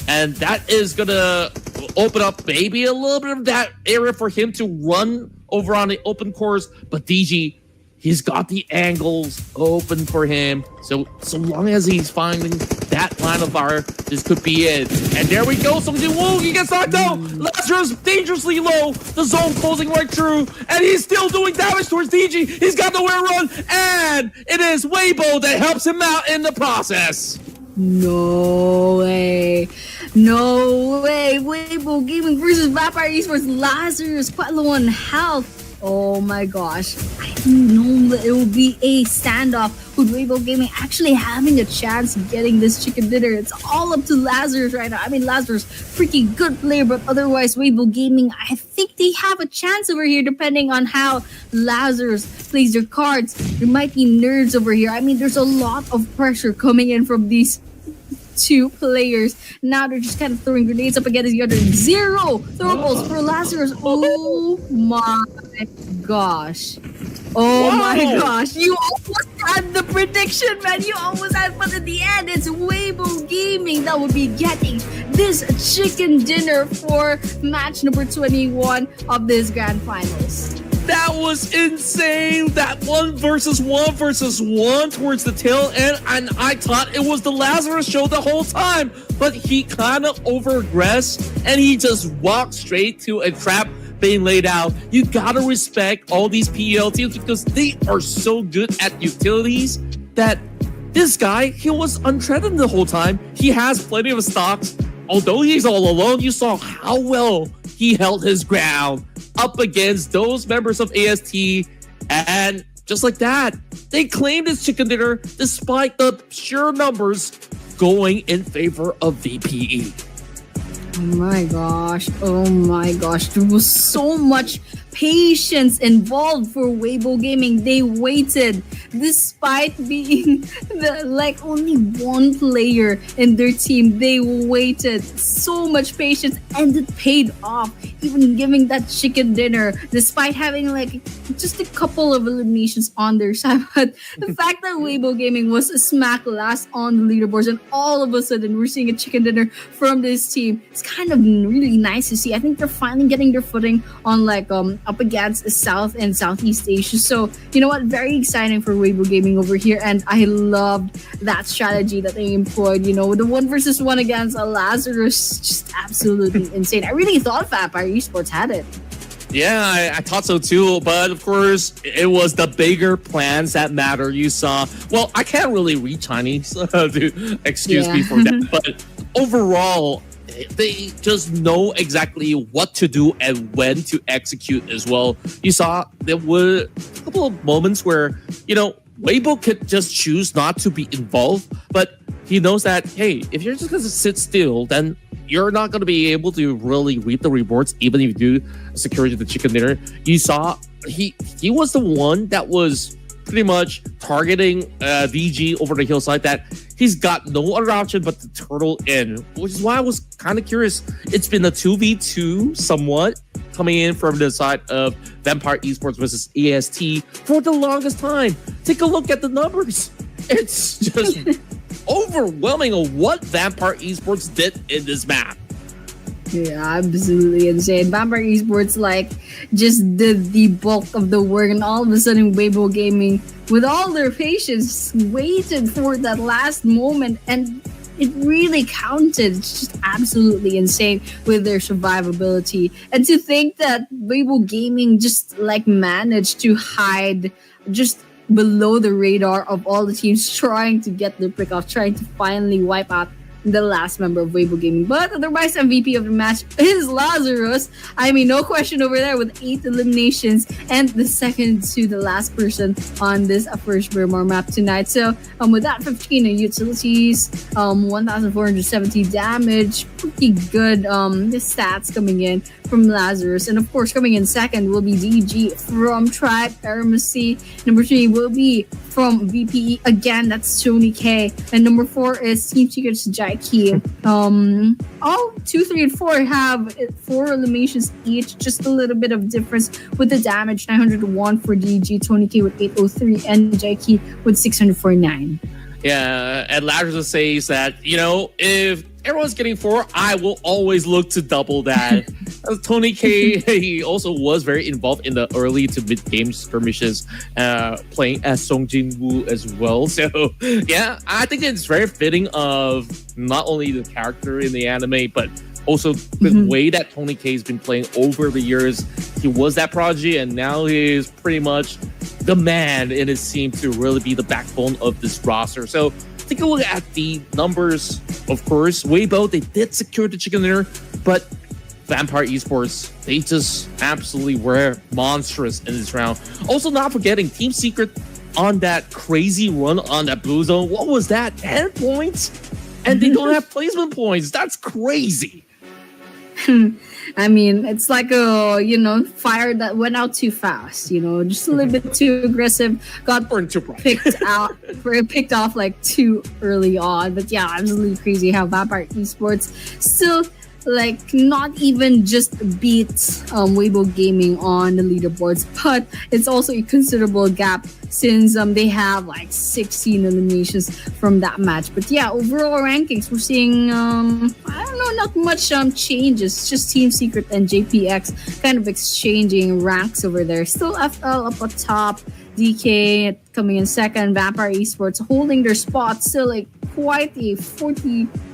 And that is going to open up maybe a little bit of that area for him to run over on the open course. But DG, he's got the angles open for him. So long as he's finding that line of fire, this could be it. And there we go. He gets knocked out. Lazarus dangerously low. The zone closing right through. And he's still doing damage towards DG. He's got nowhere to run. And it is Weibo that helps him out in the process. No way. No way. Weibo Gaming versus Vampire Esports. Lazarus quite low on health. Oh my gosh. I didn't know that it would be a standoff with Weibo Gaming actually having a chance of getting this chicken dinner. It's all up to Lazarus right now. I mean, Lazarus, freaking good player, but otherwise, Weibo Gaming, I think they have a chance over here depending on how Lazarus plays their cards. There might be nerds over here. I mean, there's a lot of pressure coming in from these 2 players. Now they're just kind of throwing grenades up against the other. 0 throwables for Lazarus. Oh my gosh. Oh my gosh. You almost had the prediction, man. You almost had, but in the end, it's Weibo Gaming that will be getting this chicken dinner for match number 21 of this grand finals. That was insane. That 1 versus 1 versus 1 towards the tail end. And I thought it was the Lazarus show the whole time. But he kind of overaggressed and he just walked straight to a trap being laid out. You gotta respect all these PEL teams because they are so good at utilities that this guy, he was untreated the whole time. He has plenty of stocks. Although he's all alone, you saw how well he held his ground up against those members of AST, and just like that, they claimed his chicken dinner despite the sheer numbers going in favor of VPE. Oh my gosh. Oh my gosh. There was so much patience involved for Weibo Gaming. They waited despite being only one player in their team. They waited so much patience and it paid off. Even giving that chicken dinner despite having just a couple of eliminations on their side. But the fact that Weibo Gaming was smack last on the leaderboards and all of a sudden we're seeing a chicken dinner from this team, it's kind of really nice to see. I think they're finally getting their footing on up against South and Southeast Asia. So you know what, very exciting for Weibo Gaming over here, and I loved that strategy that they employed. You know, the 1-versus-1 against Lazarus, just absolutely insane. I really thought Vampire Esports had it. Yeah, I thought so too. But of course, it was the bigger plans that matter. You saw, well, I can't really read Chinese, excuse me for that. But overall, they just know exactly what to do and when to execute as well. You saw there were a couple of moments where, Weibo could just choose not to be involved, but he knows that, hey, if you're just going to sit still, then you're not going to be able to really read the reports, even if you do security the chicken dinner. You saw he was the one that was pretty much targeting VG over the hillside, that he's got no other option but to turtle in, which is why I was kind of curious. It's been a 2v2 somewhat coming in from the side of Vampire Esports versus EST for the longest time. Take a look at the numbers. It's just overwhelming of what Vampire Esports did in this map. Yeah, absolutely insane. Vampire Esports just did the bulk of the work, and all of a sudden Weibo Gaming, with all their patience, waited for that last moment, and it really counted. It's just absolutely insane with their survivability. And to think that Weibo Gaming just managed to hide just below the radar of all the teams trying to get their pick off, trying to finally wipe out the last member of Weibo Gaming. But otherwise, MVP of the match is Lazarus. I mean, no question over there with 8 eliminations and the second to the last person on this first Burmar map tonight. So with that 15 utilities, 1,470 damage, pretty good stats coming in from Lazarus. And of course, coming in second will be DG from Tribe Aramacy. Number 3 will be from VPE. Again, that's Tony K. And number 4 is Team Secret's Jaiki. All 2, 3, and 4 have 4 eliminations each. Just a little bit of difference with the damage. 901 for DG, Tony K with 803, and Jaiki with 649. Yeah, and Lazarus says that, if everyone's getting 4, I will always look to double that. Tony K, he also was very involved in the early to mid game skirmishes, playing as Song Jin Woo as well. So yeah, I think it's very fitting of not only the character in the anime, but also the way that Tony K has been playing over the years. He was that prodigy, and now he is pretty much the man in his team to really be the backbone of this roster. So take a look at the numbers. Of course, Weibo, they did secure the chicken dinner, but Vampire Esports, they just absolutely were monstrous in this round. Also, not forgetting Team Secret on that crazy run on that blue zone. What was that? 10 points? And they don't have placement points. That's crazy. I mean, it's like a, fire that went out too fast, just a little bit too aggressive, got Burned too bright. picked off too early on. But yeah, absolutely crazy how Vampire Esports still not even just beat Weibo Gaming on the leaderboards, but it's also a considerable gap since they have 16 eliminations from that match. But yeah, overall rankings, we're seeing I don't know, not much changes. It's just Team Secret and JPX kind of exchanging ranks over there. Still FL up at top, DK coming in second, Vampire Esports holding their spot. Still quite a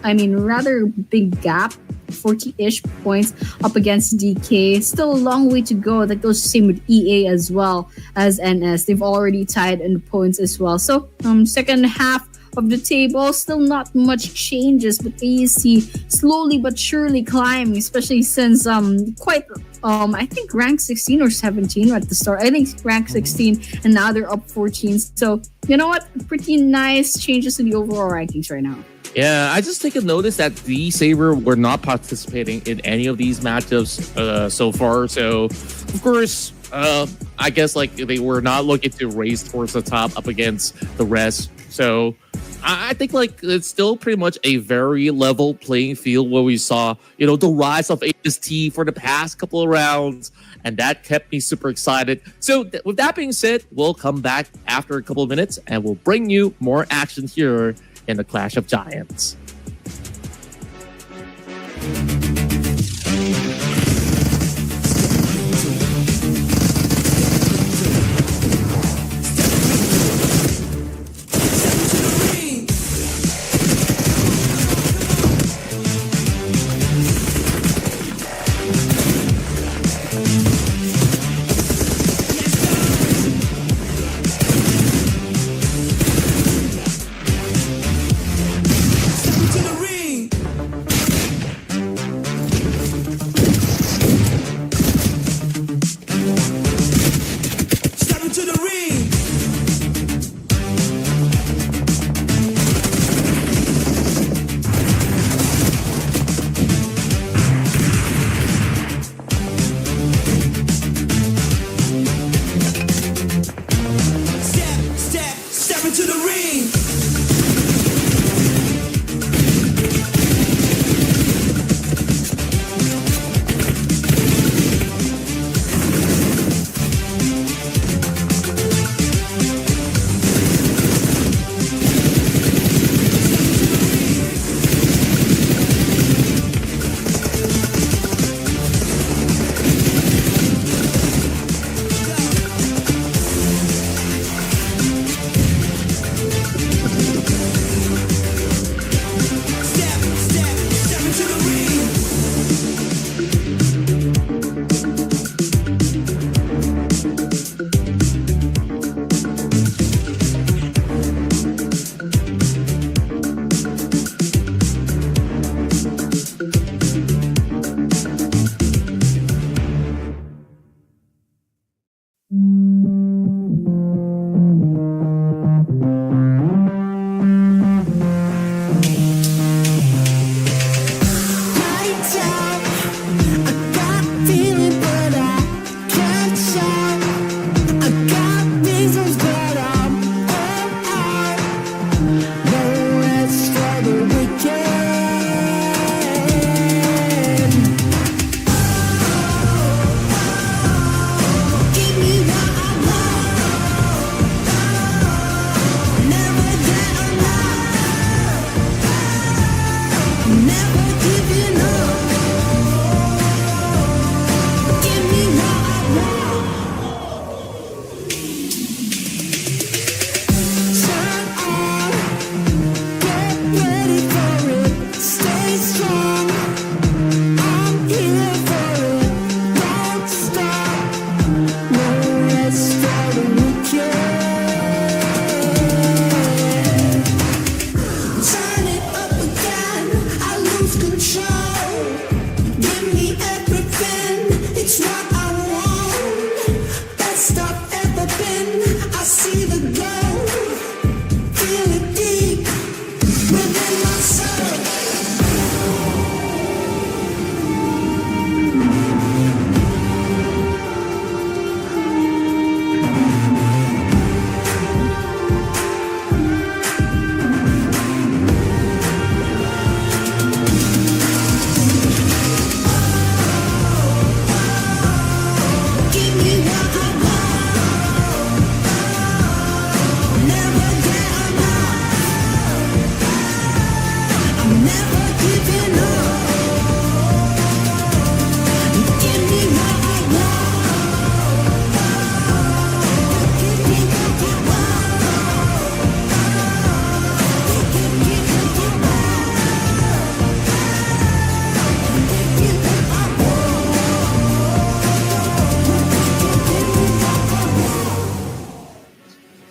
rather big gap, 40-ish points up against DK. Still a long way to go. That goes the same with EA as well as NS. They've already tied in the points as well. So second half of the table, still not much changes, but AEC slowly but surely climbing, especially since I think rank 16 or 17 at the start. I think rank 16, and now they're up 14. So you know what? Pretty nice changes in the overall rankings right now. Yeah, I just take a notice that the Saber were not participating in any of these matchups so far. So, of course, I guess like they were not looking to race towards the top up against the rest. So, I think like it's still pretty much a very level playing field where we saw, the rise of HST for the past couple of rounds, and that kept me super excited. So, with that being said, we'll come back after a couple of minutes and we'll bring you more action here in the Clash of Giants.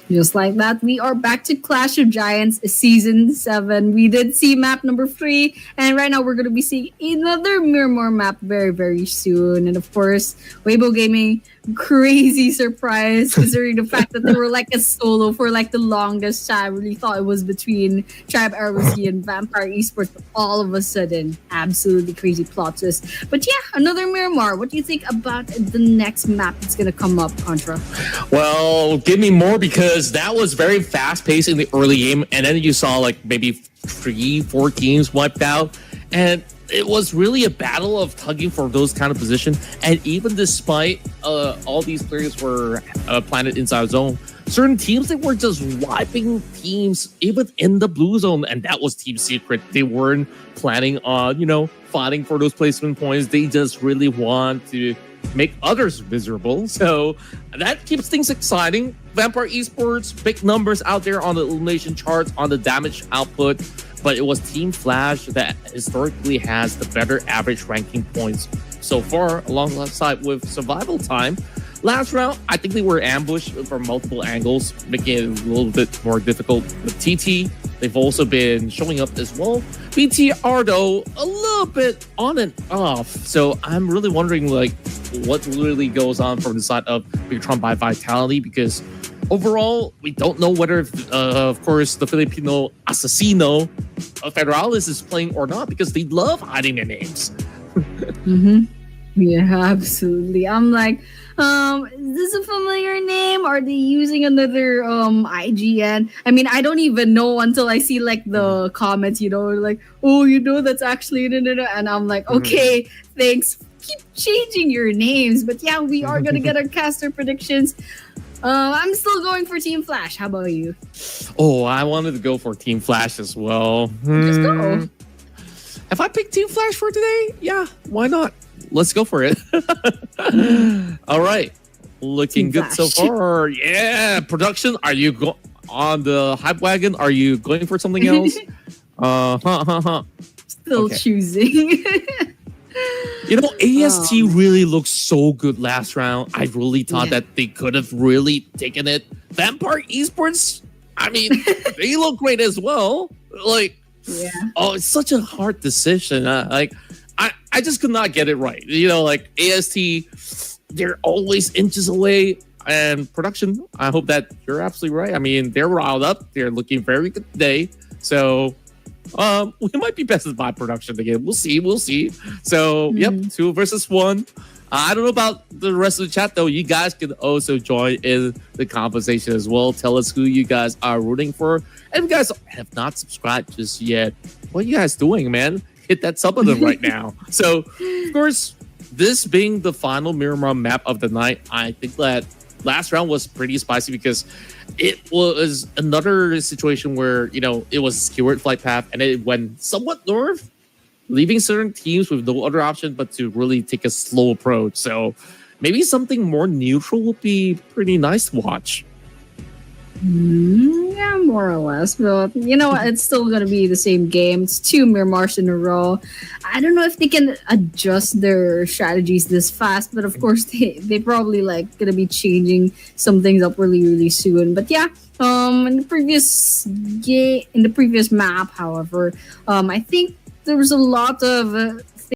Just like that, we are back to Clash of Giants Season 7. We did see map number 3, and right now we're going to be seeing another Miramar map very, very soon. And of course, Weibo Gaming crazy surprise considering the fact that they were like a solo for like the longest time. I really thought it was between Tribe ROC and Vampire Esports, but all of a sudden, absolutely crazy plot twist. But yeah, another Miramar. What do you think about the next map that's gonna come up, Contra? Well, give me more because that was very fast paced in the early game, and then you saw like maybe 3-4 teams wiped out, and it was really a battle of tugging for those kind of position. And even despite all these players were planted inside zone, certain teams they were just wiping teams even in the blue zone, and that was Team Secret. They weren't planning on fighting for those placement points. They just really want to make others miserable. So that keeps things exciting. Vampire Esports, big numbers out there on the elimination charts, on the damage output, but it was Team Flash that historically has the better average ranking points so far, alongside with survival time. Last round, I think they were ambushed from multiple angles, making it a little bit more difficult. With TT, they've also been showing up as well. BTR, though, a little bit on and off. So I'm really wondering, like, what really goes on from the side of Bigatron by Vitality, because overall, we don't know whether, of course, the Filipino Asesino Federalis is playing or not, because they love hiding their names. Yeah, absolutely. I'm like, is this a familiar name? Are they using another IGN? I mean, I don't even know until I see like the comments, like, oh, that's actually, and I'm like, okay, thanks. Keep changing your names. But yeah, we are going to get our caster predictions. I'm still going for Team Flash. How about you? Oh, I wanted to go for Team Flash as well. Just go. If I pick Team Flash for today, yeah, why not? Let's go for it. All right. Looking Team good so Flash. far. Yeah. Production, are you on the hype wagon? Are you going for something else? Still Okay. choosing. AST really looked so good last round. I really thought Yeah. that they could have really taken it. Vampire Esports, I mean, they look great as well. Like, Yeah. oh, it's such a hard decision. I just could not get it right. Like AST, they're always inches away. And production, I hope that you're absolutely right. I mean, they're riled up. They're looking very good today. So we might be bested by production again. We'll see. So, yep, 2 versus 1. I don't know about the rest of the chat, though. You guys can also join in the conversation as well. Tell us who you guys are rooting for. And if you guys have not subscribed just yet, what are you guys doing, man? Hit that sub button right now. So, of course, this being the final Miramar map of the night, I think that last round was pretty spicy because it was another situation where, it was a skewered flight path and it went somewhat north, leaving certain teams with no other option but to really take a slow approach. So maybe something more neutral would be pretty nice to watch. Yeah, more or less. But it's still gonna be the same game. It's 2 Miramars in a row. I don't know if they can adjust their strategies this fast, but of course they probably gonna be changing some things up really, really soon. But yeah, in the previous map, however, I think there was a lot of